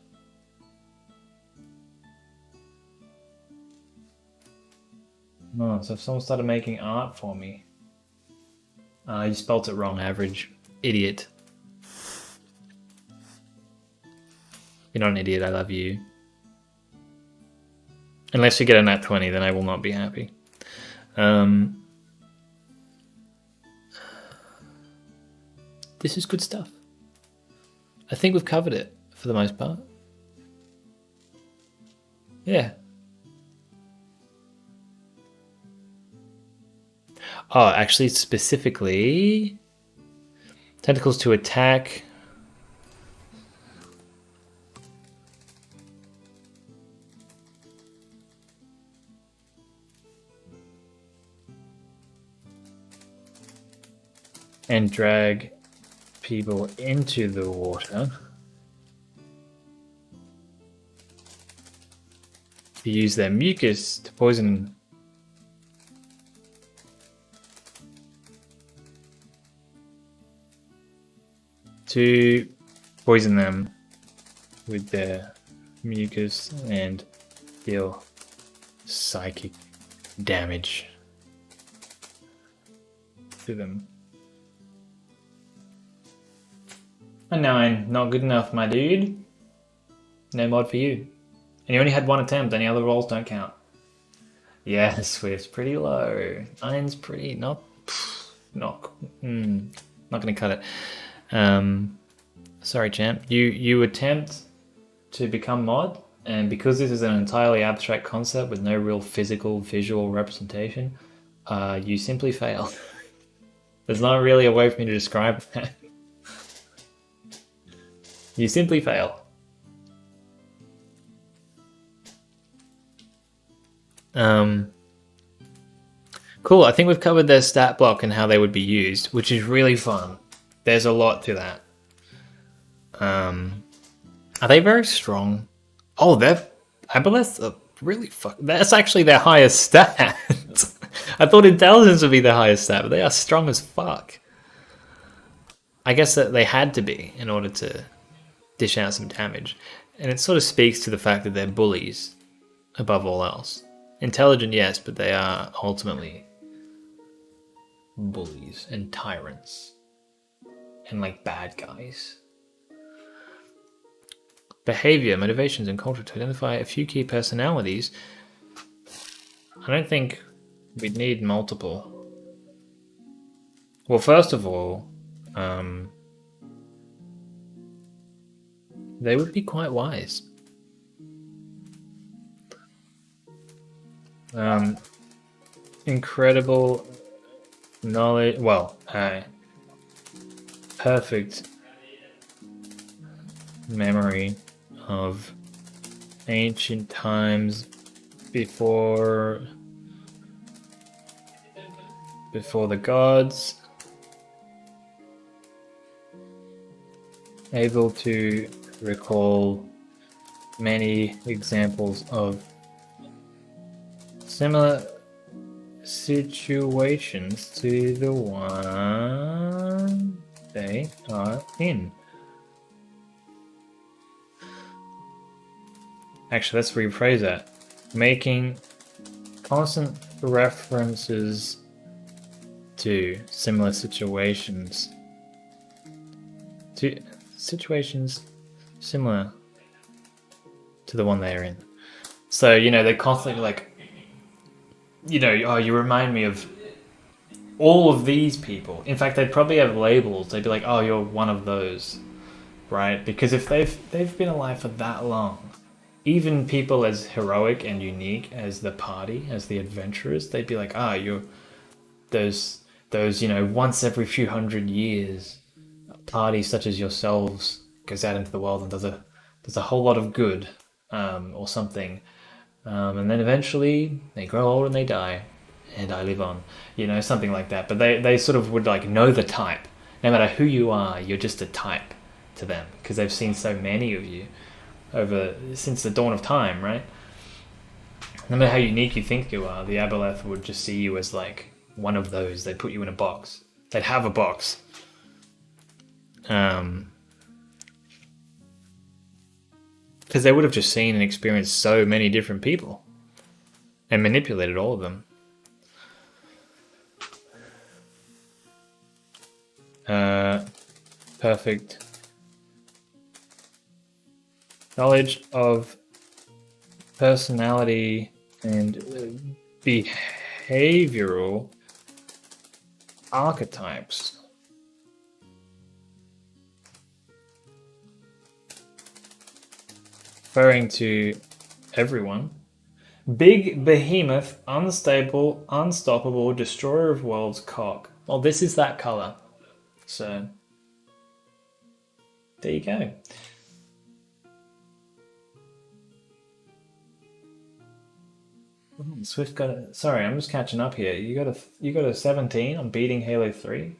Oh, so if someone started making art for me. You spelt it wrong, average. Idiot. You're not an idiot, I love you. Unless you get a nat 20, then I will not be happy. This is good stuff. I think we've covered it for the most part. Yeah. Oh, actually, specifically, tentacles to attack. And drag people into the water. To use their mucus to poison. To poison them with their mucus and deal psychic damage to them. A 9, not good enough, my dude. No mod for you. And you only had one attempt, any other rolls don't count. Yeah, Swift's pretty low. 9's pretty, not gonna cut it. Sorry, champ. You attempt to become mod, and because this is an entirely abstract concept with no real physical, visual representation, you simply fail. There's not really a way for me to describe that. You simply fail. Cool, I think we've covered their stat block and how they would be used, which is really fun. There's a lot to that. Are they very strong? Oh, they're Aboleths are really that's actually their highest stat. I thought intelligence would be their highest stat, but they are strong as fuck. I guess that they had to be in order to dish out some damage. And it sort of speaks to the fact that they're bullies above all else. Intelligent, yes, but they are ultimately bullies and tyrants. And like bad guys. Behavior, motivations, and culture to identify a few key personalities. I don't think we'd need multiple. Well, first of all, they would be quite wise. Incredible knowledge. Well, perfect memory of ancient times before the gods. Able to recall many examples of similar situations to the one they are in. Actually, let's rephrase that. Making constant references to similar situations. To situations similar to the one they're in. So, you know, they're constantly like, you know, oh, you remind me of all of these people. In fact, they'd probably have labels. They'd be like, oh, you're one of those, right? Because if they've been alive for that long, even people as heroic and unique as the party, as the adventurers, they'd be like, ah, you're those, you know, once every few hundred years, a party such as yourselves goes out into the world and does a whole lot of good, or something. And then eventually they grow old and they die, and I live on, you know, something like that. But they sort of would like know the type. No matter who you are, you're just a type to them because they've seen so many of you since the dawn of time, right? No matter how unique you think you are, the Aboleth would just see you as like one of those. They'd put you in a box. They'd have a box. Because they would have just seen and experienced so many different people and manipulated all of them. Perfect knowledge of personality and behavioral archetypes. Referring to everyone. Big behemoth, unstable, unstoppable, destroyer of worlds, cock. Well, this is that color. So, there you go. Swift got a, sorry, I'm just catching up here. You got a 17 on beating Halo 3.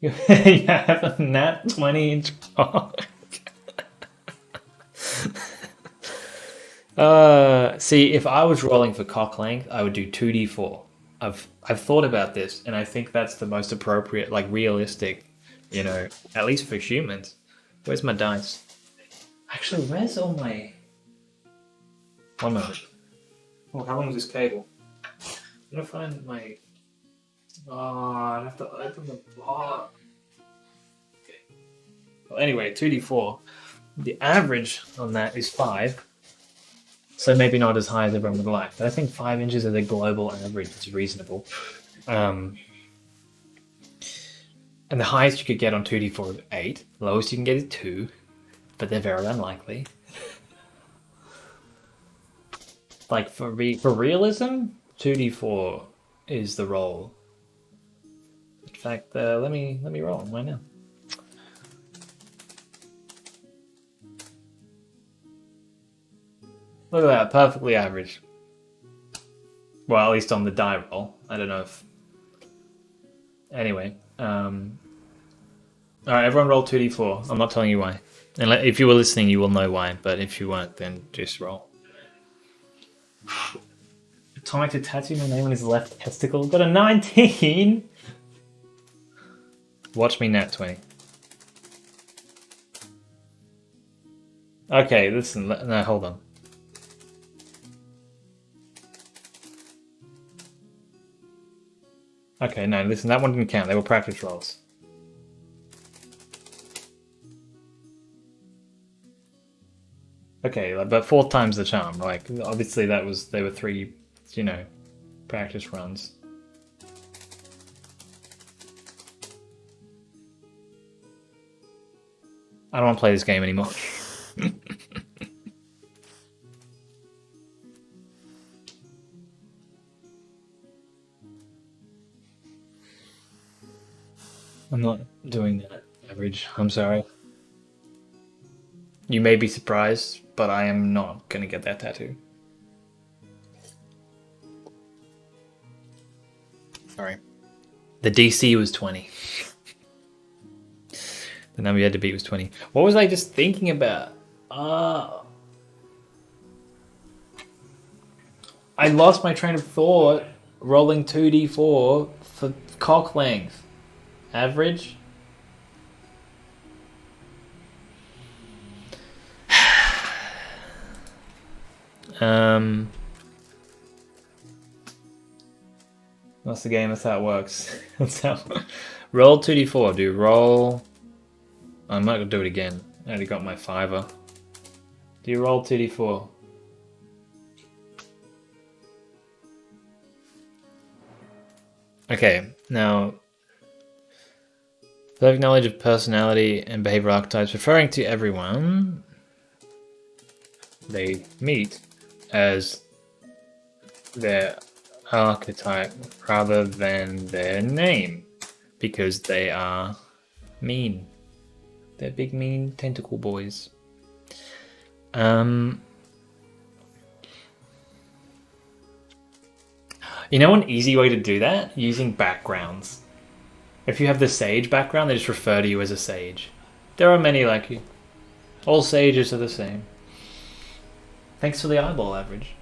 You have a nat 20-inch cock. See, if I was rolling for cock length, I would do 2d4. I've thought about this, and I think that's the most appropriate, like realistic, you know, at least for humans. Where's my dice? Actually, where's all my... One moment. Oh, how long is this cable? I'm gonna find my... Oh, I have to open the bar. Okay. Well, anyway, 2d4. The average on that is 5. So maybe not as high as everyone would like. But I think 5 inches as a global average is reasonable. And the highest you could get on 2d4 is 8. Lowest you can get is 2. But they're very unlikely. Like for realism, 2d4 is the roll. In fact, let me roll right now. Look at that, perfectly average. Well, at least on the die roll. I don't know if... Anyway. Alright, everyone roll 2d4. I'm not telling you why. And if you were listening, you will know why. But if you weren't, then just roll. Atomic to tattoo my name on his left testicle. Got a 19! Watch me nat 20. Okay, listen. No, hold on. Okay, no, listen. That one didn't count. They were practice rolls. Okay, but 4th time's the charm. Like, obviously they were 3, you know, practice runs. I don't want to play this game anymore. I'm not doing that average. I'm sorry. You may be surprised, but I am not going to get that tattoo. Sorry. The DC was 20. The number you had to beat was 20. What was I just thinking about? I lost my train of thought rolling 2d4 for cock length. Average? That's the game. That's how it works. That's how. Roll 2d4, dude. Roll. I might do it again. I already got my 5er. Do you roll 2d4? Okay, now. Perfect knowledge of personality and behavioral archetypes, referring to everyone they meet as their archetype rather than their name, because they are mean. They're big, mean tentacle boys. You know an easy way to do that? Using backgrounds. If you have the sage background, they just refer to you as a sage. There are many like you. All sages are the same. Thanks for the eyeball average.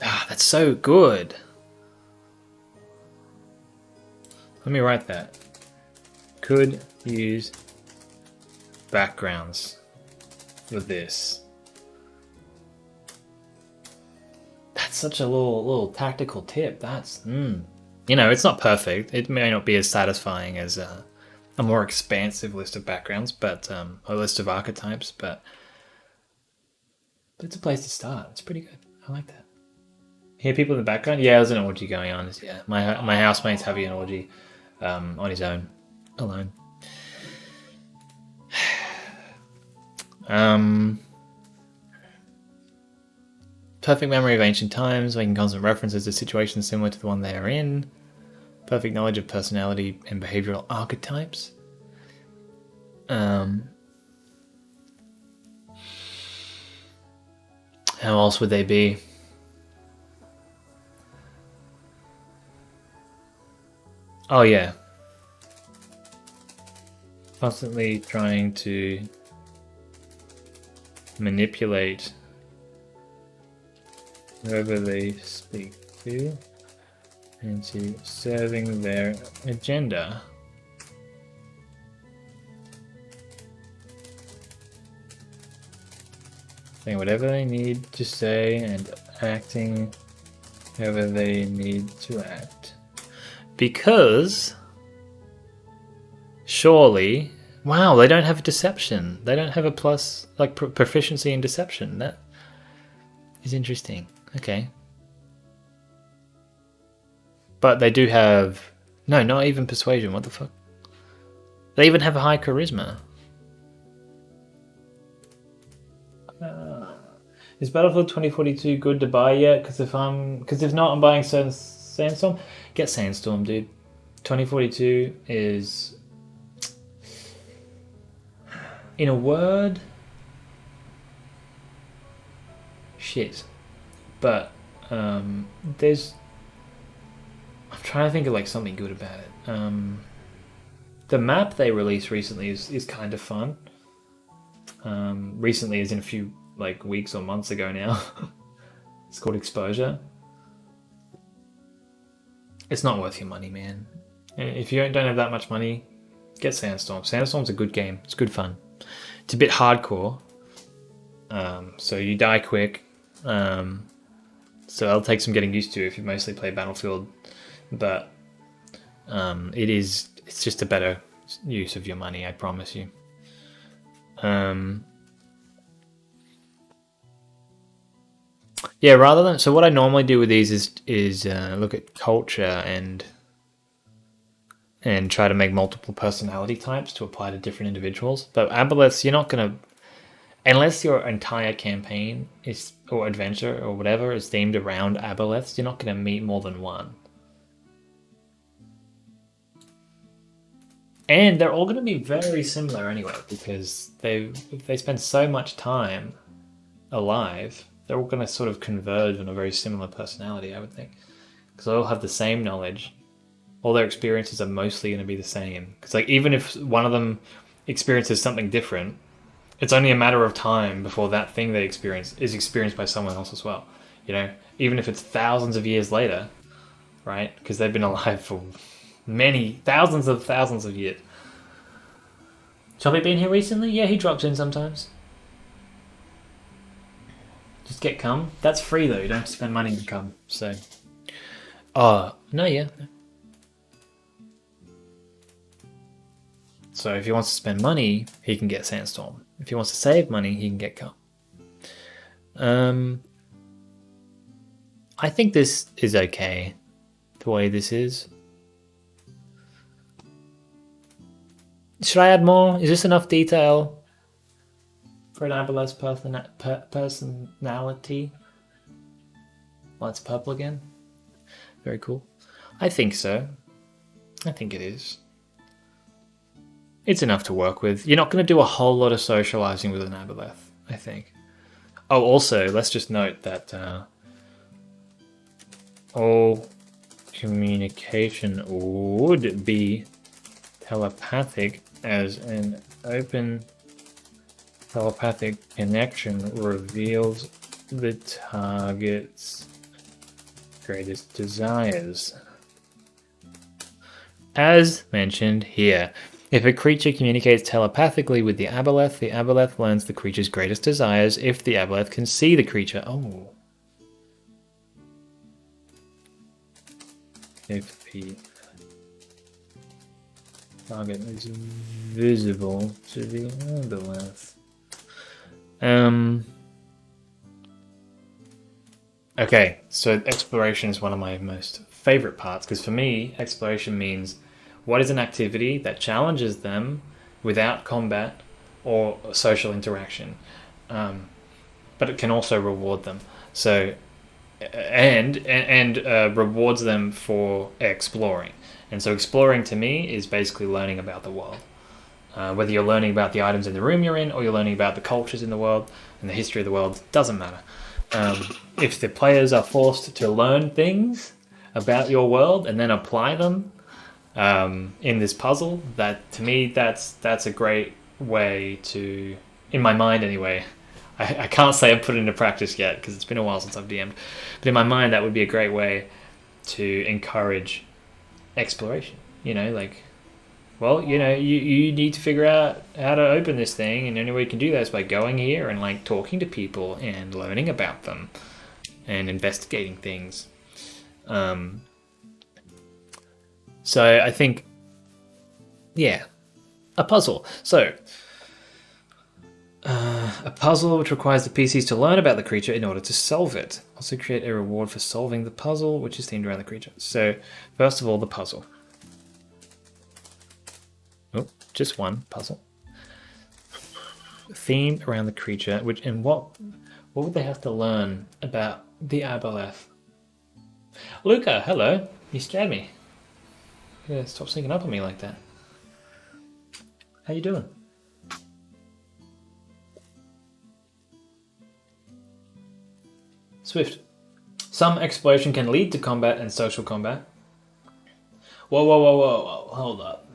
Ah, that's so good. Let me write that. Could use backgrounds for this. That's such a little tactical tip. That's you know, it's not perfect. It may not be as satisfying as a more expansive list of backgrounds, but a list of archetypes. But it's a place to start. It's pretty good. I like that. Hear people in the background? Yeah, there's an orgy going on. Yeah, my housemate's having an orgy on his own, alone. Perfect memory of ancient times, making constant references to situations similar to the one they are in. Perfect knowledge of personality and behavioral archetypes. How else would they be? Oh yeah. Constantly trying to manipulate whoever they speak to into serving their agenda. Saying whatever they need to say and acting however they need to act. Because surely, wow, they don't have deception. They don't have a plus, like proficiency in deception. That is interesting. Okay. But they do have, no, not even persuasion. What the fuck? They even have a high charisma. Is Battlefield 2042 good to buy yet? Because if not, I'm buying Sandstorm. Get Sandstorm, dude. 2042 is, in a word, shit. But there's, I'm trying to think of like something good about it. The map they released recently is kind of fun. Recently, as in a few like weeks or months ago now. It's called Exposure. It's not worth your money, man. If you don't have that much money, get Sandstorm. Sandstorm's a good game. It's good fun. It's a bit hardcore. So you die quick. So it'll take some getting used to if you mostly play Battlefield. But it's just a better use of your money, I promise you. Yeah, rather than, so what I normally do with these is look at culture and try to make multiple personality types to apply to different individuals. But Aboleths, you're not gonna, unless your entire campaign is, or adventure or whatever, is themed around Aboleths, you're not gonna meet more than one. And they're all gonna be very similar anyway, because they spend so much time alive. They're all going to sort of converge on a very similar personality, I would think. Because they all have the same knowledge. All their experiences are mostly going to be the same. Because like, even if one of them experiences something different, it's only a matter of time before that thing they experience is experienced by someone else as well. You know, even if it's thousands of years later, right? Because they've been alive for many thousands of years. Choppy been here recently? Yeah, he drops in sometimes. Just get cum. That's free though. You don't have to spend money on cum. So, oh no, yeah. So if he wants to spend money, he can get Sandstorm. If he wants to save money, he can get cum. I think this is okay, the way this is. Should I add more? Is this enough detail for an Aboleths personality? Well, it's purple again. Very cool. I think so. I think it is. It's enough to work with. You're not going to do a whole lot of socializing with an Aboleth, I think. Oh, also, let's just note that all communication would be telepathic, as an open telepathic connection reveals the target's greatest desires. As mentioned here, if a creature communicates telepathically with the Aboleth learns the creature's greatest desires if the Aboleth can see the creature. Oh. If the target is visible to the Aboleth. Okay, so exploration is one of my most favorite parts, because for me, exploration means what is an activity that challenges them without combat or social interaction, but it can also reward them. So, and rewards them for exploring. And so exploring to me is basically learning about the world. Whether you're learning about the items in the room you're in, or you're learning about the cultures in the world and the history of the world, doesn't matter. If the players are forced to learn things about your world and then apply them in this puzzle, that to me that's a great way to, in my mind anyway, I can't say I've put it into practice yet because it's been a while since I've DM'd, but in my mind that would be a great way to encourage exploration. You know, like, well, you know, you need to figure out how to open this thing, and the only way you can do that is by going here and like talking to people and learning about them and investigating things. So I think, yeah, a puzzle. So a puzzle which requires the PCs to learn about the creature in order to solve it. Also create a reward for solving the puzzle, which is themed around the creature. So first of all, the puzzle. Oh, just one puzzle. Themed around the creature, which, and what would they have to learn about the Aboleth? Luca, hello. You scared me. Yeah, stop sneaking up on me like that. How you doing? Swift. Some exploration can lead to combat and social combat. Whoa. Hold up.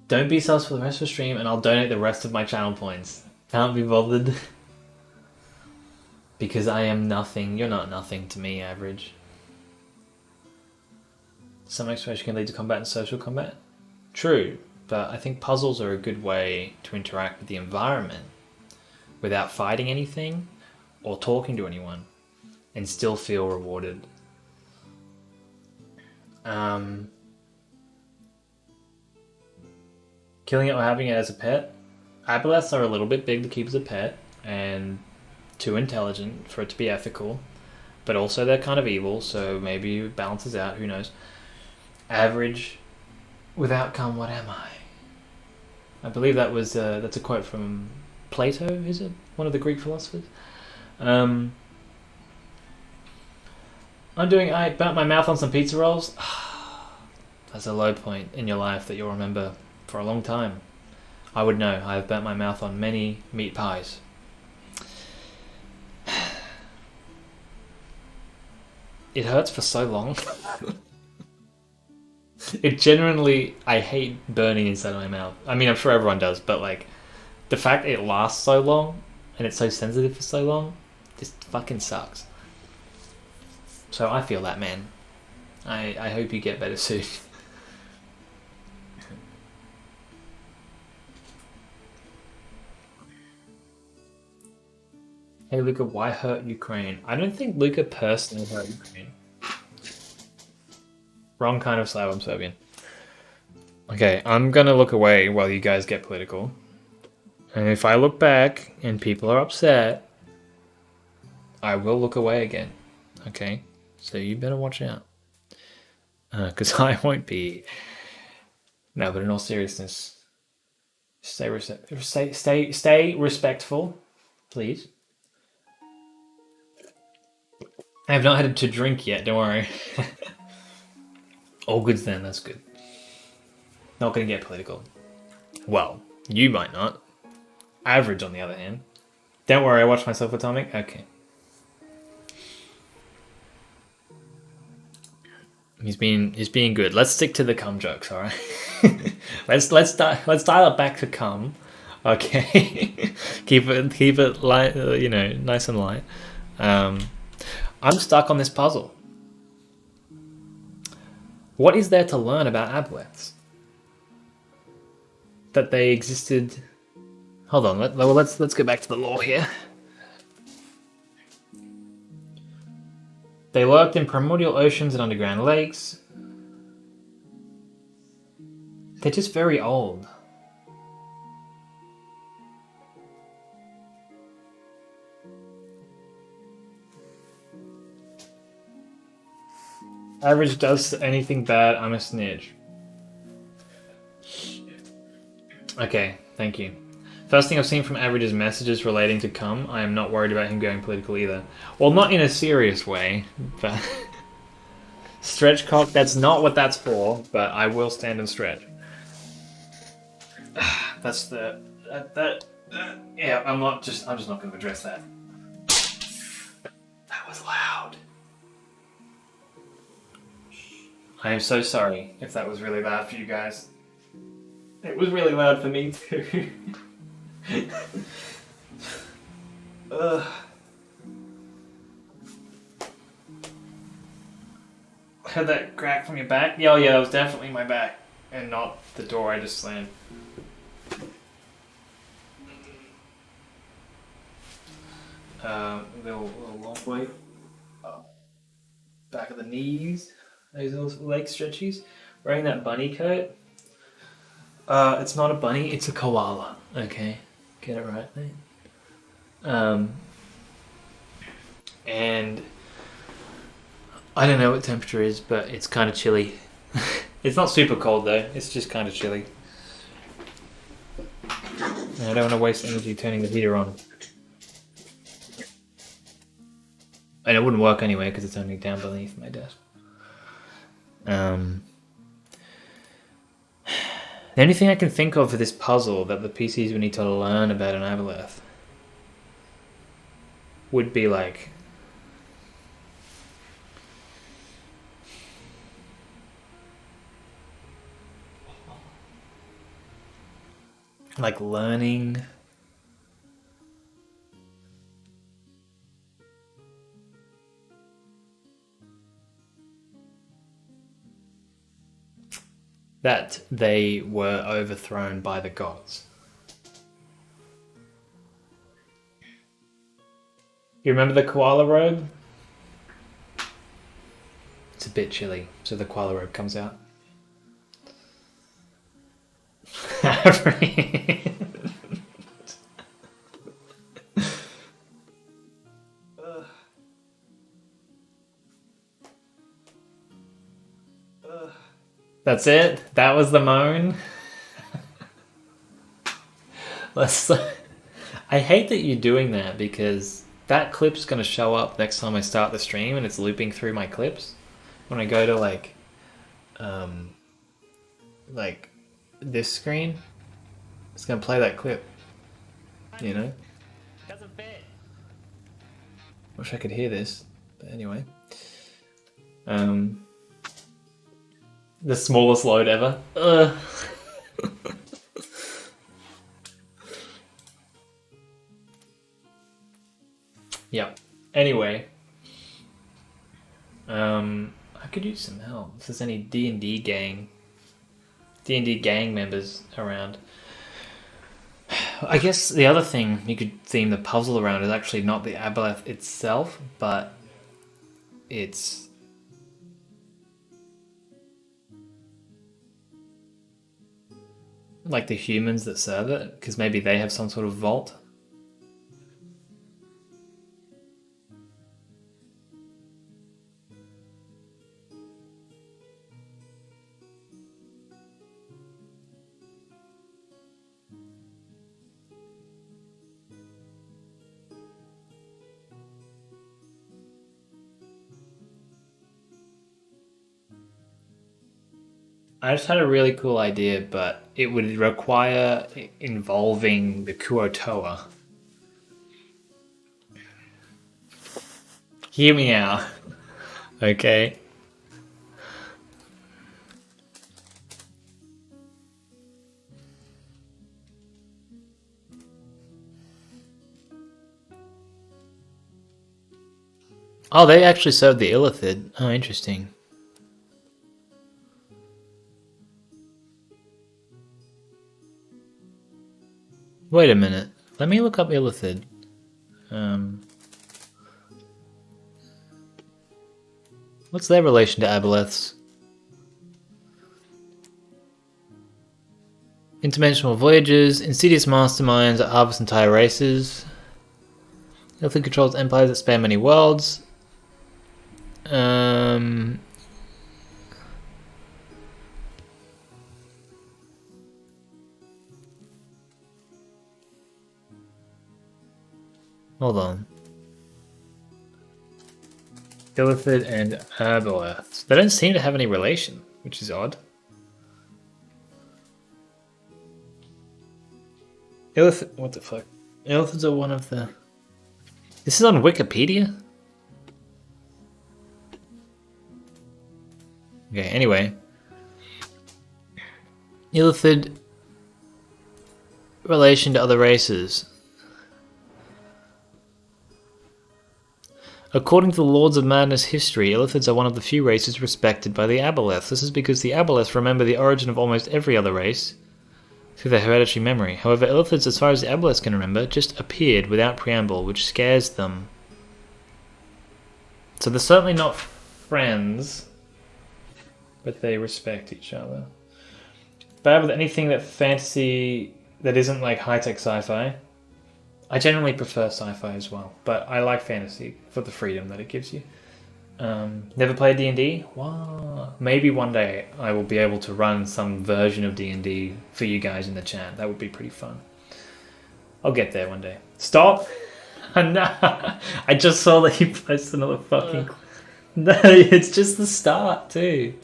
Don't be sus for the rest of the stream and I'll donate the rest of my channel points. Can't be bothered. Because I am nothing. You're not nothing to me, average. Some exploration can lead to combat and social combat. True, but I think puzzles are a good way to interact with the environment without fighting anything or talking to anyone and still feel rewarded. Killing it or having it as a pet. Aboleths are a little bit big to keep as a pet and too intelligent for it to be ethical, but also they're kind of evil, so maybe it balances out, who knows. Average without cum, what am I? I believe that was that's a quote from Plato, is it? One of the Greek philosophers. I burnt my mouth on some pizza rolls. That's a low point in your life that you'll remember for a long time. I would know. I have burnt my mouth on many meat pies. It hurts for so long. It genuinely, I hate burning inside of my mouth. I mean, I'm sure everyone does, but like, the fact it lasts so long and it's so sensitive for so long just fucking sucks. So I feel that, man. I hope you get better soon. Hey Luca, why hurt Ukraine? I don't think Luca personally hurt Ukraine. Wrong kind of Slav, I'm Serbian. Okay, I'm gonna look away while you guys get political. And if I look back and people are upset, I will look away again. Okay? So you better watch out. Because I won't be. No, but in all seriousness, stay respectful, please. I have not had to drink yet, don't worry. All goods then, that's good. Not gonna get political. Well, you might not. Average, on the other hand. Don't worry, I watched myself Atomic. Okay. He's being good. Let's stick to the cum jokes, all right? let's dial it back to cum. Okay. keep it light, nice and light. I'm stuck on this puzzle. What is there to learn about Aboleths? That they existed. Hold on. Let's go back to the lore here. They lurked in primordial oceans and underground lakes. They're just very old. Average does anything bad, I'm a snitch. Okay, thank you. First thing I've seen from Average is messages relating to cum. I am not worried about him going political either. Well, not in a serious way, but... Stretch cock, that's not what that's for, but I will stand and stretch. That's the... yeah, I'm just not going to address that. That was loud. I am so sorry if that was really loud for you guys. It was really loud for me too. Heard that crack from your back? Yeah, it was definitely my back, and not the door I just slammed. Little long way. Back of the knees. Those little leg stretchies. Wearing that bunny coat. It's not a bunny, it's a koala. Okay, get it right, mate. And I don't know what temperature is, but it's kind of chilly. It's not super cold though. It's just kind of chilly. And I don't want to waste energy turning the heater on. And it wouldn't work anyway because it's only down beneath my desk. The only thing I can think of for this puzzle that the PCs would need to learn about an Aboleth would be like learning that they were overthrown by the gods. You remember the koala robe? It's a bit chilly, so the koala robe comes out. That's it? That was the moan? I hate that you're doing that because that clip's going to show up next time I start the stream and it's looping through my clips. When I go to like this screen, it's going to play that clip. You know? Doesn't fit. Wish I could hear this, but anyway. The smallest load ever. Yep. Anyway. I could use some help. If there's any D&D gang members around. I guess the other thing you could theme the puzzle around is actually not the Aboleth itself, but it's like the humans that serve it, because maybe they have some sort of vault. I just had a really cool idea, but it would require involving the Kuotoa. Hear me out. Okay. Oh, they actually served the Illithid. Oh, interesting. Wait a minute. Let me look up Illithid. What's their relation to Aboleths? Interdimensional voyages, insidious masterminds that harvest entire races. Illithid controls empires that span many worlds. Hold on. Illithid and Aboleths. They don't seem to have any relation, which is odd. Illithid, what the fuck? Illithids are one of the... This is on Wikipedia? Okay, anyway. Illithid relation to other races. According to the Lords of Madness history, Illithids are one of the few races respected by the Aboleths. This is because the Aboleths remember the origin of almost every other race through their hereditary memory. However, Illithids, as far as the Aboleths can remember, just appeared without preamble, which scares them. So they're certainly not friends, but they respect each other. Bad with anything that fantasy that isn't like high-tech sci-fi. I generally prefer sci-fi as well, but I like fantasy for the freedom that it gives you. Never played D&D? Wow. Maybe one day I will be able to run some version of D&D for you guys in the chat. That would be pretty fun. I'll get there one day. Stop! No, I just saw that you posted another fucking... No, it's just the start too.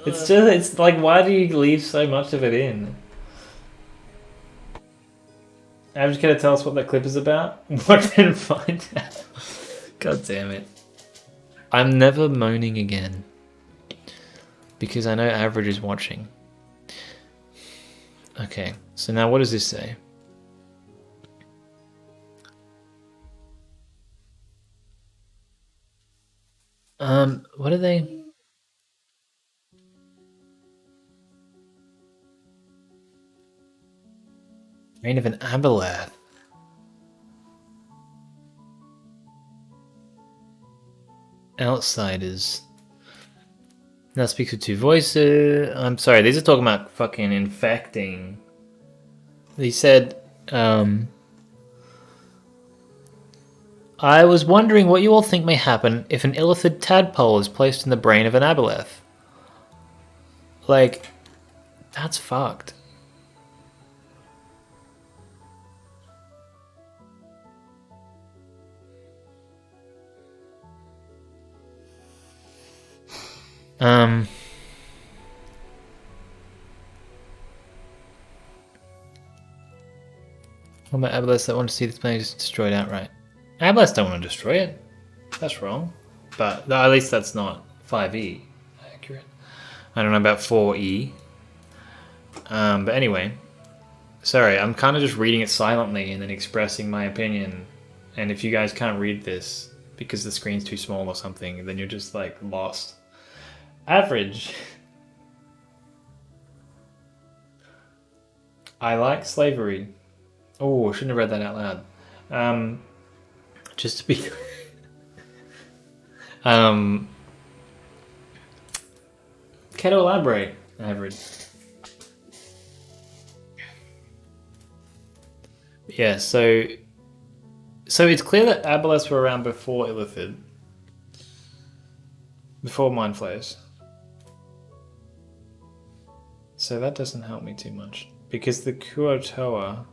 It's like, why do you leave so much of it in? I'm just gonna tell us what that clip is about. What then find out? God damn it. I'm never moaning again. Because I know Average is watching. Okay, so now what does this say? What are they? Reign of an Aboleth. Outsiders. Now speaks with two voices. I'm sorry, these are talking about fucking infecting. He said, I was wondering what you all think may happen if an illithid tadpole is placed in the brain of an Aboleth. Like, that's fucked. What about Aboleths that want to see this planet just destroyed outright? Aboleths don't want to destroy it. That's wrong. But at least that's not 5e accurate. I don't know about 4e. But anyway. Sorry, I'm kind of just reading it silently and then expressing my opinion. And if you guys can't read this, because the screen's too small or something, then you're just like lost. Average. I like slavery. Oh, I shouldn't have read that out loud. Just to be can you elaborate? Average. Yeah, so it's clear that Aboleths were around before Illithid. Before Mind Flayers. So that doesn't help me too much. Because the Kuo-toa...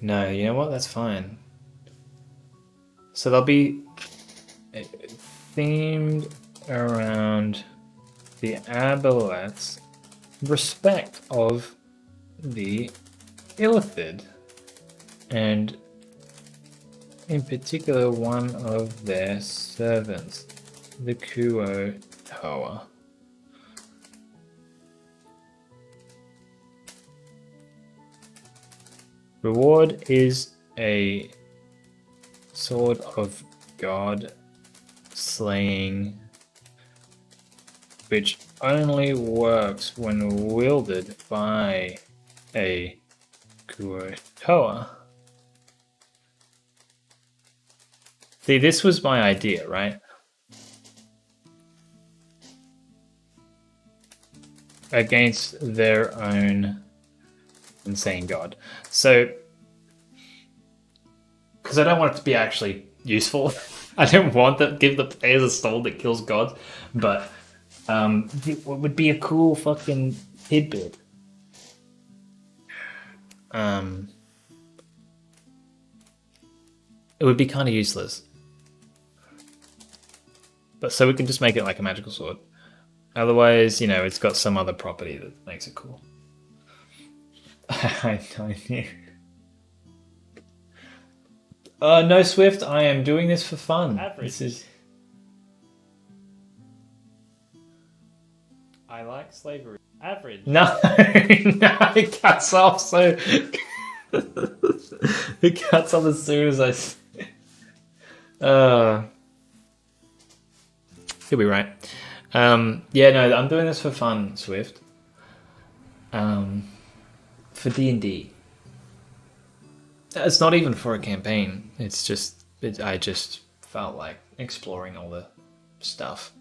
No, you know what? That's fine. So they'll be themed around the Aboleths, respect of the Illithid, and in particular one of their servants, the Kuo-toa. Reward is a sword of God slaying, which only works when wielded by a Kuo-toa. See, this was my idea, right? Against their own insane god. So, because I don't want it to be actually useful. I don't want to give the players a soul that kills gods, but it would be a cool fucking tidbit. It would be kind of useless. But so we can just make it like a magical sword. Otherwise, you know, it's got some other property that makes it cool. I knew. No, Swift, I am doing this for fun. Average. This is... I like slavery. Average. No, no, it cuts off so... it cuts off as soon as I... You'll be right. Yeah, no, I'm doing this for fun, Swift. For D&D. It's not even for a campaign. It's just... I just felt like exploring all the stuff.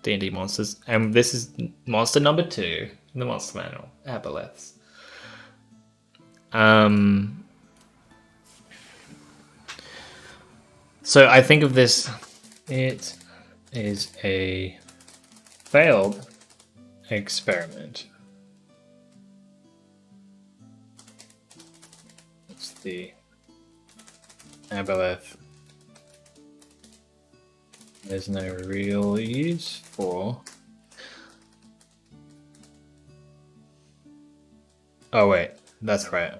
D&D monsters. And this is monster number 2 in the monster manual. Aboleths. So I think of this... It is a failed experiment. It's the Aboleth. There's no real use for... Oh wait, that's right.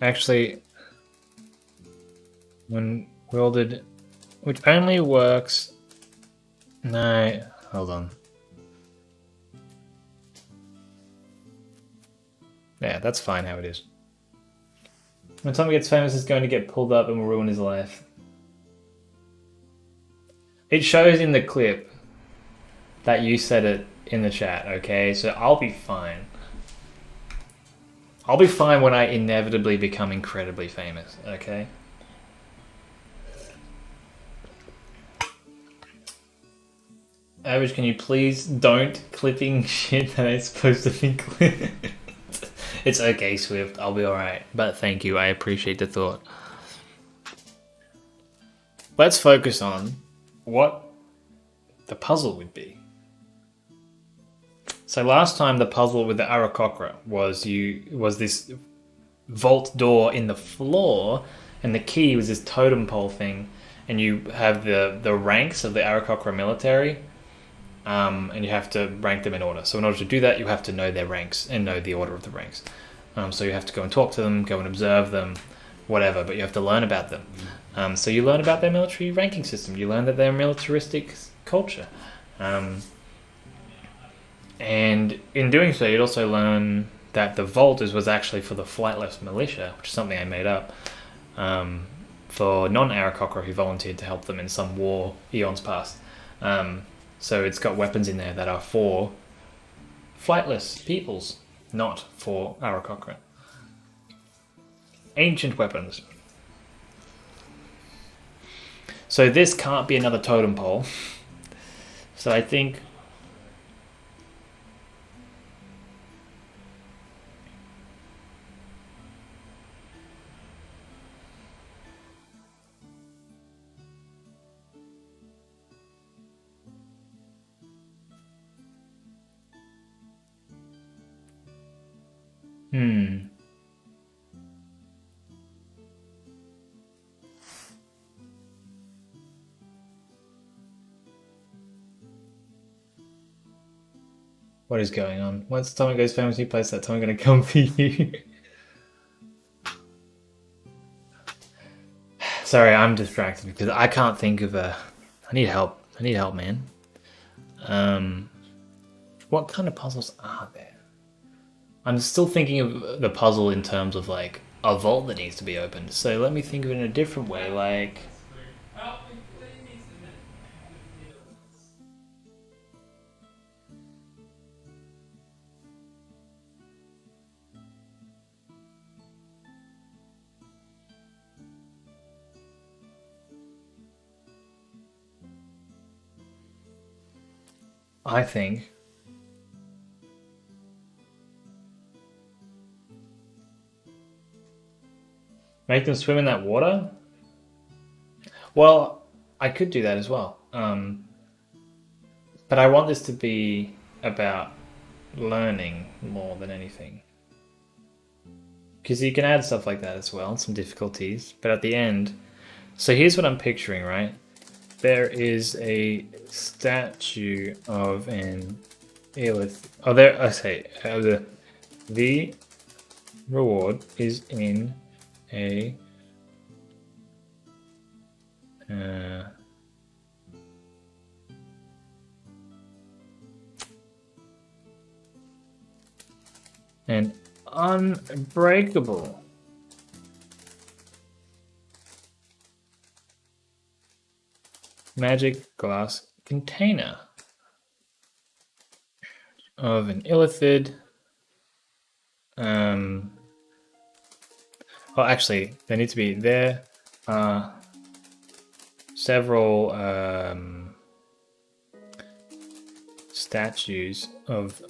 Actually, when wielded, which only works... No, hold on. Yeah, that's fine how it is. When Tommy gets famous, he's going to get pulled up and will ruin his life. It shows in the clip that you said it in the chat, okay? So I'll be fine. I'll be fine when I inevitably become incredibly famous, okay? Average, can you please don't clipping shit that ain't supposed to be clipped? It's okay, Swift. I'll be alright. But thank you. I appreciate the thought. Let's focus on what the puzzle would be. So last time the puzzle with the Aarakocra was this vault door in the floor, and the key was this totem pole thing, and you have the ranks of the Aarakocra military, and you have to rank them in order. So in order to do that, you have to know their ranks and know the order of the ranks. So you have to go and talk to them, go and observe them, whatever, but you have to learn about them. So you learn about their military ranking system. You learn that they're militaristic culture. And in doing so, you'd also learn that the vault was actually for the flightless militia, which is something I made up, for non-Aarakocra who volunteered to help them in some war eons past. So it's got weapons in there that are for flightless peoples, not for Aarakocra. Ancient weapons. So this can't be another totem pole. So I think... What is going on? Once Tommy goes famous, new place that Tommy gonna come for you. Sorry, I'm distracted because I can't think of a... I need help. I need help, man. What kind of puzzles are there? I'm still thinking of the puzzle in terms of like a vault that needs to be opened. So let me think of it in a different way, like... I think make them swim in that water? Well, I could do that as well. But I want this to be about learning more than anything. Because you can add stuff like that as well, some difficulties. But at the end, so here's what I'm picturing, right? There is a statue of an Aboleth. Oh, there, I say, the reward is in a an unbreakable magic glass container of an illithid. Well, actually, there need to be there are several statues of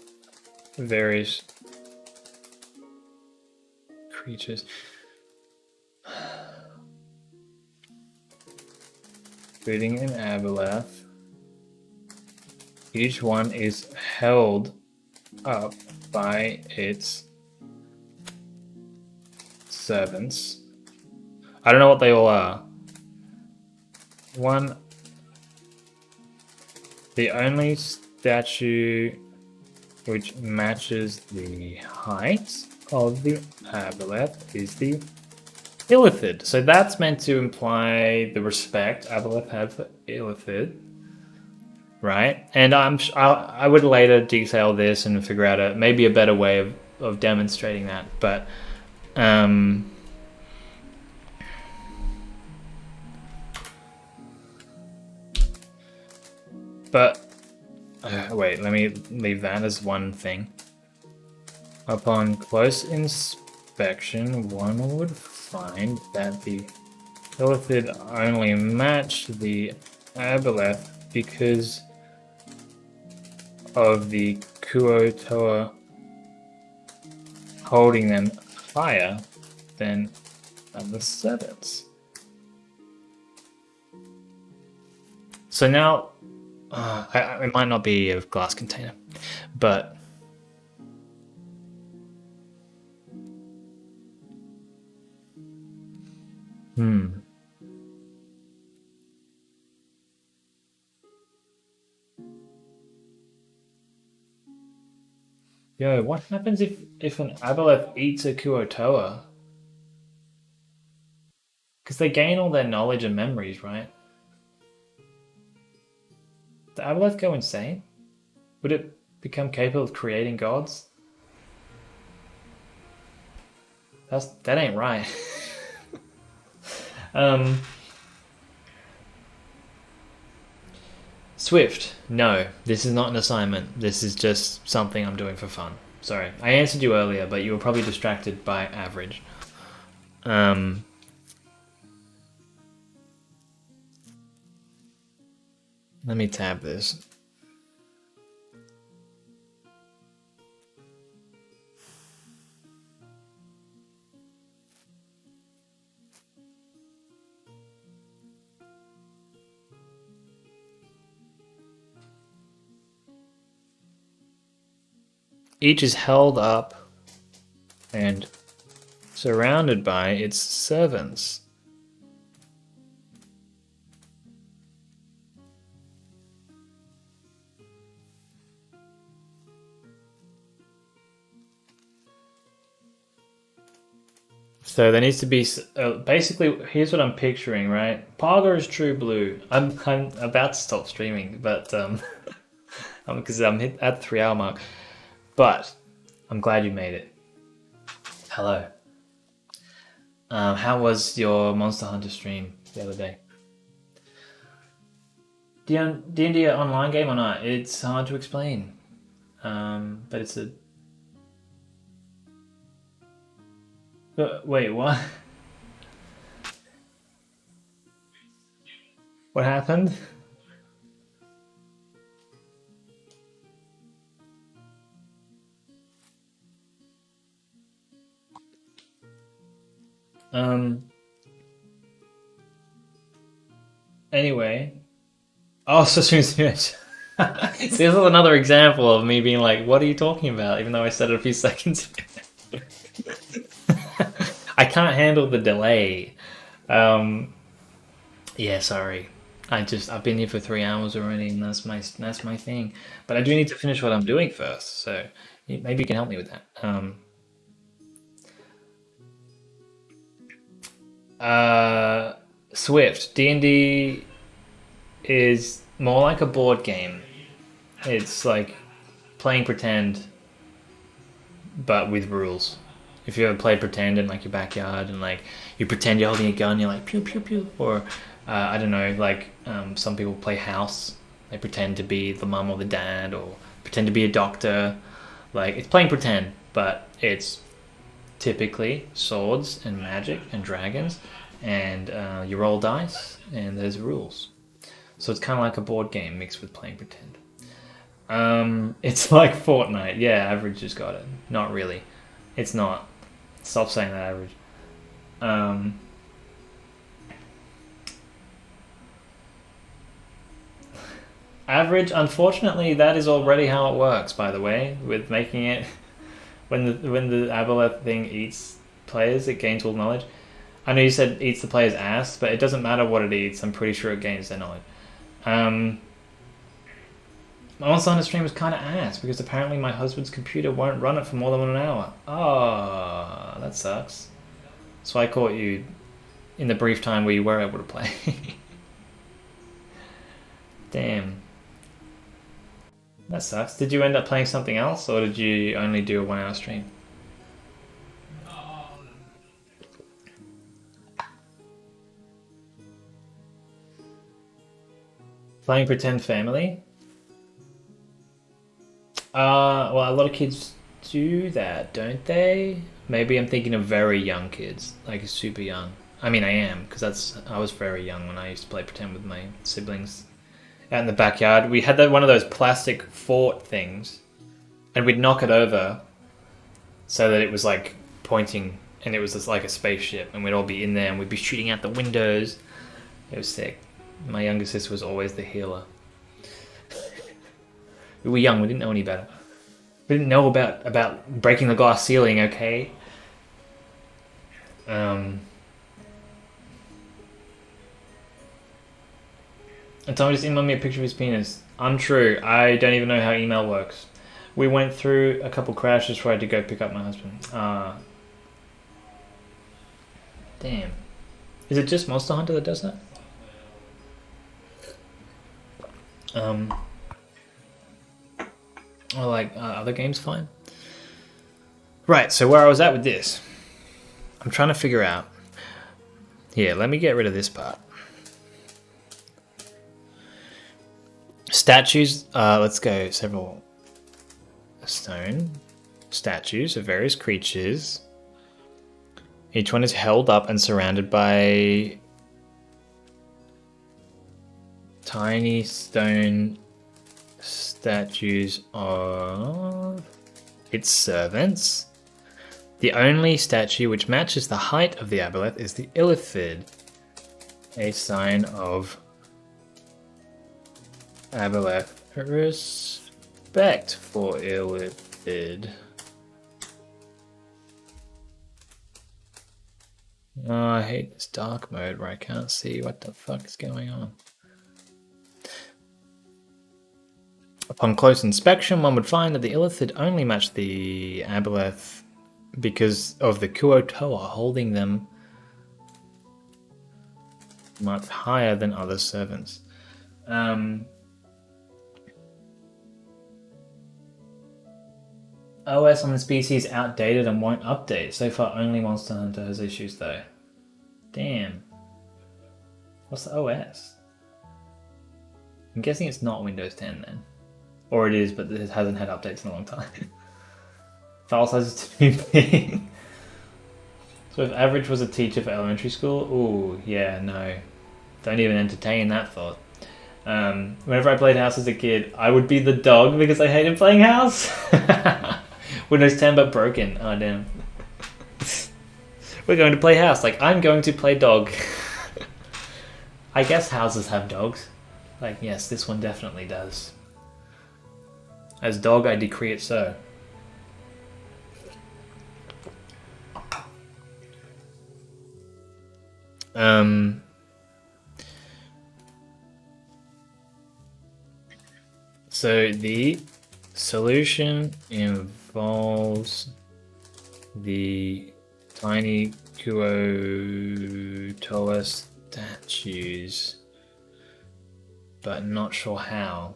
various creatures. Including an Aboleth. Each one is held up by its servants. I don't know what they all are. One, the only statue which matches the height of the Aboleth is the Illithid. So that's meant to imply the respect Aboleth had for Illithid, right? And I would later detail this and figure out maybe a better way of demonstrating that. But wait, let me leave that as one thing. Upon close inspection, one would find that the Illithid only matched the Aboleth because of the Kuotoa holding them higher than the servants. So now, it might not be a glass container, but Yo, what happens if an Aboleth eats a Kuotoa? Because they gain all their knowledge and memories, right? the Aboleth go insane? Would it become capable of creating gods? That ain't right. Swift, no, this is not an assignment. This is just something I'm doing for fun. Sorry, I answered you earlier, but you were probably distracted by average. Let me tab this. Each is held up and surrounded by its servants. So there needs to be basically. Here's what I'm picturing, right? Parga is true blue. I'm about to stop streaming, but because I'm at the 3-hour mark. But I'm glad you made it. Hello. How was your Monster Hunter stream the other day? D&D an online game or not? It's hard to explain. But it's a... Wait, what? What happened? Anyway. Oh, so soon. See, this is another example of me being like, what are you talking about? Even though I said it a few seconds ago. I can't handle the delay. Yeah, sorry. I've been here for 3 hours already, and that's my thing. But I do need to finish what I'm doing first, so maybe you can help me with that. Swift, D&D is more like a board game. It's like playing pretend, but with rules. If you ever played pretend in like your backyard and like you pretend you're holding a gun, you're like pew pew pew, or I don't know, like some people play house. They pretend to be the mum or the dad, or pretend to be a doctor. Like it's playing pretend, but it's typically swords and magic and dragons, and you roll dice and there's rules. So it's kind of like a board game mixed with playing pretend. It's like Fortnite. Yeah, average just got it. Not really. It's not. Stop saying that, average. Average, unfortunately, that is already how it works, by the way, with making it when the Aboleth thing eats players, it gains all knowledge. I know you said eats the player's ass, but it doesn't matter what it eats. I'm pretty sure it gains their knowledge. My Monster Hunter stream was kind of ass because apparently my husband's computer won't run it for more than 1 hour. Oh, that sucks. So I caught you in the brief time where you were able to play. Damn. That sucks. Did you end up playing something else, or did you only do a 1 hour stream? Playing Pretend Family? Well, a lot of kids do that, don't they? Maybe I'm thinking of very young kids, like super young. I mean, I am, because I was very young when I used to play Pretend with my siblings out in the backyard. We had one of those plastic fort things, and we'd knock it over so that it was like pointing, and it was just like a spaceship, and we'd all be in there, and we'd be shooting out the windows. It was sick. My younger sister was always the healer. We were young, we didn't know any better. We didn't know about breaking the glass ceiling, okay? And Tom just emailed me a picture of his penis. Untrue. I don't even know how email works. We went through a couple crashes before I had to go pick up my husband. Damn. Is it just Monster Hunter that does that? Or like other games, fine. Right, so where I was at with this, I'm trying to figure out. Here, let me get rid of this part. Statues, let's go several stone statues of various creatures. Each one is held up and surrounded by tiny stone statues of its servants. The only statue which matches the height of the Aboleth is the Illithid, a sign of Aboleth respect for Illithid. Oh, I hate this dark mode where I can't see what the fuck is going on. Upon close inspection, one would find that the Illithid only match the Aboleth because of the Kuo-toa holding them much higher than other servants. OS on the species outdated and won't update. So far, only Monster Hunter has issues though. Damn. What's the OS? I'm guessing it's not Windows 10 then. Or it is, but it hasn't had updates in a long time. File size is too big. So if Average was a teacher for elementary school, ooh, yeah, no. Don't even entertain that thought. Whenever I played House as a kid, I would be the dog because I hated playing House. Windows 10 but broken. Oh, damn. We're going to play House. Like, I'm going to play dog. I guess houses have dogs. Like, yes, this one definitely does. As dog, I decree it so. So the solution involves the tiny Kuo-toa statues, but not sure how.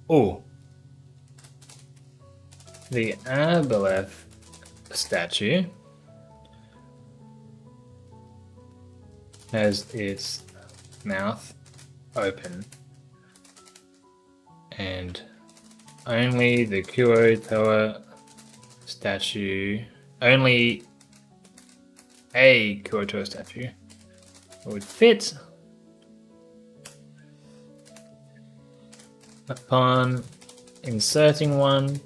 Oh, the Aboleth statue has its mouth open, and only the Kuo-toa statue, only a Kuo-toa statue would fit. Upon inserting one,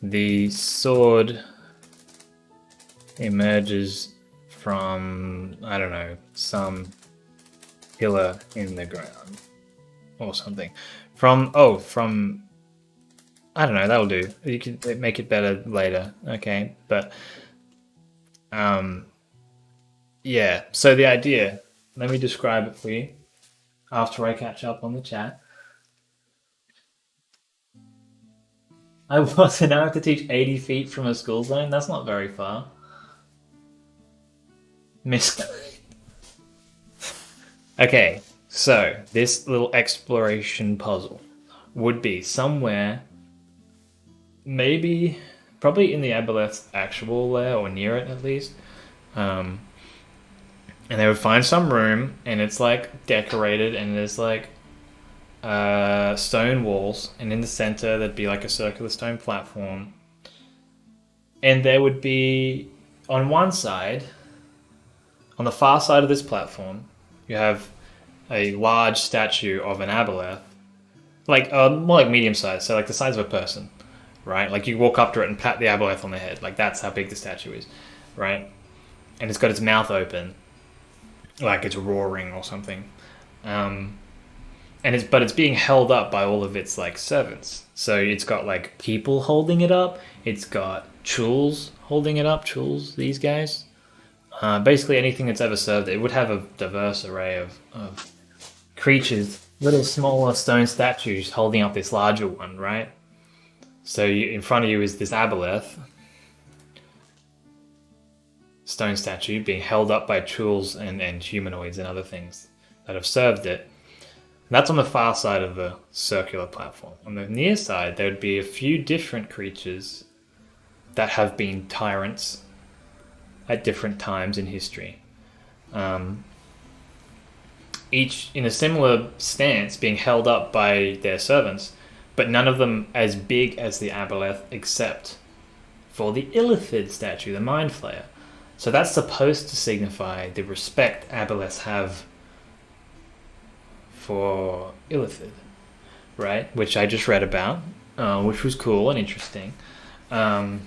the sword emerges from, I don't know, some pillar in the ground or something. From, I don't know, that'll do. You can make it better later, okay? But, yeah, so the idea, let me describe it for you after I catch up on the chat. I wasn't. I have to teach 80 feet from a school zone. That's not very far. Miss. Okay, so this little exploration puzzle would be somewhere, maybe, probably in the Aboleth's actual lair or near it at least. And they would find some room, and it's like decorated, and there's like stone walls, and in the center there'd be like a circular stone platform, and there would be on one side, on the far side of this platform, you have a large statue of an Aboleth, like more like medium size, so like the size of a person, right? Like you walk up to it and pat the Aboleth on the head, like that's how big the statue is, right? And it's got its mouth open, like it's roaring or something. And it's being held up by all of its like servants. So it's got like people holding it up. It's got Chuls holding it up. Chuls, these guys. Basically anything that's ever served. It would have a diverse array of creatures. Little smaller stone statues holding up this larger one, right? So in front of you is this Aboleth. stone statue being held up by tools and humanoids and other things that have served it. That's on the far side of the circular platform. On the near side, there would be a few different creatures that have been tyrants at different times in history. Each in a similar stance, being held up by their servants, but none of them as big as the Aboleth, except for the Illithid statue, the Mind Flayer. So that's supposed to signify the respect Aboleths have for Illithid, right? Which I just read about, which was cool and interesting. And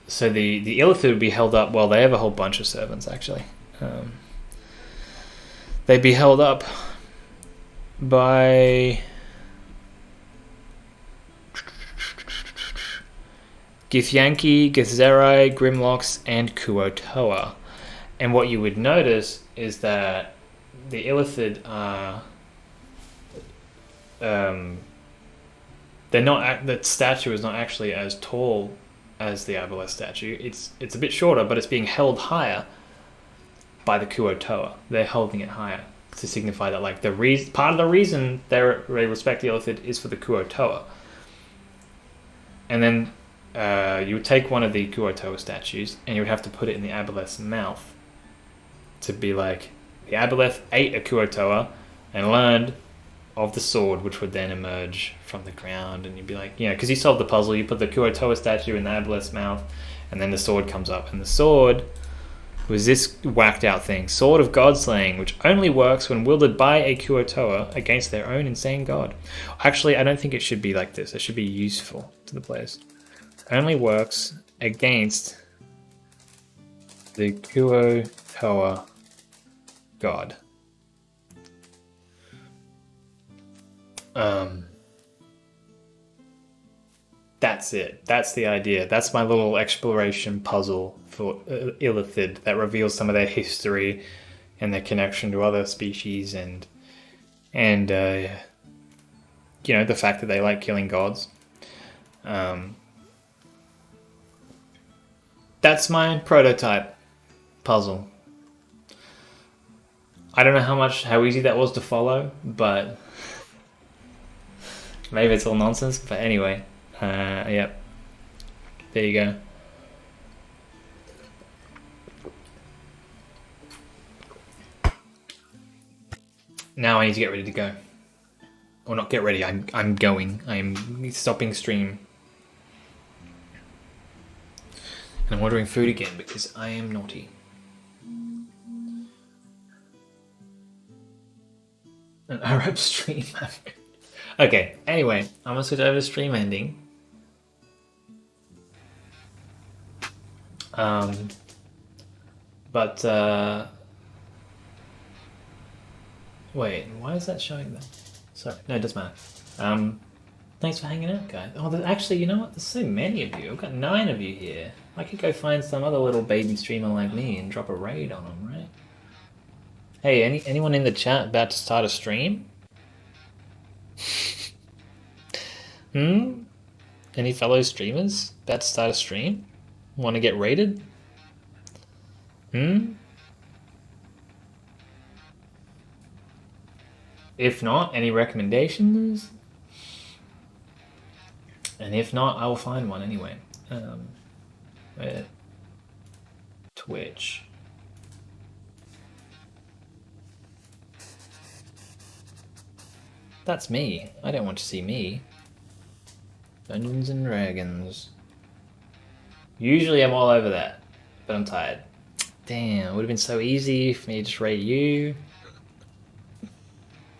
so the Illithid would be held up. Well, they have a whole bunch of servants, actually. They'd be held up by Githyanki, Githzerai, Grimlocks, and Kuotoa. And what you would notice is that the Illithid are... they're not. The statue is not actually as tall as the Aboleth statue. It's a bit shorter, but it's being held higher by the Kuotoa. They're holding it higher to signify that, like, part of the reason they respect the Illithid is for the Kuotoa. And then you would take one of the Kuotoa statues and you would have to put it in the Aboleth's mouth to be like, the Aboleth ate a Kuotoa and learned of the sword, which would then emerge from the ground. And you'd be like, because you solved the puzzle, you put the Kuotoa statue in the Aboleth's mouth, and then the sword comes up. And the sword was this whacked out thing, Sword of Godslaying, which only works when wielded by a Kuotoa against their own insane god. Actually, I don't think it should be like this. It should be useful to the players. Only works against the Kuotoa god. That's it. That's the idea. That's my little exploration puzzle for Illithid that reveals some of their history and their connection to other species and the fact that they like killing gods. That's my prototype puzzle. I don't know how easy that was to follow, but maybe it's all nonsense. But anyway, yep. There you go. Now I need to get ready to go. Or not get ready, I'm going. I'm stopping stream. And I'm ordering food again because I am naughty. An Arab stream. Okay, anyway, I'm gonna switch over to stream ending. Wait, why is that showing that? Sorry, no, it doesn't matter. Thanks for hanging out, guys. Oh, actually, you know what? There's so many of you. I've got 9 of you here. I could go find some other little baby streamer like me and drop a raid on them, right? Hey, anyone in the chat about to start a stream? Any fellow streamers about to start a stream? Want to get raided? If not, any recommendations? And if not, I will find one anyway. Twitch. That's me. I don't want to see me. Dungeons and Dragons. Usually I'm all over that, but I'm tired. Damn, it would have been so easy for me to just rate you.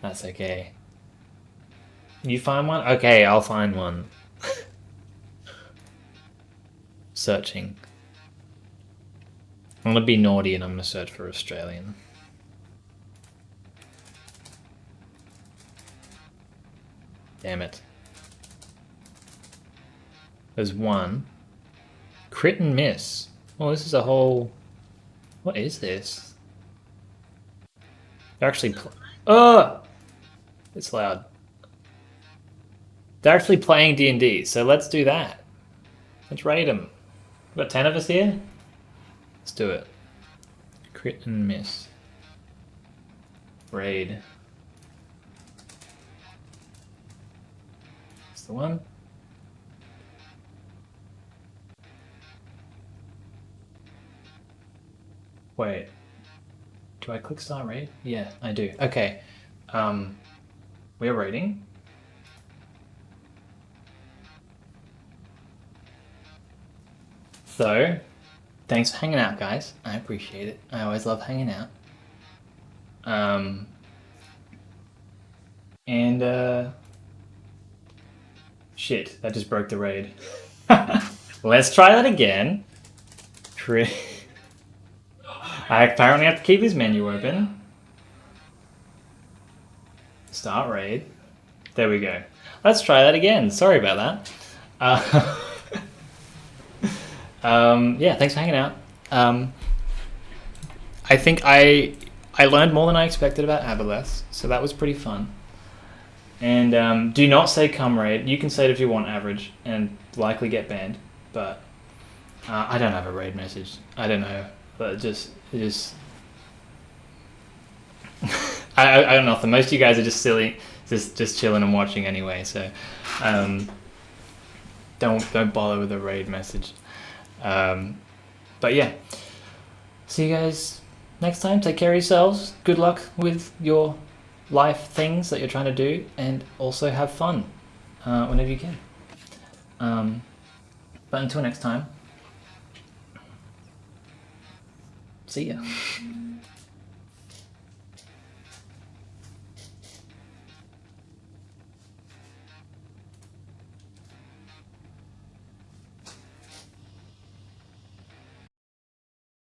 That's okay. You find one? Okay, I'll find one. Searching. I'm gonna be naughty and I'm gonna search for Australian. Damn it. There's one. Crit and miss. Oh, this is a whole... What is this? They're actually... Oh! It's loud. They're actually playing D&D, so let's do that. Let's raid him. We've got 10 of us here. Let's do it. Crit and miss. Raid. That's the one. Wait. Do I click start raid? Yeah, I do. Okay. We're raiding. So, thanks for hanging out, guys. I appreciate it. I always love hanging out. Shit, that just broke the raid. Let's try that again. I apparently have to keep this menu open. Start raid. There we go. Let's try that again. Sorry about that. Yeah, thanks for hanging out. I think I learned more than I expected about Aboleths, so that was pretty fun. And do not say come raid. You can say it if you want average and likely get banned, but I don't have a raid message. I don't know, but it just I don't know. The most of you guys are just silly, just chilling and watching anyway. So don't bother with a raid message. But yeah, see you guys next time. Take care of yourselves. Good luck with your life things that you're trying to do, and also have fun whenever you can. But until next time, see ya.